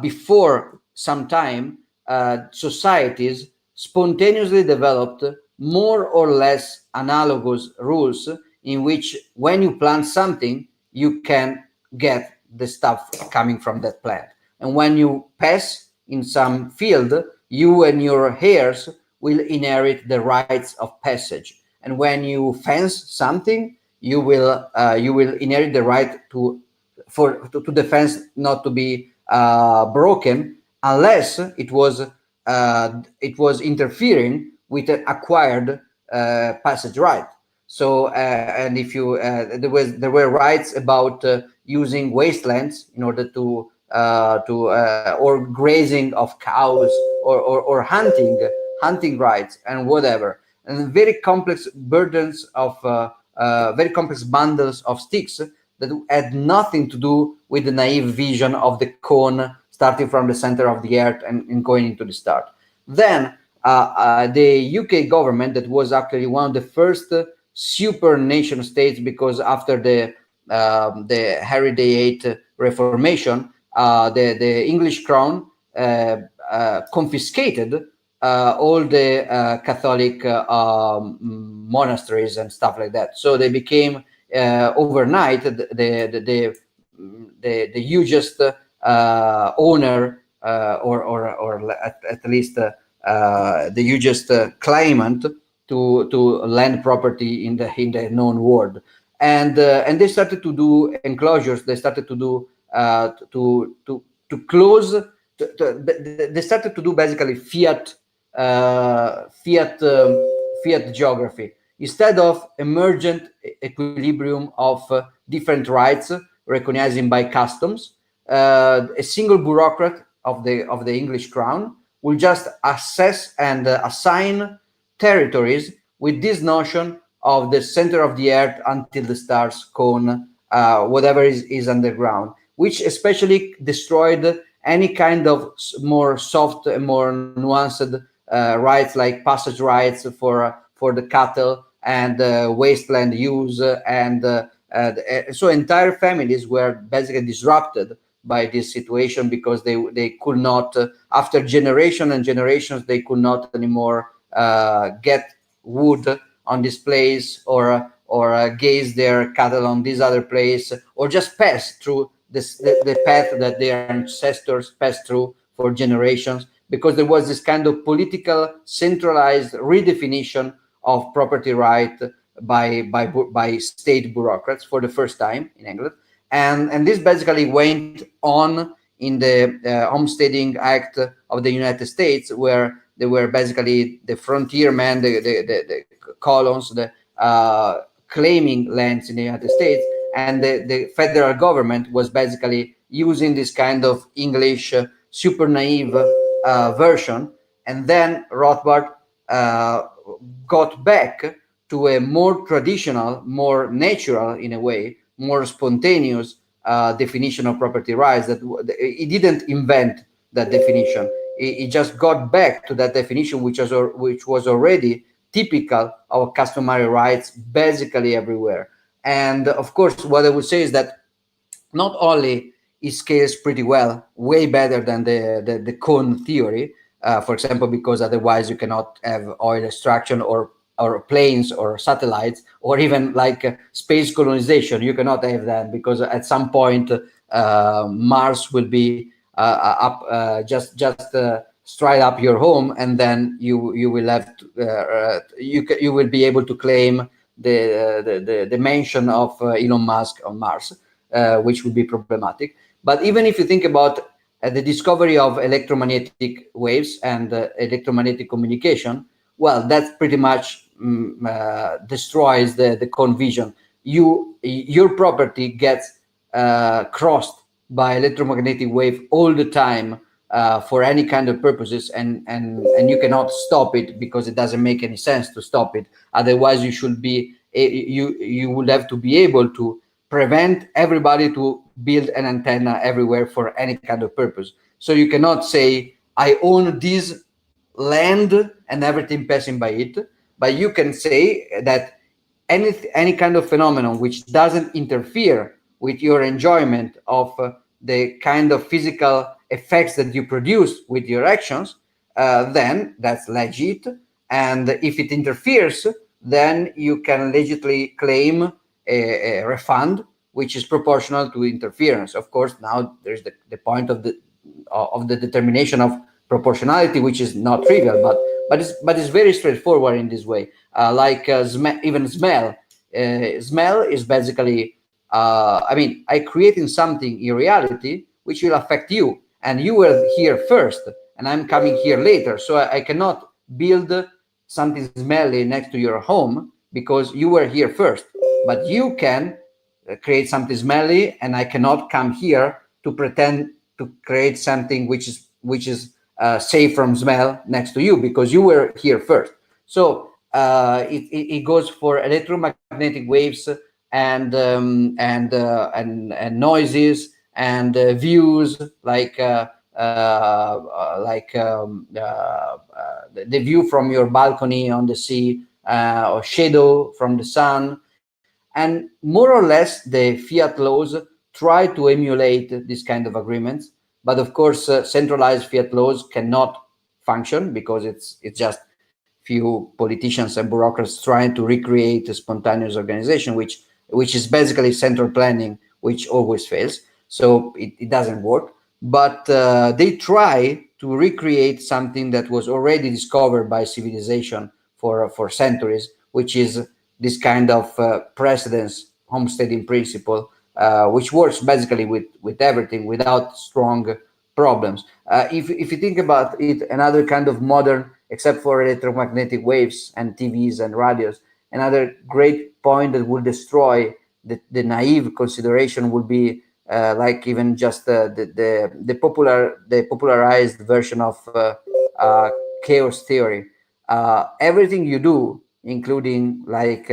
before some time, societies spontaneously developed more or less analogous rules in which when you plant something, you can get the stuff coming from that plant. And when you pass in some field, you and your heirs will inherit the rights of passage. And when you fence something, you will inherit the right to the fence not to be broken, unless it was interfering with an acquired passage right. So and if you there were rights about using wastelands in order to or grazing of cows, or hunting rights and whatever, and very complex burdens of very complex bundles of sticks that had nothing to do with the naive vision of the cone starting from the center of the earth and going into the start. Then the UK government, that was actually one of the first super nation states, because after the Henry VIII Reformation, the English crown confiscated all the Catholic monasteries and stuff like that. So they became overnight the hugest owner, or at least the hugest claimant to land property in the known world. And they started to do enclosures. They started to do to close. They started to do basically fiat geography instead of emergent equilibrium of different rights recognized by customs. A single bureaucrat of the English crown will just assess and assign territories with this notion of the center of the earth until the stars, cone, whatever is underground, which especially destroyed any kind of more soft and more nuanced rights, like passage rights for the cattle and wasteland use, and so entire families were basically disrupted by this situation, because they could not, after generation and generations, they could not anymore get wood on this place, or gaze their cattle on this other place, or just pass through the path that their ancestors passed through for generations, because there was this kind of political centralized redefinition of property right by state bureaucrats for the first time in England. And this basically went on in the Homesteading Act of the United States, where they were basically the frontiermen, the colons, claiming lands in the United States, and the federal government was basically using this kind of English super naive version. And then Rothbard got back to a more traditional, more natural, in a way, more spontaneous definition of property rights. That he didn't invent that definition. He just got back to that definition, which was already typical of customary rights basically everywhere. And of course, what I would say is that not only it scales pretty well, way better than the cone theory, for example, because otherwise you cannot have oil extraction or planes or satellites, or even like space colonization. You cannot have that, because at some point Mars will be up, just straight up your home, and then you will have to, you will be able to claim the mansion of Elon Musk on Mars, which would be problematic. But even if you think about the discovery of electromagnetic waves and electromagnetic communication, well, that pretty much destroys the cone vision. Your property gets crossed by electromagnetic wave all the time for any kind of purposes, and you cannot stop it, because it doesn't make any sense to stop it. Otherwise, you should be you would have to be able to prevent everybody to build an antenna everywhere for any kind of purpose. So you cannot say, I own this land and everything passing by it, but you can say that any kind of phenomenon which doesn't interfere with your enjoyment of the kind of physical effects that you produce with your actions, then that's legit. And if it interferes, then you can legitimately claim a refund, which is proportional to interference. Of course, now there's the point of the determination of proportionality, which is not trivial, but it's very straightforward in this way. Even smell. Smell is basically, I creating something in reality which will affect you, and you were here first, and I'm coming here later. So I cannot build something smelly next to your home because you were here first. But you can create something smelly, and I cannot come here to pretend to create something which is safe from smell next to you because you were here first. So it goes for electromagnetic waves and noises and views like the view from your balcony on the sea or shadow from the sun. And more or less, the fiat laws try to emulate this kind of agreements. But of course, centralized fiat laws cannot function because it's just few politicians and bureaucrats trying to recreate a spontaneous organization, which is basically central planning, which always fails. So it doesn't work. But they try to recreate something that was already discovered by civilization for centuries, which is this kind of precedence homesteading principle, which works basically with everything without strong problems. If you think about it, another kind of modern, except for electromagnetic waves and TVs and radios, another great point that will destroy the naive consideration would be like even just the popularized version of chaos theory. Everything you do, including like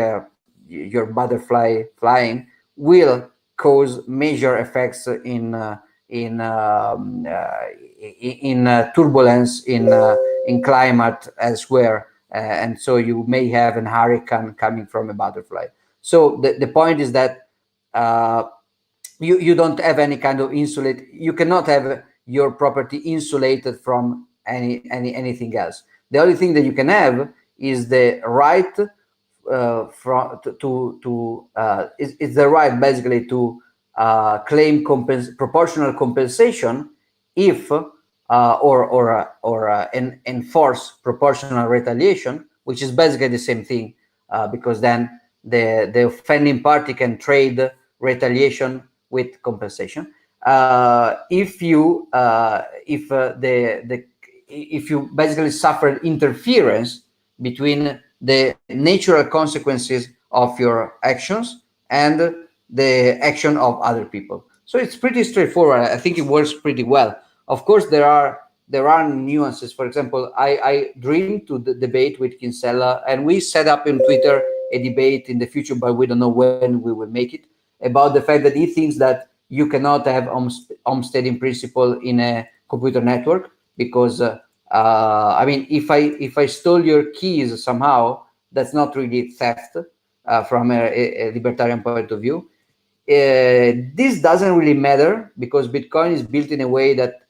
your butterfly flying, will cause major effects in turbulence in climate elsewhere, and so you may have an hurricane coming from a butterfly. So the point is that you don't have any kind of insulate. You cannot have your property insulated from anything else. The only thing that you can have is the right is the right basically to claim proportional compensation if enforce proportional retaliation, which is basically the same thing, because then the offending party can trade retaliation with compensation. If you basically suffer interference between the natural consequences of your actions and the action of other people. So it's pretty straightforward. I think it works pretty well. Of course, there are nuances. For example, I dream to debate with Kinsella, and we set up in Twitter a debate in the future, but we don't know when we will make it, about the fact that he thinks that you cannot have homesteading principle in a computer network because I mean, if I stole your keys somehow, that's not really theft from a libertarian point of view. This doesn't really matter because Bitcoin is built in a way that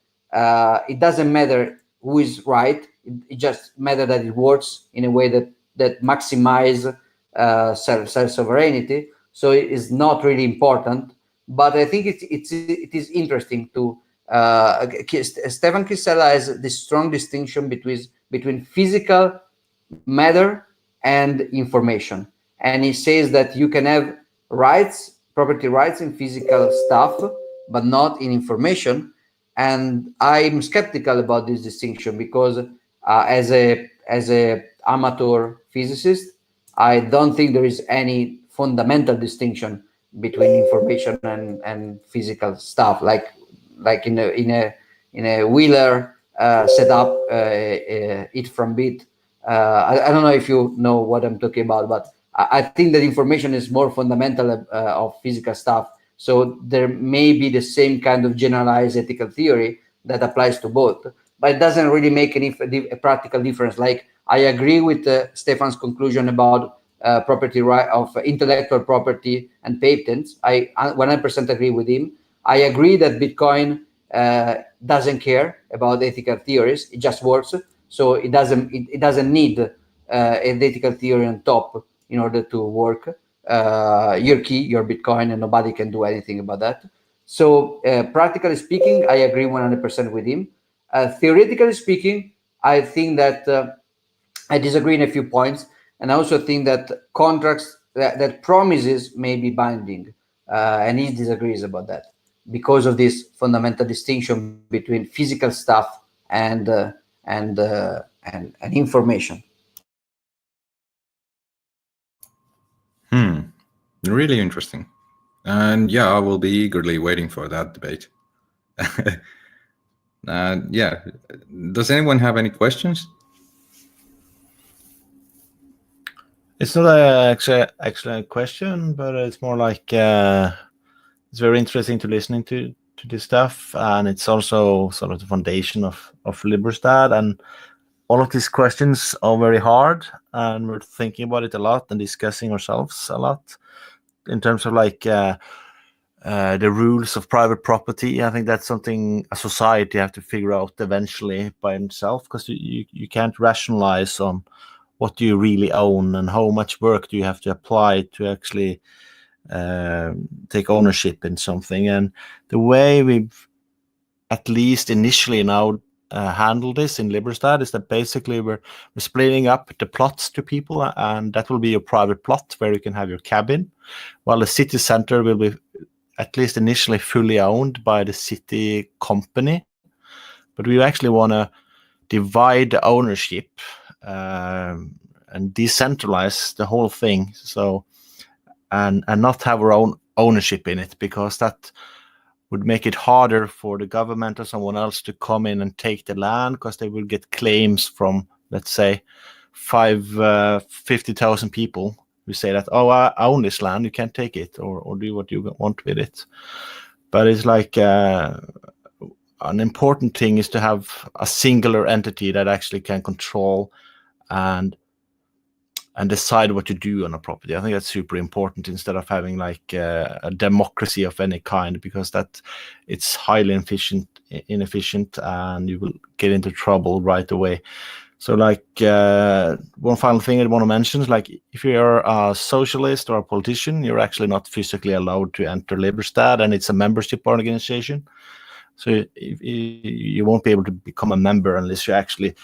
it doesn't matter who is right. It just matters that it works in a way that maximizes self-sovereignty. So it is not really important. But I think it is interesting to Stefan Kinsella has this strong distinction between physical matter and information, and he says that you can have property rights in physical stuff, but not in information. And I'm skeptical about this distinction because as a amateur physicist, I don't think there is any fundamental distinction between information and physical stuff, like in a Wheeler setup, it from bit. I don't know if you know what I'm talking about, but I think that information is more fundamental of physical stuff. So there may be the same kind of generalized ethical theory that applies to both, but it doesn't really make any practical difference. Like I agree with Stefan's conclusion about property right of intellectual property and patents. I 100% agree with him. I agree that Bitcoin doesn't care about ethical theories; it just works. So it doesn't need an ethical theory on top in order to work. Your key, your Bitcoin, and nobody can do anything about that. So practically speaking, I agree 100% with him. Theoretically speaking, I think that I disagree in a few points, and I also think that contracts that promises may be binding, and he disagrees about that because of this fundamental distinction between physical stuff and information. Really interesting. And yeah, I will be eagerly waiting for that debate. Yeah. Does anyone have any questions? It's not an excellent question, but it's more like it's very interesting to listening to this stuff, and it's also sort of the foundation of Liberstad. And all of these questions are very hard, and we're thinking about it a lot and discussing ourselves a lot in terms of like the rules of private property. I think that's something a society have to figure out eventually by itself, because you can't rationalize on what do you really own and how much work do you have to apply to actually take ownership in something. And the way we've at least initially now handle this in Liberstad is that basically we're splitting up the plots to people, and that will be your private plot where you can have your cabin, while the city center will be at least initially fully owned by the city company. But we actually want to divide the ownership and decentralize the whole thing, so and not have our own ownership in it, because that would make it harder for the government or someone else to come in and take the land, because they will get claims from, let's say, 50,000 people who say that, oh, I own this land, you can't take it, or do what you want with it. But it's like an important thing is to have a singular entity that actually can control and decide what to do on a property. I think that's super important, instead of having like a democracy of any kind, because that it's highly inefficient, and you will get into trouble right away. So like one final thing I want to mention is, like, if you're a socialist or a politician, you're actually not physically allowed to enter Liberstad, and it's a membership organization. So you won't be able to become a member unless you actually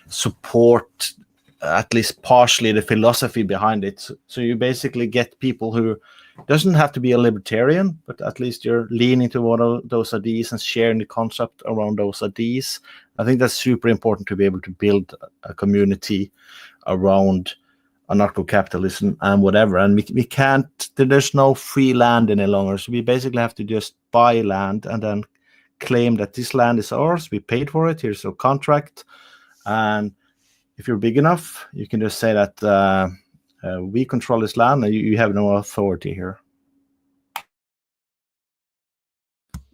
support at least partially the philosophy behind it. So you basically get people who doesn't have to be a libertarian, but at least you're leaning to one of those ideas and sharing the concept around those ideas. I think that's super important to be able to build a community around anarcho-capitalism and whatever. And we can't, there's no free land any longer. So we basically have to just buy land and then claim that this land is ours. We paid for it. Here's our contract. And if you're big enough, you can just say that we control this land and you have no authority here.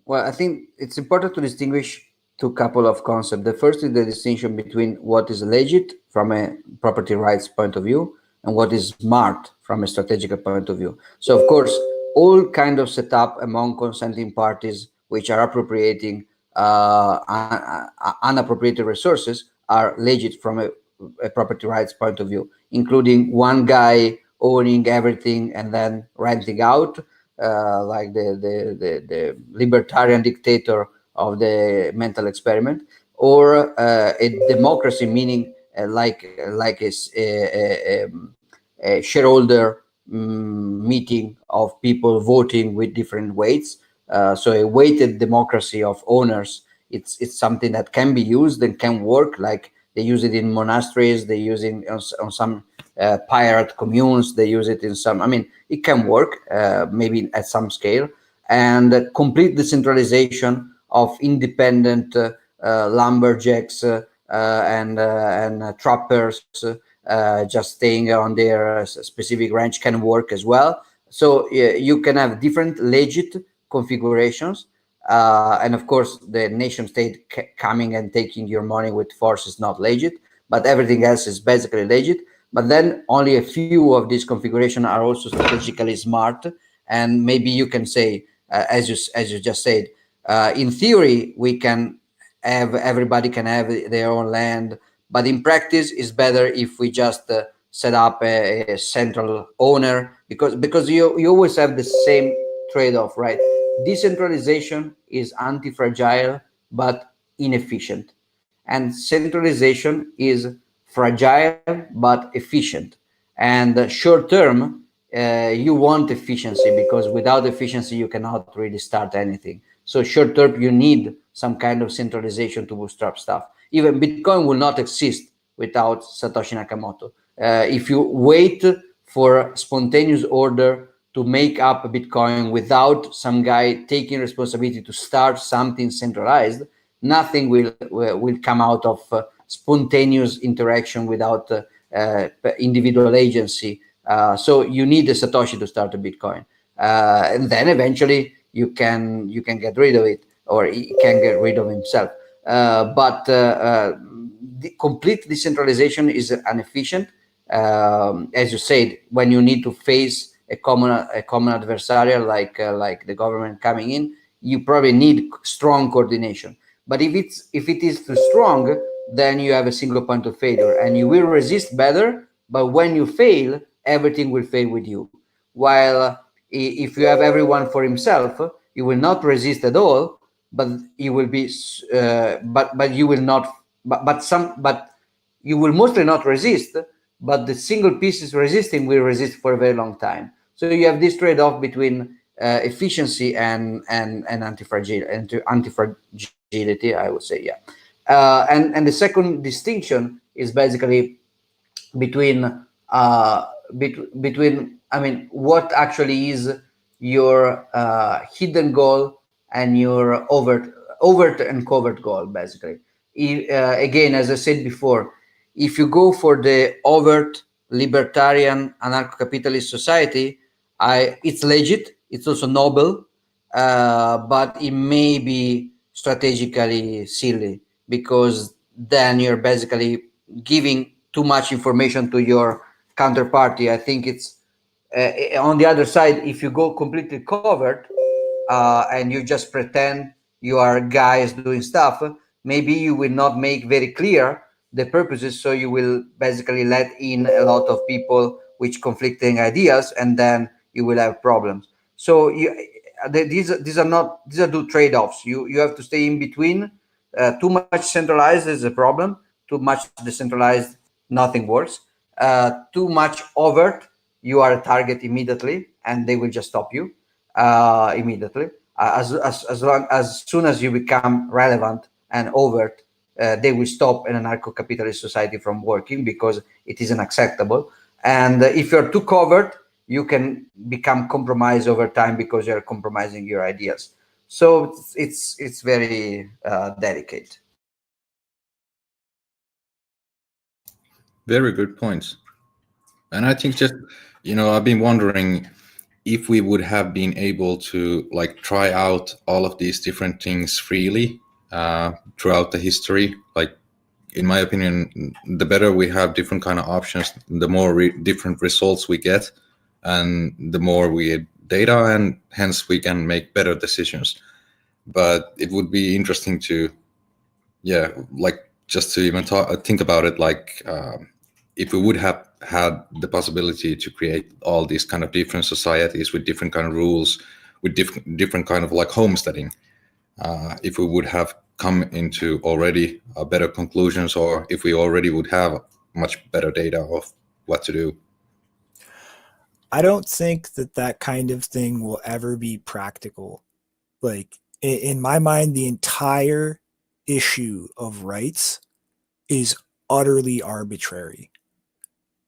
Well, I think it's important to distinguish two couple of concepts. The first is the distinction between what is legit from a property rights point of view and what is smart from a strategic point of view. So, of course, all kind of setup among consenting parties which are appropriating unappropriated resources are legit from a property rights point of view, including one guy owning everything and then renting out, like the libertarian dictator of the mental experiment, or a democracy, meaning like a shareholder meeting of people voting with different weights. So a weighted democracy of owners, it's something that can be used and can work. Like they use it in monasteries, they use it on some pirate communes, they use it in some, I mean, it can work maybe at some scale. And complete decentralization of independent lumberjacks and trappers just staying on their specific ranch can work as well. So you can have different legit configurations. And of course, the nation state coming and taking your money with force is not legit, but everything else is basically legit. But then only a few of these configurations are also strategically smart. And maybe you can say, as you just said, in theory, we can have, everybody can have their own land, but in practice, it's better if we just set up a central owner, because you always have the same trade-off, right? Decentralization is anti-fragile but inefficient, and centralization is fragile but efficient. And short-term, you want efficiency, because without efficiency you cannot really start anything. So short-term, you need some kind of centralization to bootstrap stuff. Even Bitcoin will not exist without Satoshi Nakamoto. If you wait for spontaneous order to make up a Bitcoin without some guy taking responsibility to start something centralized, nothing will come out of spontaneous interaction without individual agency. So you need a Satoshi to start a Bitcoin, and then eventually you can get rid of it, or he can get rid of himself. But the complete decentralization is inefficient. As you said, when you need to face a common adversarial like the government coming in, you probably need strong coordination. But if it is too strong, then you have a single point of failure, and you will resist better. But when you fail, everything will fail with you. While if you have everyone for himself, you will not resist at all. But you will be, but you will not, but you will mostly not resist. But the single pieces resisting will resist for a very long time. So you have this trade-off between efficiency and anti-fragility, I would say, yeah. And the second distinction is basically between I mean, what actually is your hidden goal and your overt and covert goal, basically. Again, as I said before, if you go for the overt libertarian anarcho-capitalist society, it's legit, it's also noble, but it may be strategically silly, because then you're basically giving too much information to your counterparty. I think it's on the other side, if you go completely covert and you just pretend you are guys doing stuff, maybe you will not make very clear the purposes, so you will basically let in a lot of people with conflicting ideas, and then you will have problems. So these are two trade-offs. You have to stay in between. Too much centralized is a problem. Too much decentralized, nothing works. Too much overt, you are a target immediately, and they will just stop you immediately. As soon as you become relevant and overt, they will stop an anarcho-capitalist society from working, because it isn't acceptable. And if you're too covert, you can become compromised over time, because you're compromising your ideas. So it's very delicate. Very good points. And I think just, I've been wondering if we would have been able to like try out all of these different things freely throughout the history. Like, in my opinion, the better we have different kind of options, the more different results we get, and the more we get data, and hence we can make better decisions. But it would be interesting to, like, just to even think about it, like if we would have had the possibility to create all these kind of different societies with different kind of rules, with different kind of like homesteading, if we would have come into already better conclusions, or if we already would have much better data of what to do. I don't think that kind of thing will ever be practical. Like, in my mind, the entire issue of rights is utterly arbitrary,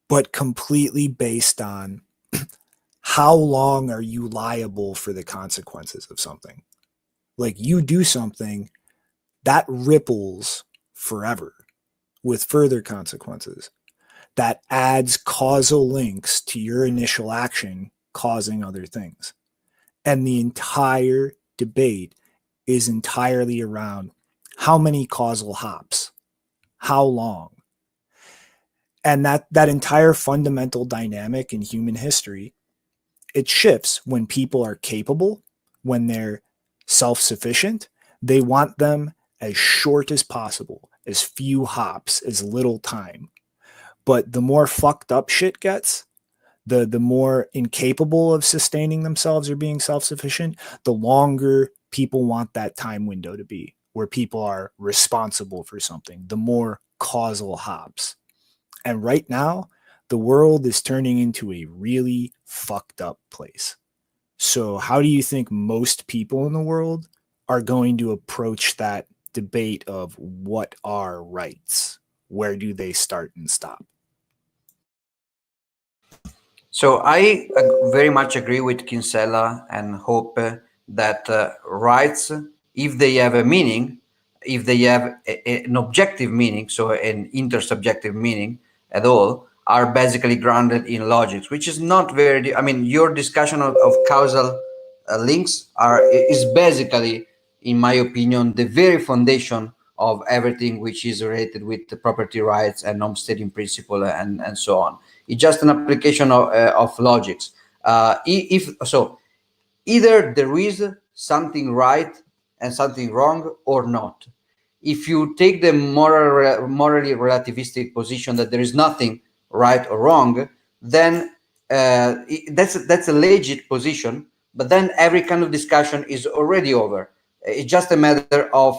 but completely based on how long are you liable for the consequences of something. Like, you do something that ripples forever with further consequences, that adds causal links to your initial action causing other things. And the entire debate is entirely around how many causal hops, how long. And that entire fundamental dynamic in human history, it shifts when people are capable, when they're self-sufficient. They want them as short as possible, as few hops, as little time. But the more fucked up shit gets, the more incapable of sustaining themselves or being self-sufficient, the longer people want that time window to be, where people are responsible for something, the more causal hops. And right now, the world is turning into a really fucked up place. So how do you think most people in the world are going to approach that debate of what are rights? Where do they start and stop? So I very much agree with Kinsella and hope that rights, if they have a meaning, if they have an objective meaning, so an intersubjective meaning at all, are basically grounded in logics, which is not very. I mean, your discussion of causal links is basically, in my opinion, the very foundation of everything which is related with the property rights and homesteading principle and so on. It's just an application of logics. If so, either there is something right and something wrong or not. If you take the morally relativistic position that there is nothing right or wrong, then that's a legit position. But then every kind of discussion is already over. It's just a matter of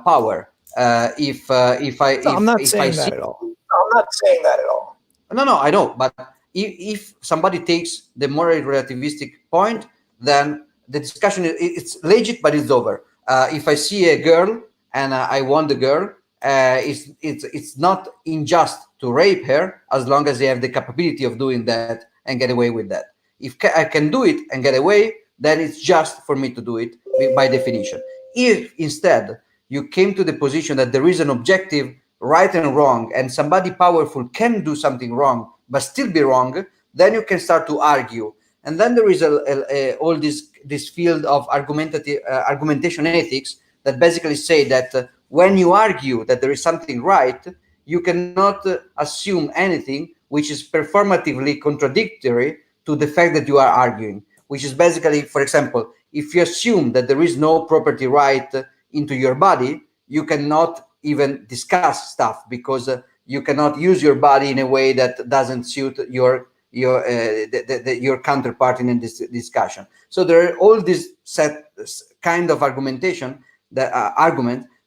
power. I'm not saying that at all. I'm not saying that at all. No, I know. But if somebody takes the morally relativistic point, then the discussion it's legit, but it's over. If I see a girl and I want the girl, it's not unjust to rape her as long as they have the capability of doing that and get away with that. If I can do it and get away, then it's just for me to do it by definition. If instead you came to the position that there is an objective right and wrong, and somebody powerful can do something wrong but still be wrong, then you can start to argue. And then there is all this field of argumentation ethics that basically say that when you argue that there is something right, you cannot assume anything which is performatively contradictory to the fact that you are arguing, which is basically, for example, if you assume that there is no property right into your body, you cannot even discuss stuff because you cannot use your body in a way that doesn't suit your counterpart in this discussion. So there are all these kind of argument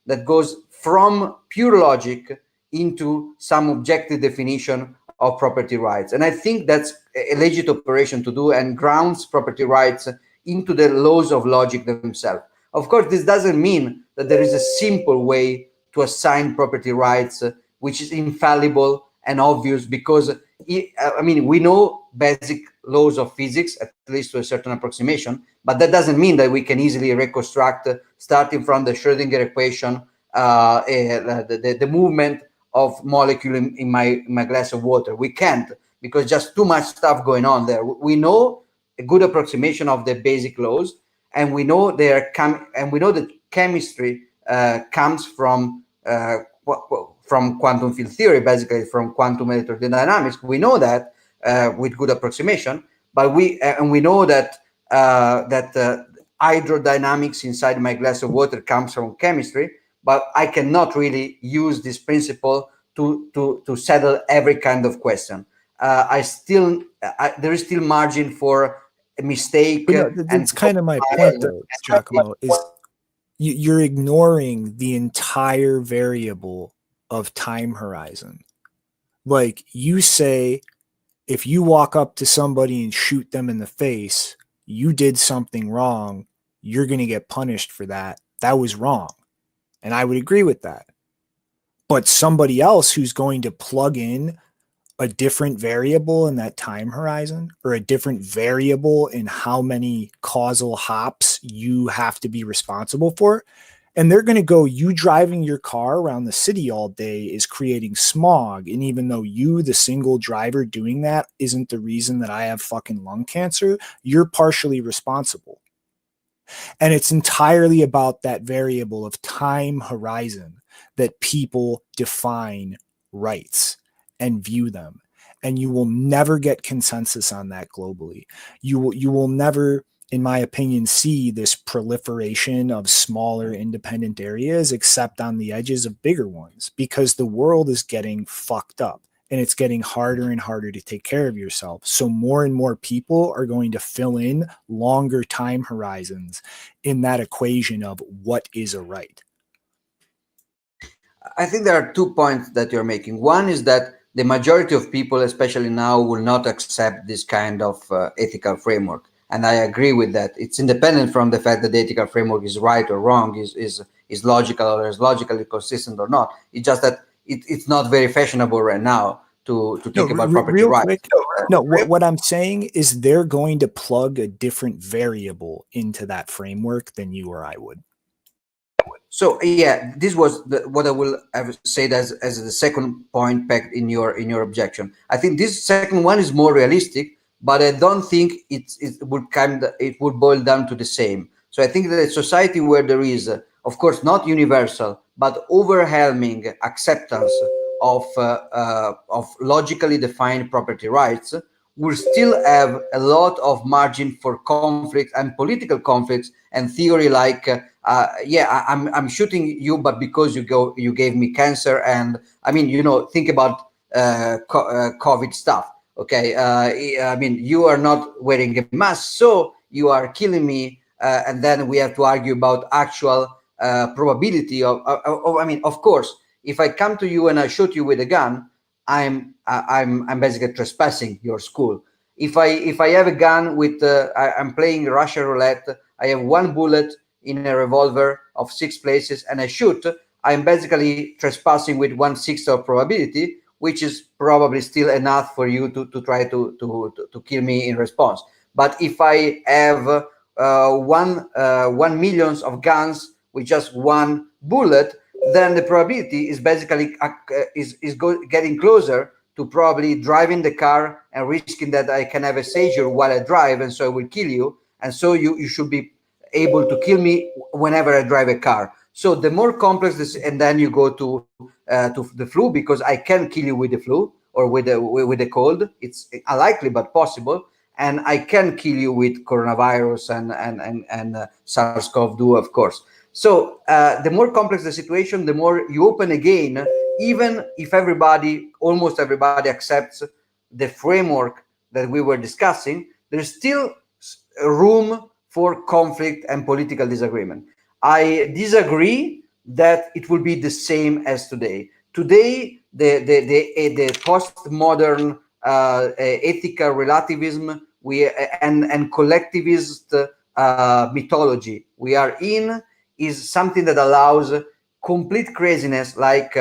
that goes from pure logic into some objective definition of property rights. And I think that's a legit operation to do and grounds property rights into the laws of logic themselves. Of course, this doesn't mean that there is a simple way to assign property rights, which is infallible and obvious, because I mean, we know basic laws of physics, at least to a certain approximation, but that doesn't mean that we can easily reconstruct, starting from the Schrödinger equation, the movement of molecule in my glass of water. We can't, because just too much stuff going on there. We know a good approximation of the basic laws, and we know and we know that chemistry comes from quantum field theory, basically from quantum electrodynamics. We know that with good approximation, but we know that hydrodynamics inside my glass of water comes from chemistry. But I cannot really use this principle to settle every kind of question. There is still margin for a mistake. That's kind of my point, though, Giacomo, is you're ignoring the entire variable of time horizon. Like you say, if you walk up to somebody and shoot them in the face, you did something wrong, you're going to get punished for that. That was wrong. And I would agree with that. But somebody else who's going to plug in a different variable in that time horizon, or a different variable in how many causal hops you have to be responsible for, and they're going to go, you driving your car around the city all day is creating smog. And even though you, the single driver doing that, isn't the reason that I have fucking lung cancer, you're partially responsible. And it's entirely about that variable of time horizon that people define rights and view them. And you will never get consensus on that globally. You will never, in my opinion, see this proliferation of smaller independent areas except on the edges of bigger ones, because the world is getting fucked up. And it's getting harder and harder to take care of yourself. So more and more people are going to fill in longer time horizons in that equation of what is a right. I think there are 2 points that you're making. One is that the majority of people, especially now, will not accept this kind of ethical framework. And I agree with that. It's independent from the fact that the ethical framework is right or wrong, is logical or is logically consistent or not. It's just that it's not very fashionable right now to think about property rights. What I'm saying is they're going to plug a different variable into that framework than you or I would. So yeah, this was what I will have said as the second point packed in your objection. I think this second one is more realistic, but I don't think it would boil down to the same. So I think that a society where there is, of course, not universal, but overwhelming acceptance of logically defined property rights, will still have a lot of margin for conflict and political conflicts and theory like yeah, I'm shooting you, but because you gave me cancer, and I mean, think about COVID stuff. Okay, I mean, you are not wearing a mask, so you are killing me, and then we have to argue about actual probability of. I mean, of course, if I come to you and I shoot you with a gun, I'm basically trespassing your school. If I have a gun with I'm playing Russian roulette, I have one bullet in a revolver of 6 places and I shoot, I'm basically trespassing with 1/6 of probability, which is probably still enough for you to try to kill me in response. But if I have 1 millions of guns with just one bullet, then the probability is basically getting closer to probably driving the car and risking that I can have a seizure while I drive, and so I will kill you. And so you should be able to kill me whenever I drive a car. So the more complex this, and then you go to the flu, because I can kill you with the flu or with the cold. It's unlikely but possible, and I can kill you with coronavirus and SARS-CoV-2, of course. So the more complex the situation, the more you open again. Even if almost everybody accepts the framework that we were discussing, there's still room for conflict and political disagreement. I disagree that it will be the same as today. Today, the postmodern ethical relativism and collectivist mythology we are in is something that allows complete craziness, like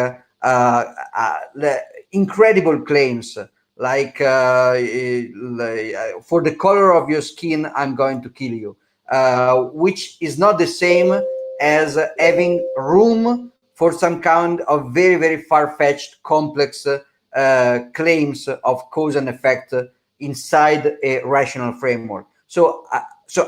incredible claims, like for the color of your skin, I'm going to kill you, which is not the same as having room for some kind of very, very far-fetched, complex claims of cause and effect inside a rational framework. So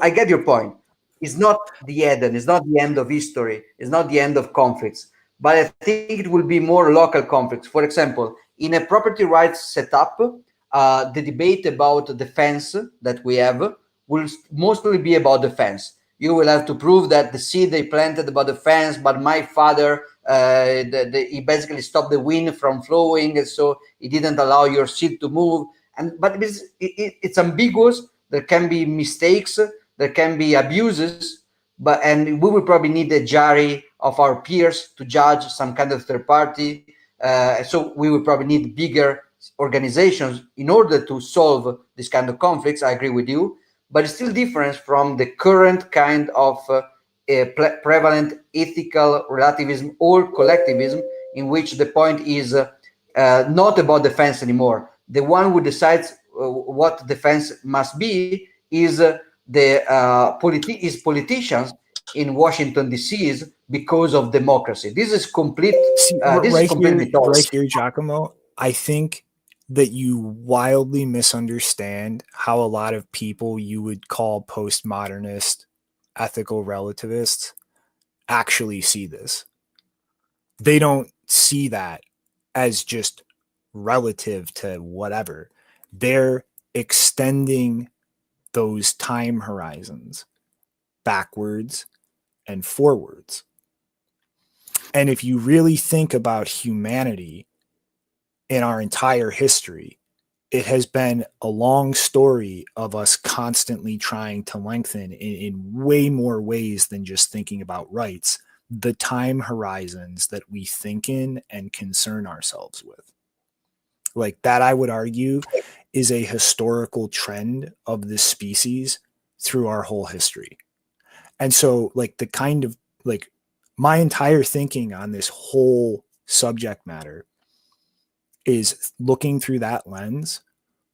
I get your point. It's not the end. It's not the end of history. It's not the end of conflicts. But I think it will be more local conflicts. For example, in a property rights setup, the debate about the fence that we have will mostly be about the fence. You will have to prove that the seed they planted about the fence, but my father, he basically stopped the wind from flowing, and so he didn't allow your seed to move. But it's ambiguous. There can be mistakes. There can be abuses, and we will probably need a jury of our peers to judge some kind of third party. So we will probably need bigger organizations in order to solve this kind of conflicts. I agree with you, but it's still different from the current kind of prevalent ethical relativism or collectivism, in which the point is not about defense anymore. The one who decides what defense must be is politicians in Washington D.C. because of democracy. This is complete. Right here, Giacomo. I think that you wildly misunderstand how a lot of people you would call postmodernist ethical relativists actually see this. They don't see that as just relative to whatever. They're extending those time horizons backwards and forwards. And if you really think about humanity in our entire history, it has been a long story of us constantly trying to lengthen in way more ways than just thinking about rights, the time horizons that we think in and concern ourselves with. Like that, I would argue, is a historical trend of this species through our whole history. And so, like, the kind of, like, my entire thinking on this whole subject matter is looking through that lens.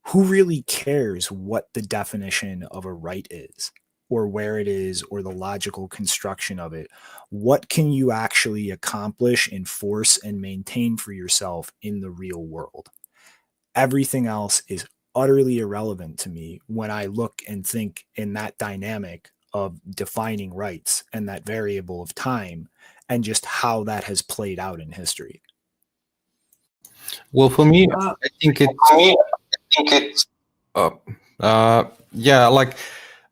Who really cares what the definition of a right is or where it is or the logical construction of it. What can you actually accomplish, enforce, and maintain for yourself in the real world? Everything else is utterly irrelevant to me when I look and think in that dynamic of defining rights and that variable of time and just how that has played out in history. Well, for me, I think it's yeah, like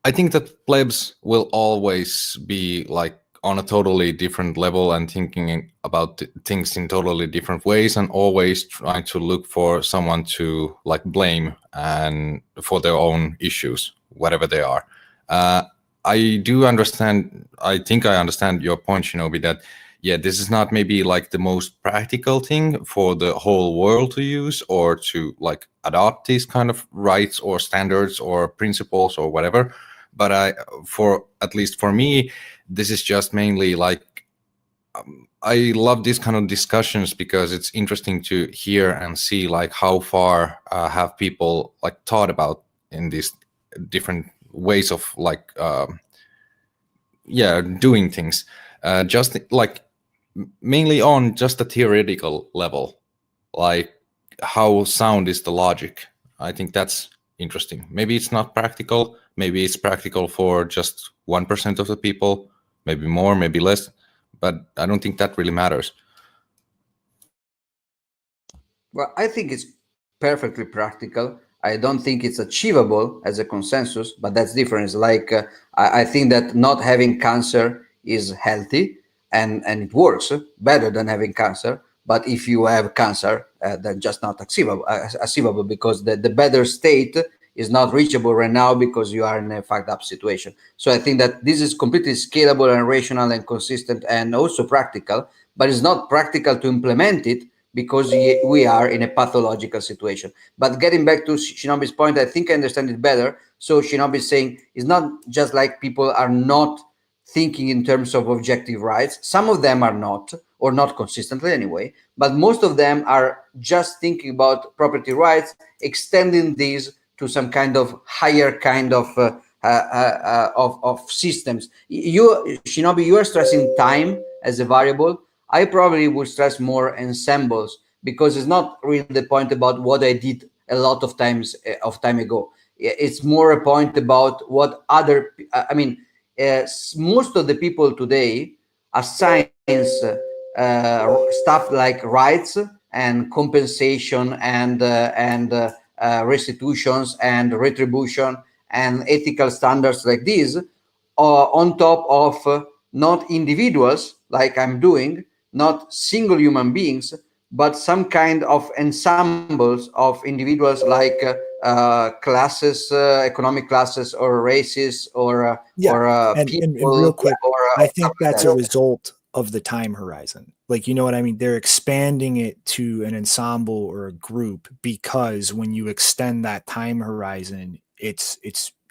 I think that plebs will always be like on a totally different level and thinking about things in totally different ways, and always trying to look for someone to like blame and for their own issues, whatever they are. I do understand. I think I understand your point, Shinobi, that yeah, this is not maybe like the most practical thing for the whole world to use or to like adopt these kind of rights or standards or principles or whatever. But for at least for me, this is just mainly like I love these kind of discussions because it's interesting to hear and see like how far have people like thought about in these different ways of like doing things. Just like mainly on just a theoretical level, like how sound is the logic. I think that's interesting. Maybe it's not practical. Maybe it's practical for just 1% of the people, maybe more, maybe less, but I don't think that really matters. Well, I think it's perfectly practical. I don't think it's achievable as a consensus, but that's different. It's like I think that not having cancer is healthy and it works better than having cancer. But if you have cancer, then just not achievable because the better state is not reachable right now because you are in a fucked up situation. So I think that this is completely scalable and rational and consistent and also practical, but it's not practical to implement it because we are in a pathological situation. But getting back to Shinobi's point, I think I understand it better. So Shinobi is saying it's not just like people are not thinking in terms of objective rights. Some of them are not, or not consistently anyway, but most of them are just thinking about property rights, extending these to some kind of higher kind of systems. You, Shinobi, you are stressing time as a variable. I probably would stress more ensembles because it's not really the point about what I did a lot of time ago. It's more a point about what other, I mean, most of the people today assign stuff like rights and compensation and restitutions and retribution and ethical standards like these on top of not individuals like I'm doing, not single human beings, but some kind of ensembles of individuals like classes, economic classes, or races, or people. And real quick, I think that's like a result of the time horizon. Like, you know what I mean? They're expanding it to an ensemble or a group because when you extend that time horizon, it's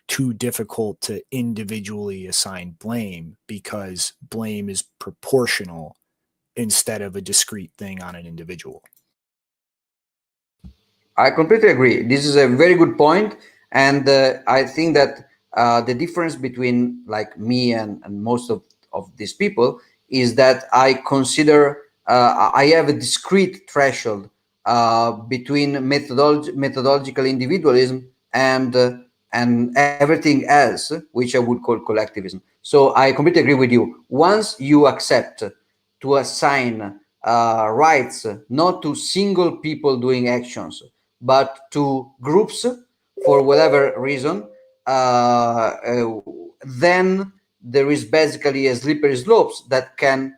too difficult to individually assign blame because blame is proportional instead of a discrete thing on an individual. I completely agree. This is a very good point, and I think that the difference between like me and most of these people is that I consider I have a discrete threshold between methodological individualism and everything else, which I would call collectivism. So I completely agree with you. Once you accept to assign rights not to single people doing actions, but to groups for whatever reason, then there is basically a slippery slopes that can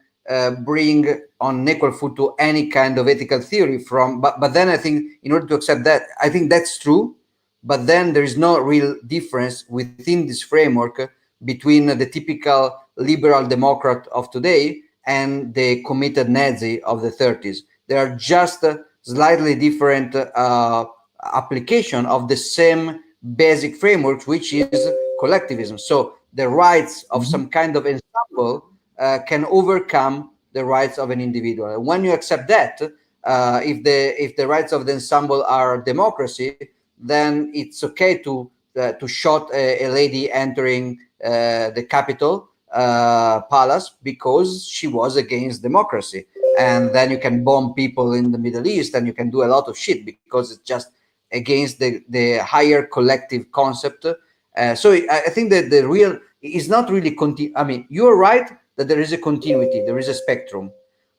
bring on equal foot to any kind of ethical theory from. But then I think in order to accept that, I think that's true. But then there is no real difference within this framework between the typical liberal democrat of today and the committed Nazi of the 30s. They are just slightly different application of the same basic framework, which is collectivism. So the rights of some kind of ensemble can overcome the rights of an individual. And when you accept that, if the rights of the ensemble are democracy, then it's okay to shot a lady entering the Capitol palace because she was against democracy. And then you can bomb people in the Middle East, and you can do a lot of shit because it's just against the higher collective concept. So I think that the real is not really I mean, you're right that there is a continuity, there is a spectrum,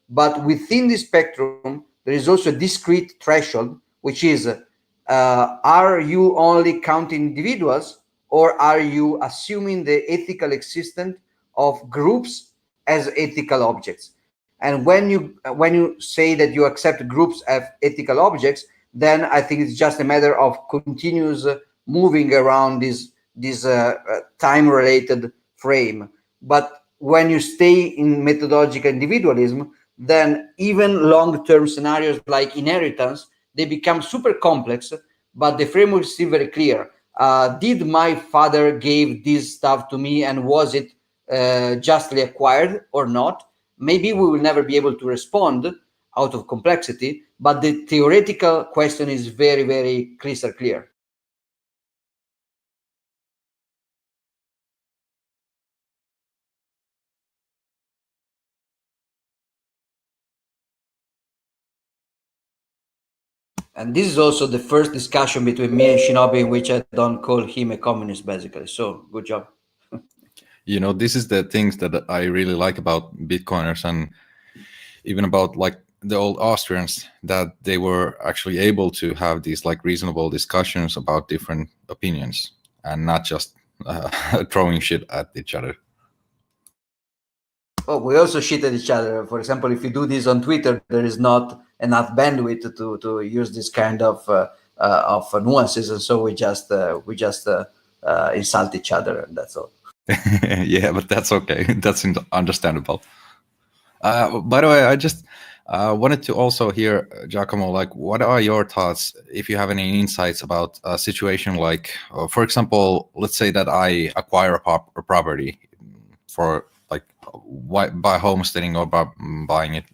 but within the spectrum there is also a discrete threshold, which is are you only counting individuals, or are you assuming the ethical existence of groups as ethical objects? And when you say that you accept groups as ethical objects, then I think it's just a matter of continuous moving around this time-related frame. But when you stay in methodological individualism, then even long-term scenarios like inheritance, they become super complex, but the framework is still very clear. Did my father gave this stuff to me, and was it justly acquired or not? Maybe we will never be able to respond out of complexity, but the theoretical question is very, very crystal clear. And this is also the first discussion between me and Shinobi in which I don't call him a communist, basically. So good job. You know, this is the things that I really like about Bitcoiners, and even about like the old Austrians, that they were actually able to have these like reasonable discussions about different opinions and not just throwing shit at each other. Oh, we also shit at each other. For example, if you do this on Twitter, there is not enough bandwidth to use this kind of nuances, and so we just insult each other, and that's all. Yeah, but that's okay. That's understandable. By the way, I just wanted to also hear, Giacomo, like, what are your thoughts, if you have any insights about a situation like, for example, let's say that I acquire a property for like by homesteading or by buying it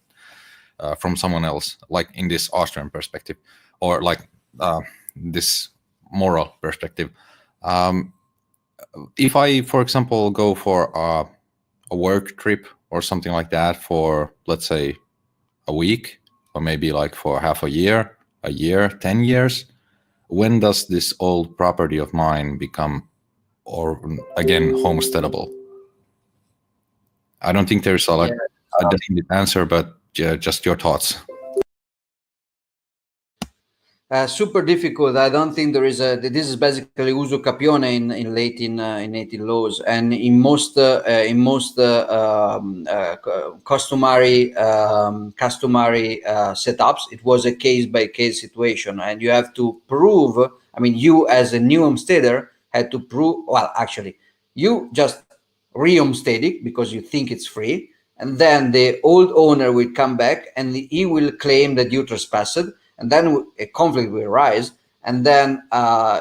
from someone else, like in this Austrian perspective, or like this moral perspective. If I, for example, go for a work trip or something like that for, let's say, a week, or maybe like for half a year, 10 years, when does this old property of mine become, or again, homesteadable? I don't think there's a definite answer, but just your thoughts. Super difficult. I don't think there is this is basically uso capione in Latin laws, and in most customary setups, it was a case by case situation, and you have to prove. I mean, you as a new homesteader had to prove. Well, actually, you just re-homestead it because you think it's free, and then the old owner will come back and he will claim that you trespassed. And then a conflict will arise, and then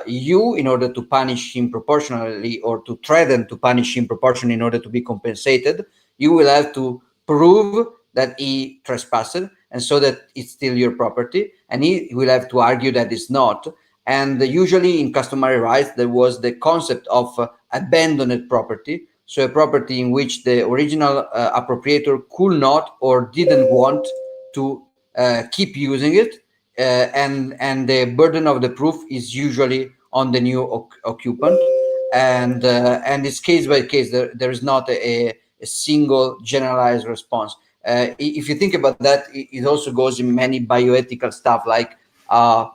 you, in order to punish him proportionally, or to threaten to punish him proportionally in order to be compensated, you will have to prove that he trespassed, and so that it's still your property, and he will have to argue that it's not. And usually in customary rights, there was the concept of abandoned property, so a property in which the original appropriator could not or didn't want to keep using it. And the burden of the proof is usually on the new occupant, and it's case by case. There is not a single generalized response. If you think about that, it also goes in many bioethical stuff like organ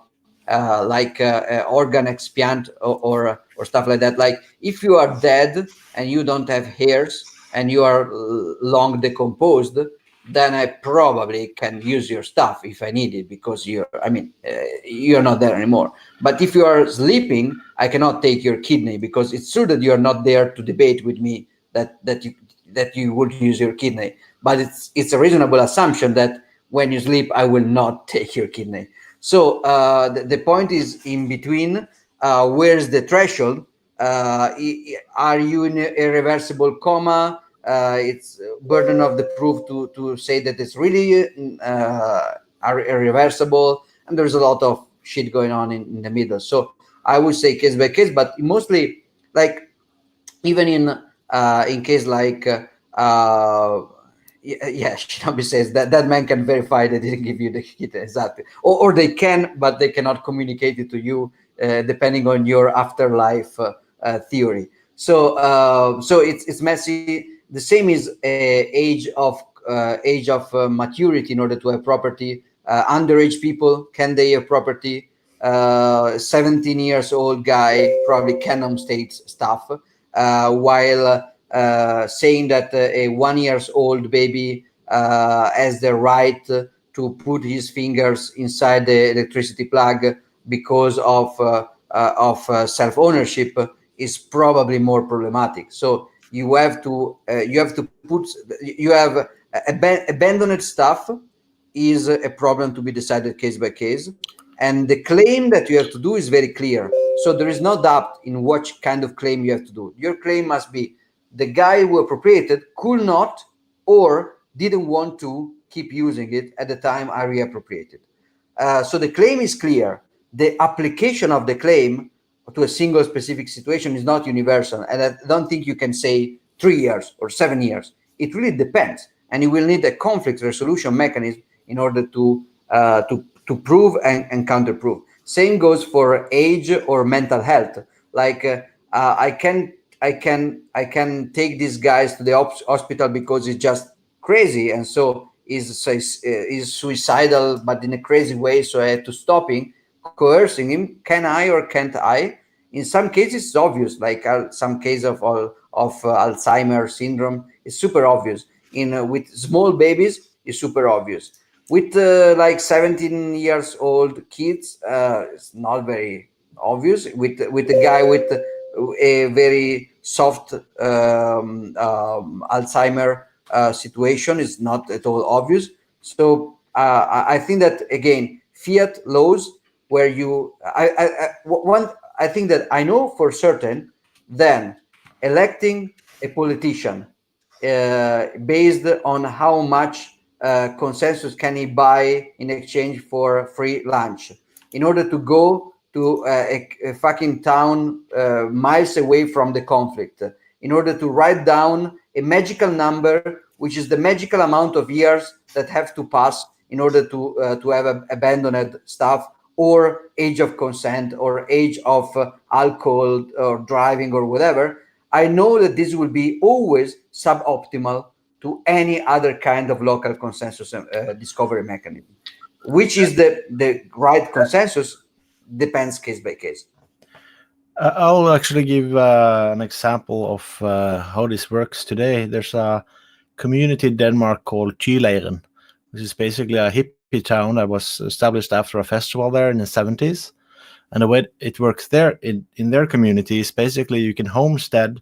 expiant or stuff like that. Like if you are dead and you don't have hairs and you are long decomposed, then I probably can use your stuff if I need it, because you're not there anymore. But if you are sleeping, I cannot take your kidney, because it's true that you are not there to debate with me that you would use your kidney. But it's a reasonable assumption that when you sleep, I will not take your kidney. So the point is in between. Where's the threshold? Are you in a irreversible coma? It's burden of the proof to say that it's really irreversible, and there's a lot of shit going on in the middle. So I would say case by case, but mostly like even in case like yeah, Shinobi says that man can verify they didn't give you the hit exactly, or they can, but they cannot communicate it to you depending on your afterlife theory. So it's messy. The same is age of maturity in order to have property. Underage people, can they have property? 17 years old guy probably can homestate stuff, while saying that a 1 years old baby has the right to put his fingers inside the electricity plug because of self ownership is probably more problematic. So you have to put, you have abandoned stuff is a problem to be decided case by case, and the claim that you have to do is very clear. So there is no doubt in what kind of claim you have to do. Your claim must be the guy who appropriated could not or didn't want to keep using it at the time I reappropriated. So the claim is clear. The application of the claim to a single specific situation is not universal, and I don't think you can say 3 years or 7 years. It really depends, and you will need a conflict resolution mechanism in order to prove and counterprove. Same goes for age or mental health. Like I can take these guys to the hospital because it's just crazy, and so is suicidal, but in a crazy way. So I had to stop him, coercing him. Can I or can't I? In some cases, it's obvious. Like some case of Alzheimer's syndrome is super obvious. With small babies, is super obvious. With like 17 years old kids, it's not very obvious. With a guy with a very soft Alzheimer situation is not at all obvious. So I think that again, fiat laws where I think that I know for certain then electing a politician based on how much consensus can he buy in exchange for free lunch in order to go to a fucking town miles away from the conflict, in order to write down a magical number, which is the magical amount of years that have to pass in order to have abandoned stuff, or age of consent, or age of alcohol or driving or whatever. I know that this will be always suboptimal to any other kind of local consensus discovery mechanism. Which is the right consensus depends case by case. I'll actually give an example of how this works today. There's a community in Denmark called Thyleiren, which is basically a hippie town that was established after a festival there in the 70s. And the way it works there in their community is basically you can homestead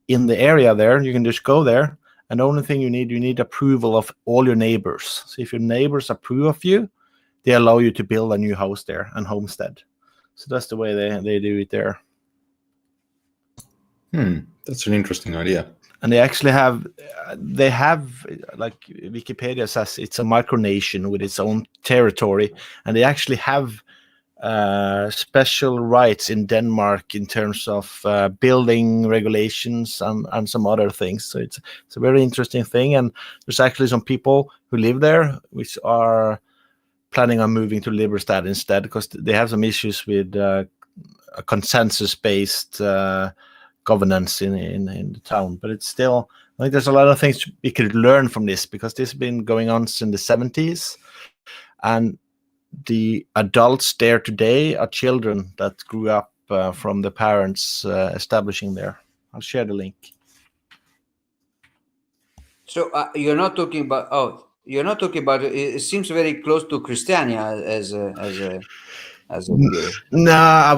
in the area there. You can just go there, and the only thing you need approval of all your neighbors. So if your neighbors approve of you, they allow you to build a new house there and homestead. So that's the way they do it there. That's an interesting idea. And they actually have like Wikipedia says, it's a micronation with its own territory, and they actually have special rights in Denmark in terms of building regulations and some other things. So it's a very interesting thing, and there's actually some people who live there which are planning on moving to Liberstad instead, because they have some issues with a consensus-based governance in the town. But it's still, I think there's a lot of things we could learn from this, because this has been going on since the 70s, and the adults there today are children that grew up from the parents establishing there. I'll share the link. So you're not talking about it seems very close to Christiania as a theory. No,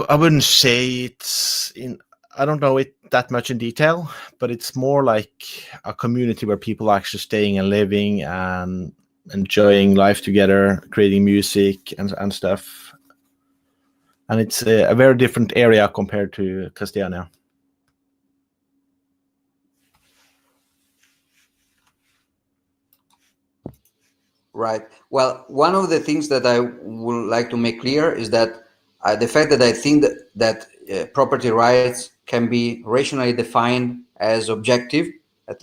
I wouldn't say it's in. I don't know it that much in detail, but it's more like a community where people are actually staying and living and enjoying life together, creating music and stuff. And it's a very different area compared to Christiania. Right. Well, one of the things that I would like to make clear is that the fact that I think that property rights can be rationally defined as objective,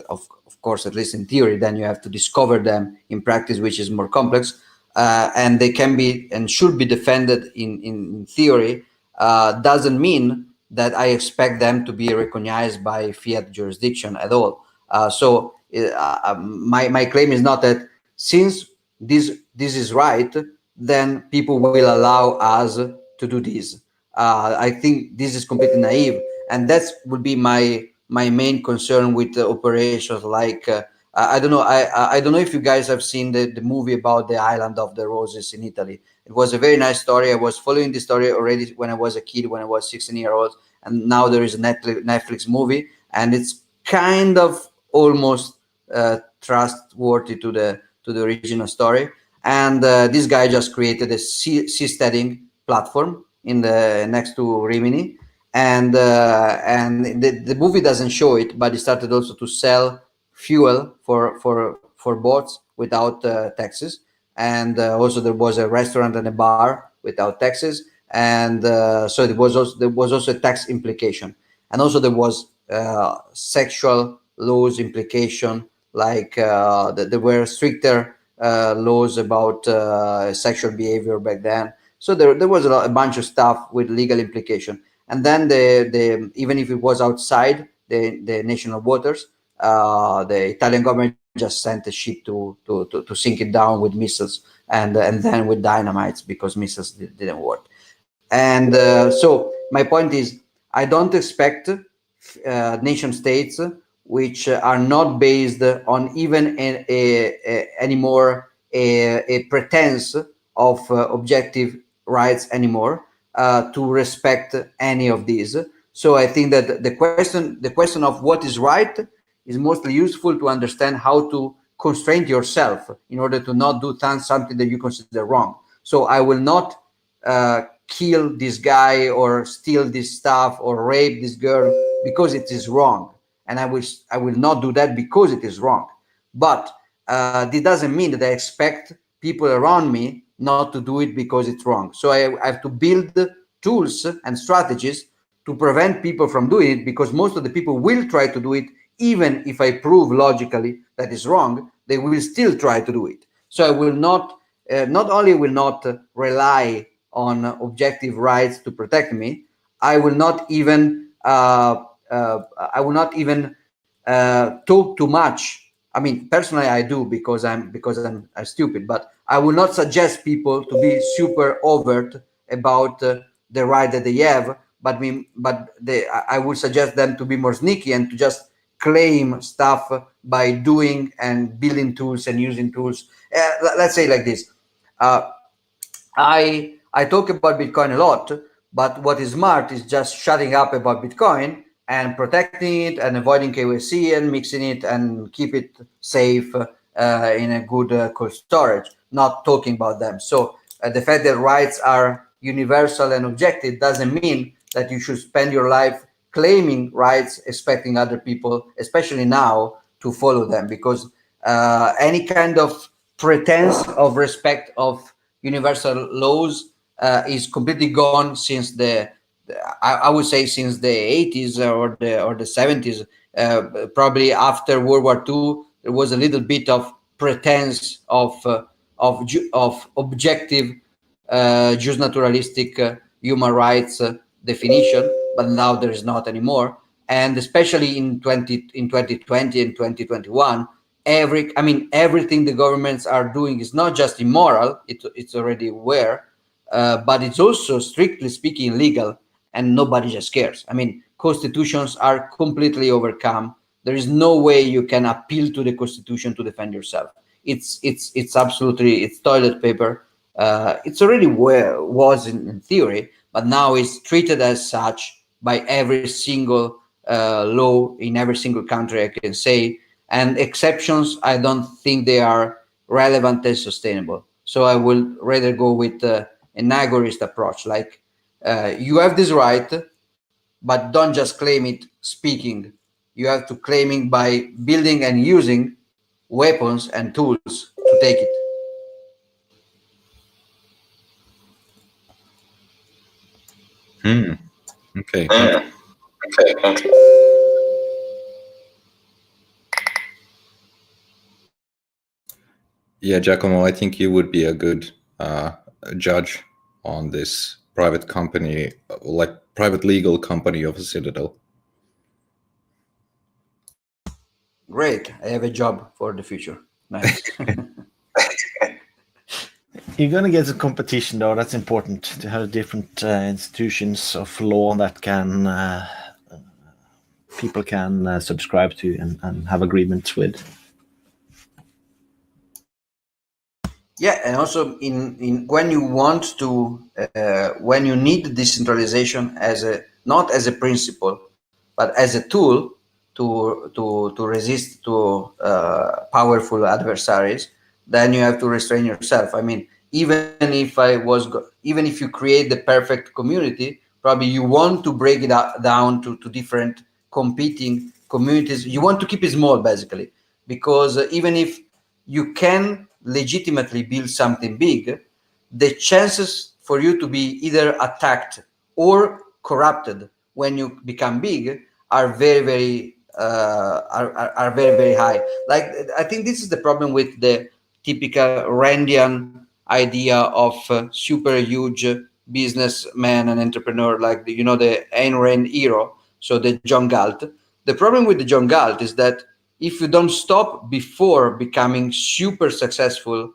of course, at least in theory. Then you have to discover them in practice, which is more complex, and they can be and should be defended in theory. Doesn't mean that I expect them to be recognized by fiat jurisdiction at all. So my claim is not that since this is right, then people will allow us to do this. I think this is completely naive, and that would be my main concern with the operations. Like I don't know, I don't know if you guys have seen the movie about the Island of the Roses in Italy. It was a very nice story. I was following the story already when I was a kid, when I was 16 years old, and now there is a Netflix movie, and it's kind of almost trustworthy to the original story. And this guy just created a seasteading platform in the next to Rimini, and the movie doesn't show it, but he started also to sell fuel for boats without taxes, and also there was a restaurant and a bar without taxes, and so there was also a tax implication, and also there was sexual laws implication, like there were stricter laws about sexual behavior back then. So there was a bunch of stuff with legal implication. And then the even if it was outside the national waters, the Italian government just sent a ship to sink it down with missiles and then with dynamites, because missiles didn't work. And so my point is, I don't expect nation states which are not based on even anymore a pretense of objective rights anymore to respect any of these. So I think that the question of what is right is mostly useful to understand how to constrain yourself in order to not do something that you consider wrong. So I will not kill this guy or steal this stuff or rape this girl because it is wrong, and I will not do that because it is wrong. But it doesn't mean that I expect people around me not to do it because it's wrong. So I have to build tools and strategies to prevent people from doing it, because most of the people will try to do it, even if I prove logically that is wrong, they will still try to do it. So I will not only will not rely on objective rights to protect me, I will not even talk too much. I mean, personally, I do because I'm stupid. But I will not suggest people to be super overt about the right that they have. But I would suggest them to be more sneaky and to just claim stuff by doing and building tools and using tools. Let's say like this. I talk about Bitcoin a lot, but what is smart is just shutting up about Bitcoin and protecting it and avoiding KYC and mixing it and keep it safe in a good cold storage, not talking about them. So the fact that rights are universal and objective doesn't mean that you should spend your life claiming rights, expecting other people, especially now, to follow them, because any kind of pretense of respect of universal laws is completely gone since I would say since the 80s or the 70s. Probably after World War II, there was a little bit of pretense of objective jus naturalistic human rights definition, but now there is not anymore. And especially in 2020 and 2021, everything the governments are doing is not just immoral, it's already aware, but it's also, strictly speaking, legal, and nobody just cares. I mean, constitutions are completely overcome. There is no way you can appeal to the constitution to defend yourself. It's absolutely, it's toilet paper. It's already was in theory, but now it's treated as such by every single law in every single country, I can say. And exceptions, I don't think they are relevant and sustainable. So I will rather go with an agorist approach, like you have this right, but don't just claim it speaking. You have to claim it by building and using weapons and tools to take it. Okay. Thank you. Yeah, Giacomo, I think you would be a good judge on this private company, like private legal company of a citadel. Great. I have a job for the future. Nice. You're going to get a competition, though. That's important to have different institutions of law that can people can subscribe to and have agreements with. Yeah, and also in when you want to when you need decentralization as a not as a principle, but as a tool to resist to powerful adversaries, then you have to restrain yourself. I mean, even if you create the perfect community, probably you want to break it down to different competing communities. You want to keep it small, basically, because even if you can legitimately build something big, the chances for you to be either attacked or corrupted when you become big are very very high. Like, I think this is the problem with the typical Randian idea of super huge businessman and entrepreneur, like the Ayn Rand hero, so the John Galt. The problem with the John Galt is that if you don't stop before becoming super successful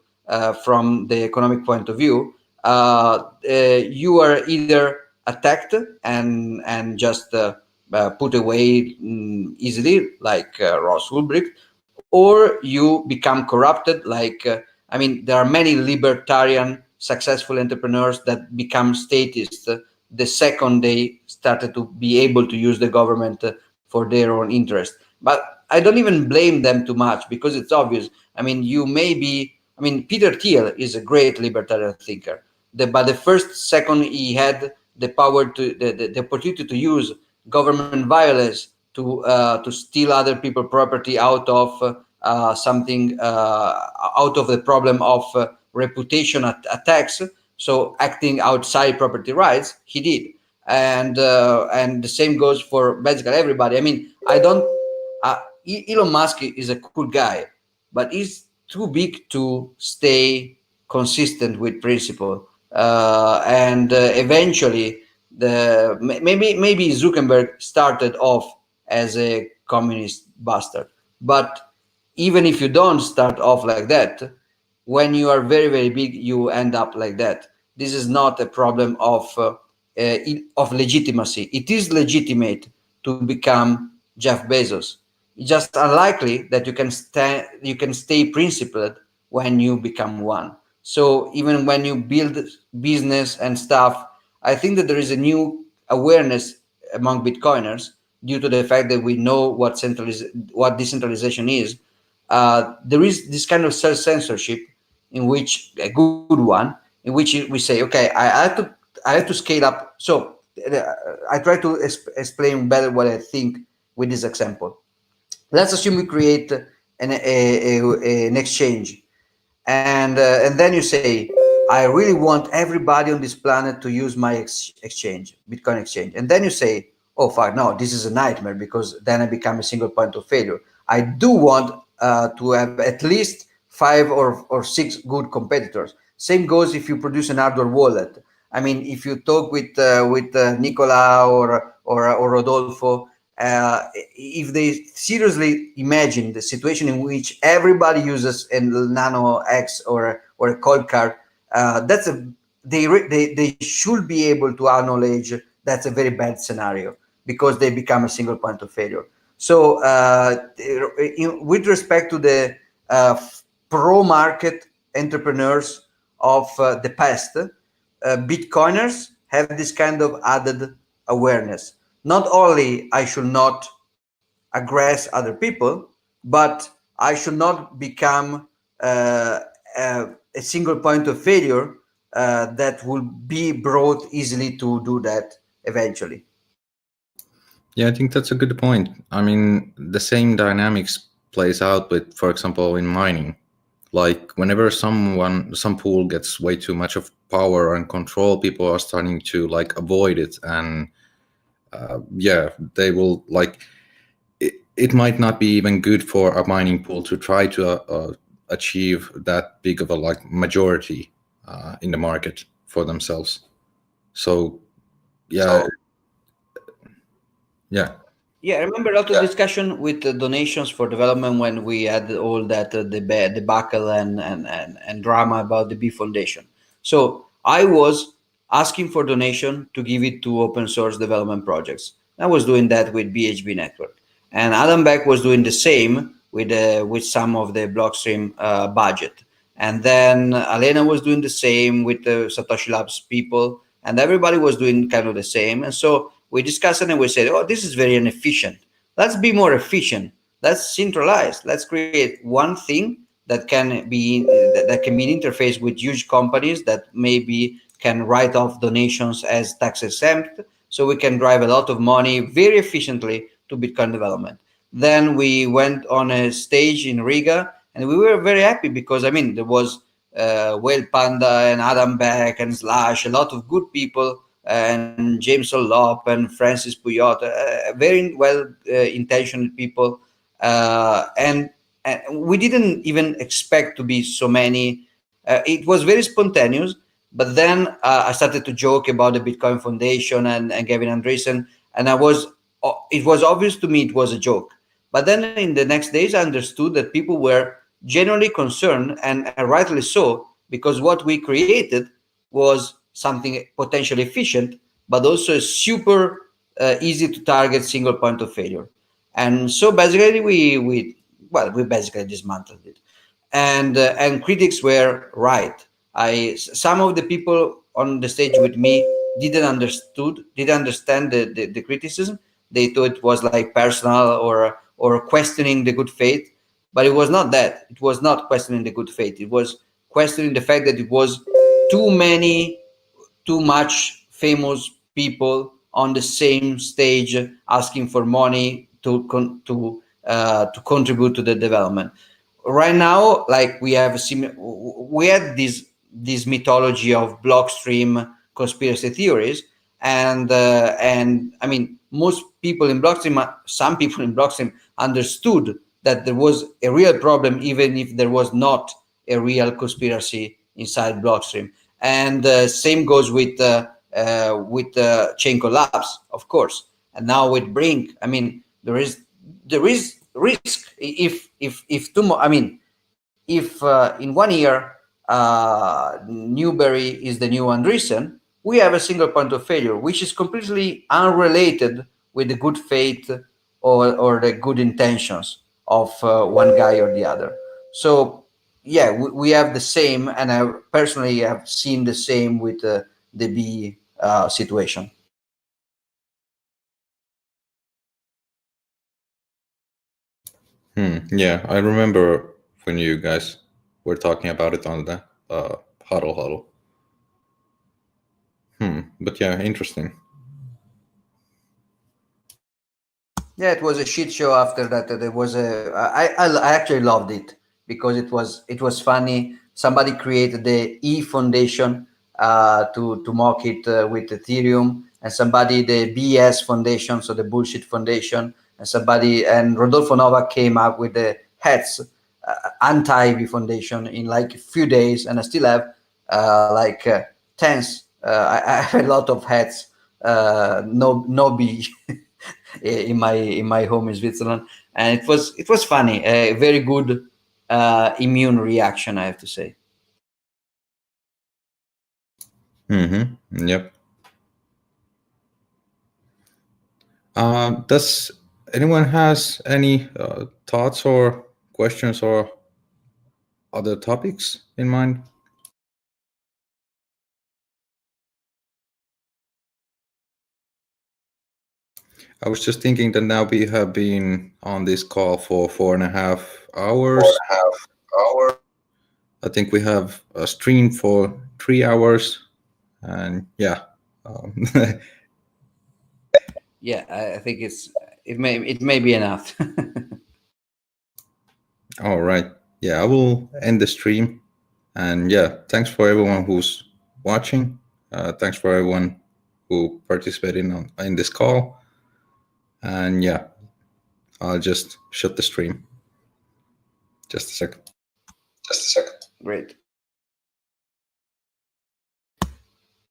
from the economic point of view, you are either attacked and just put away easily, like Ross Ulbricht, or you become corrupted. Like I mean, there are many libertarian successful entrepreneurs that become statists the second they started to be able to use the government for their own interest. But I don't even blame them too much, because it's obvious. I mean, Peter Thiel is a great libertarian thinker. But the first second he had the power to the opportunity to use government violence to steal other people's property out of something out of the problem of reputation attacks, so acting outside property rights, he did. And the same goes for basically everybody. I mean, Elon Musk is a cool guy, but he's too big to stay consistent with principle. And eventually, maybe Zuckerberg started off as a communist bastard, but even if you don't start off like that, when you are very big, you end up like that. This is not a problem of legitimacy. It is legitimate to become Jeff Bezos. It's just unlikely that you can stay principled when you become one. So even when you build business and stuff, I think that there is a new awareness among Bitcoiners due to the fact that we know what decentralization is. There is this kind of self-censorship, in which a good one, in which we say, okay, I have to scale up. So I try to explain better what I think with this example. Let's assume we create an exchange, and then you say, I really want everybody on this planet to use my exchange, Bitcoin exchange. And then you say, oh fuck, no, this is a nightmare, because then I become a single point of failure. I do want to have at least 5 or 6 good competitors. Same goes if you produce an hardware wallet. I mean, if you talk with Nicola or Rodolfo, if they seriously imagine the situation in which everybody uses a Nano X or a cold card, they should be able to acknowledge that's a very bad scenario, because they become a single point of failure. So with respect to the pro-market entrepreneurs of the past, Bitcoiners have this kind of added awareness. Not only I should not aggress other people, but I should not become a single point of failure that will be brought easily to do that eventually. Yeah, I think that's a good point. I mean, the same dynamics plays out with, for example, in mining. Like whenever some pool gets way too much of power and control, people are starting to like avoid it and yeah, they will like it might not be even good for a mining pool to try to achieve that big of a like majority in the market for themselves. So yeah. Yeah, I remember a lot of discussion with the donations for development when we had all that debacle and drama about the B Foundation. So I was asking for donation to give it to open source development projects. I was doing that with BHB Network, and Adam Beck was doing the same with some of the Blockstream budget, and then Alena was doing the same with the Satoshi Labs people, and everybody was doing kind of the same, and so we discussed it and we said, oh, this is very inefficient. Let's be more efficient. Let's centralize. Let's create one thing that can be an interface with huge companies that maybe can write off donations as tax exempt, so we can drive a lot of money very efficiently to Bitcoin development. Then we went on a stage in Riga, and we were very happy because, I mean, there was Whale Panda and Adam Beck and Slash, a lot of good people, and James O'Lop and Francis Puyot, very well intentioned people, and we didn't even expect to be so many. It was very spontaneous, but then I started to joke about the Bitcoin Foundation and Gavin Andresen, and it was obvious to me it was a joke. But then in the next days, I understood that people were genuinely concerned, and rightly so, because what we created was something potentially efficient, but also super easy to target single point of failure. And so basically we basically dismantled it. And critics were right. Some of the people on the stage with me didn't understand the criticism. They thought it was like personal or questioning the good faith, but it was not that. It was not questioning the good faith. It was questioning the fact that it was too much famous people on the same stage asking for money to contribute to the development. Right now, like we had this mythology of Blockstream conspiracy theories, and I mean, most people in Blockstream, some people in Blockstream understood that there was a real problem, even if there was not a real conspiracy inside Blockstream. And same goes with Chain Collapse, of course. And now with Brink, I mean, there is risk if tomorrow. I mean, if in 1 year Newberry is the new Andreessen, we have a single point of failure, which is completely unrelated with the good faith or the good intentions of one guy or the other. So yeah, we have the same, and I personally have seen the same with the B situation. Yeah, I remember when you guys were talking about it on the huddle. But yeah, interesting. Yeah, it was a shit show after that. There was I actually loved it because it was funny. Somebody created the E Foundation to mock it with Ethereum, and somebody the BS Foundation, so the bullshit foundation, and Rodolfo Nova came up with the hats anti-B Foundation in like a few days, and I still have tens. I have a lot of hats. No B. in my home in Switzerland, and it was funny, a very good immune reaction, I have to say. Yep. Does anyone has any thoughts or questions or other topics in mind? I was just thinking that now we have been on this call for 4.5 hours. I think we have a stream for 3 hours, and yeah. Yeah, I think it may be enough. All right. Yeah, I will end the stream, and yeah, thanks for everyone who's watching. Thanks for everyone who participated in this call. And yeah, I'll just shut the stream. Just a second. Great.